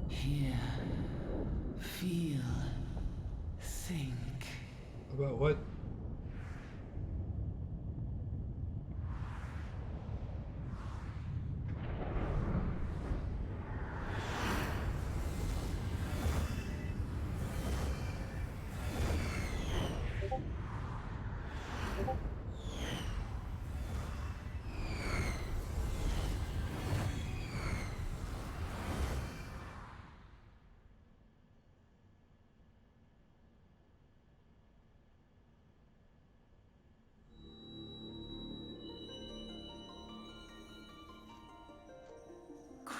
Hear, feel, think. About what?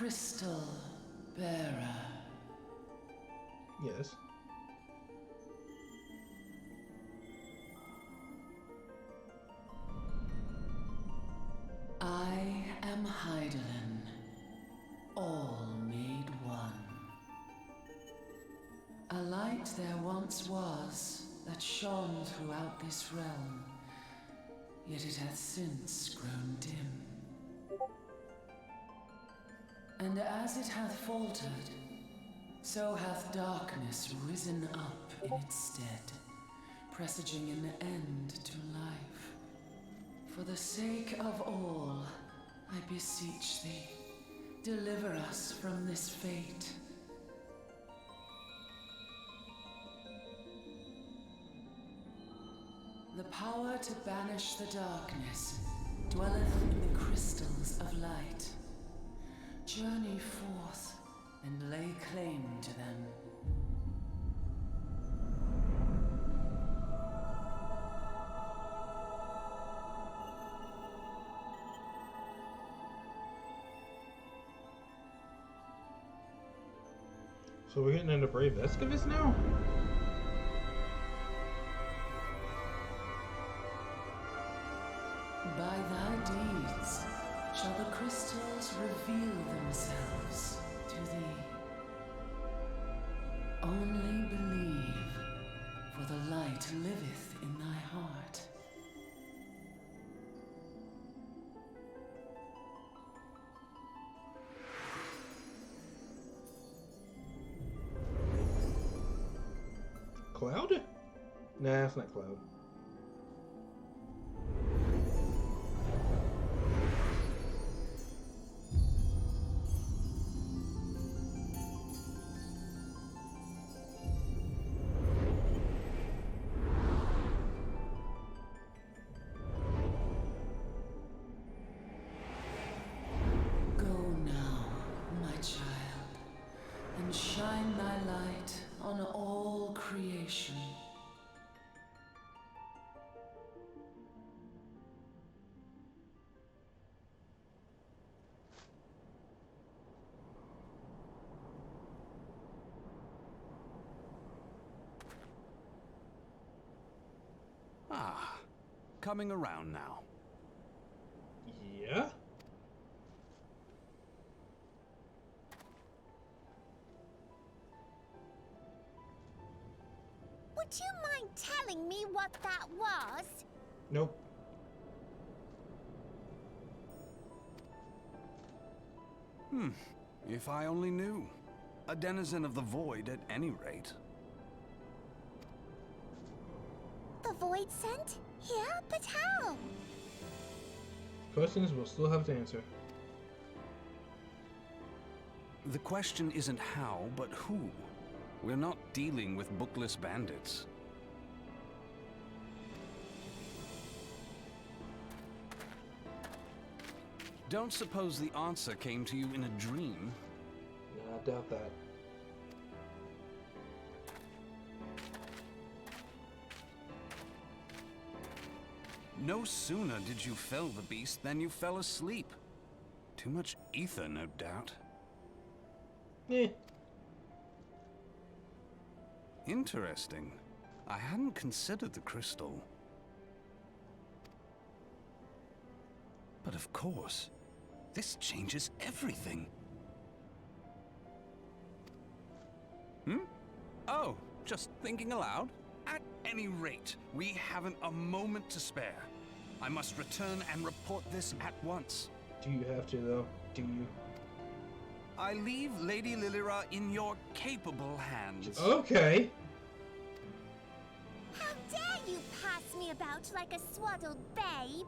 crystal bearer. Yes. I am Heidelin, all made one. A light there once was that shone throughout this realm, yet it hath since grown dim. And as it hath faltered, so hath darkness risen up in its stead, presaging an end to life. For the sake of all, I beseech thee, deliver us from this fate. The power to banish the darkness dwelleth in the crystals of light. Journey forth and lay claim to them. So we're getting into Brave Excavus now? By thy deeds shall the crystals reveal themselves to thee. Only believe, for the light liveth in thy heart. Cloud? Nah, it's not Cloud. Go now, my child, and shine thy light on all creation. Ah, coming around now. Yeah? Would you mind telling me what that was? Nope. If I only knew. A denizen of the void at any rate. The void sent? Here? But how? Questions we'll still have to answer. The question isn't how, but who. We're not dealing with bookless bandits. Don't suppose the answer came to you in a dream? Nah, I doubt that. No sooner did you fell the beast than you fell asleep. Too much ether, no doubt. Eh. Interesting. I hadn't considered the crystal. But of course, this changes everything. Oh, just thinking aloud? At any rate, we haven't a moment to spare. I must return and report this at once. Do you have to, though? Do you? I leave Lady Lilira in your capable hands. Okay. How dare you pass me about like a swaddled babe?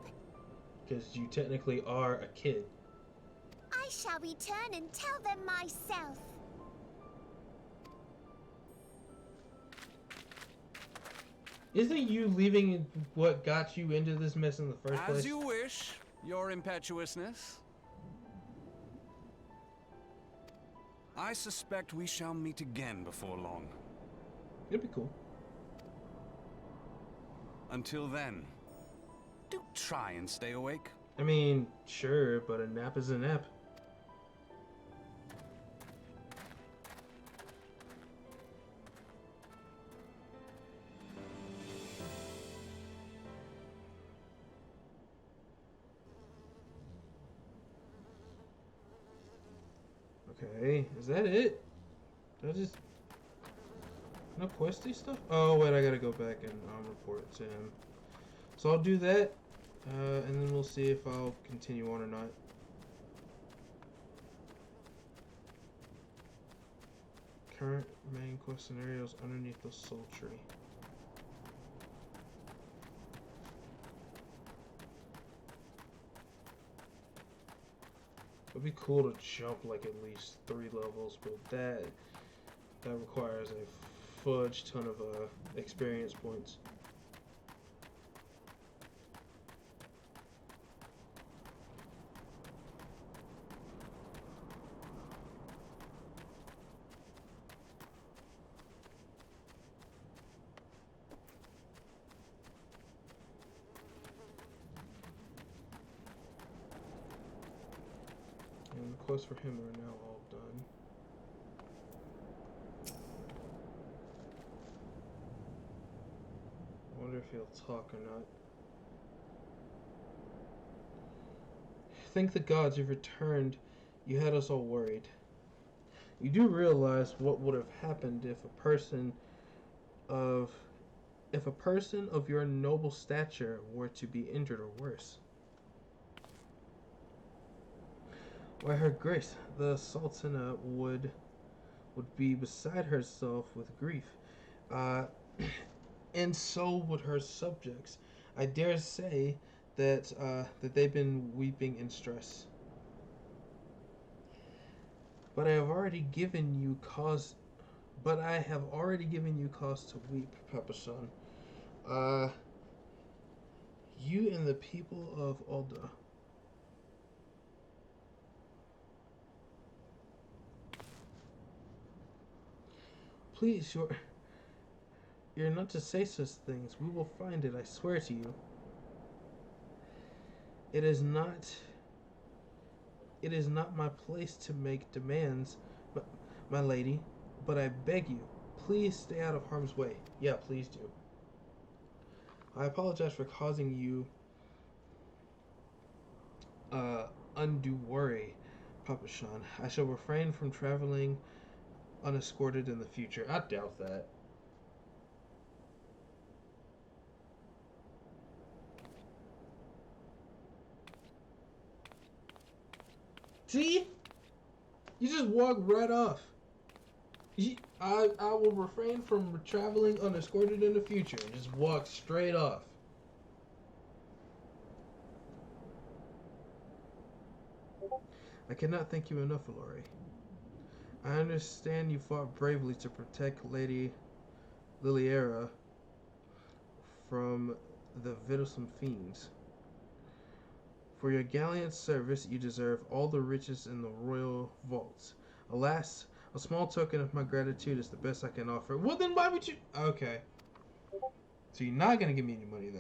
Because you technically are a kid. I shall return and tell them myself. Isn't you leaving what got you into this mess in the first place? As you wish, your impetuousness. I suspect we shall meet again before long. It'd be cool. Until then, do try and stay awake. I mean, sure, but a nap is a nap. Okay, is that it? Did I just... No questy stuff? Oh, wait, I gotta go back and report it to him. So I'll do that, and then we'll see if I'll continue on or not. Current main quest scenarios underneath the soul tree. It'd be cool to jump like at least 3 levels, but that requires a fudge ton of experience points. And the quests for him are now all done. I wonder if he'll talk or not. Thank the gods you've returned. You had us all worried. You do realize what would have happened if a person of your noble stature were to be injured or worse. Why, Her Grace, the Sultana would be beside herself with grief, and so would her subjects. I dare say that they've been weeping in stress. But I have already given you cause. But I have already given you cause to weep, Papa-san. You and the people of Ulda. Please, you're not to say such things. We will find it, I swear to you. It is not my place to make demands, my lady, but I beg you, please stay out of harm's way. Yeah, please do. I apologize for causing you undue worry, Papa-san. I shall refrain from traveling unescorted in the future. I doubt that. See? You just walk right off. I will refrain from traveling unescorted in the future. Just walk straight off. I cannot thank you enough, Lori. I understand you fought bravely to protect Lady Liliera from the Vittelsome fiends. For your gallant service, you deserve all the riches in the royal vaults. Alas, a small token of my gratitude is the best I can offer. Well, then why would you... Okay. So you're not going to give me any money,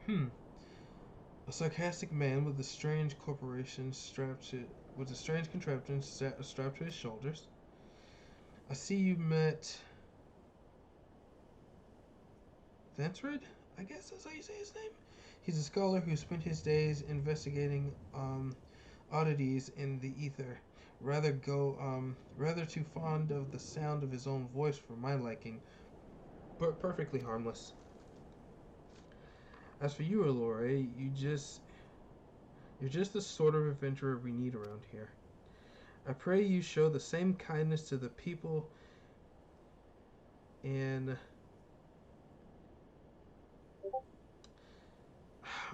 then. A sarcastic man with a strange contraption strapped to his shoulders. I see you met... Thantrid? I guess that's how you say his name? He's a scholar who spent his days investigating oddities in the ether. Rather too fond of the sound of his own voice for my liking, but perfectly harmless. As for you, Allure, you're just the sort of adventurer we need around here. I pray you show the same kindness to the people and...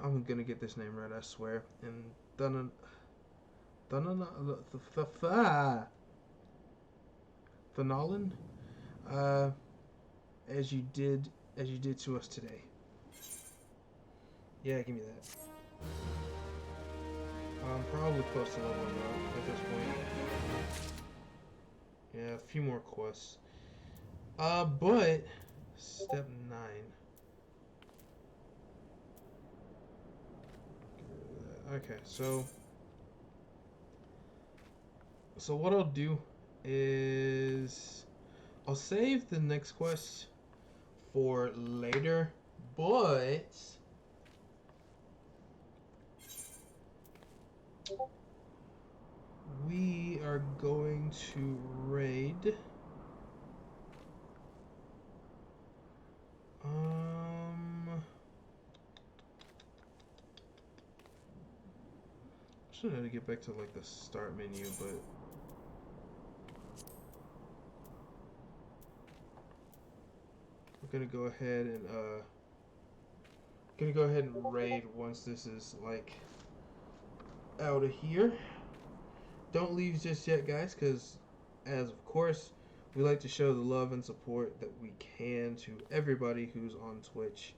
I'm gonna get this name right, I swear. And Thanalan, as you did to us today. Yeah, give me that. I'm probably close to leveling up at this point. Yeah, a few more quests. But step 9. Okay, so what I'll do is I'll save the next quest for later, but we are going to raid. Should have to get back to like the start menu, but we're gonna go ahead and raid once this is like out of here. Don't leave just yet, guys, because as of course we like to show the love and support that we can to everybody who's on Twitch.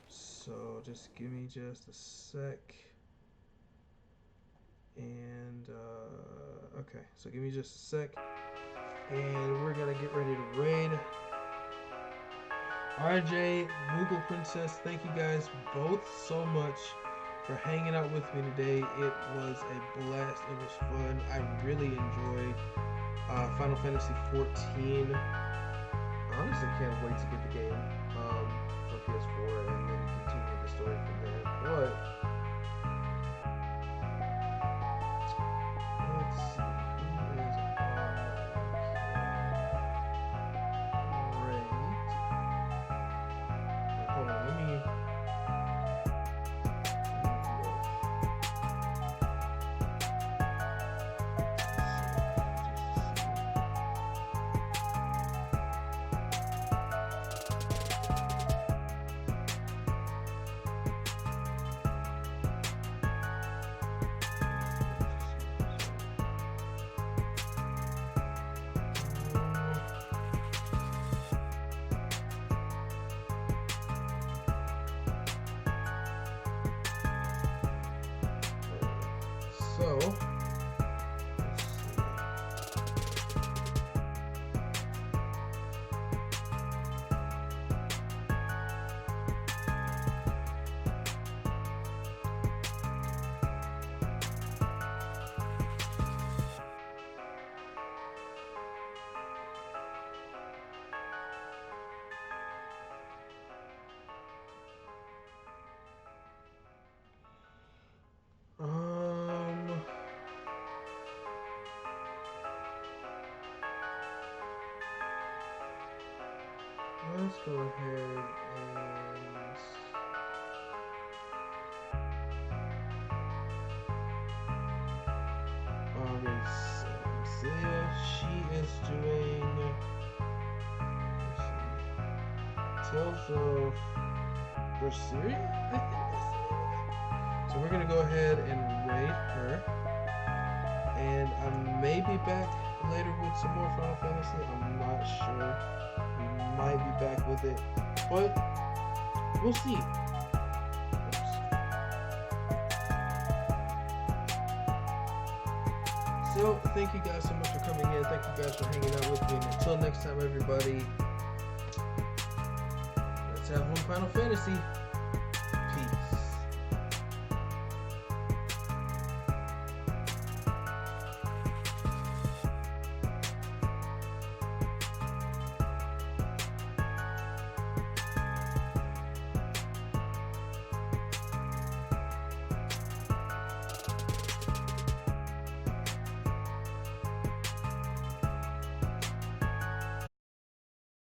So just give me just a sec. And okay, so give me just a sec, and we're gonna get ready to raid. RJ, Google Princess, thank you guys both so much for hanging out with me today. It was a blast. It was fun. I really enjoyed Final Fantasy 14. I honestly can't wait to get the game for PS4 and then continue the story from there. But let's see who is on raid. Hold on, let me so, let's see. Let's go ahead and she is doing, let's see, Tales of Berseria, I think that's the name. So we're gonna go ahead and raid her, and I may be back later with some more Final Fantasy. I'm not sure. We might be back with it, but we'll see. Oops. So, thank you guys so much for coming in. Thank you guys for hanging out with me. And until next time, everybody, let's have one Final Fantasy.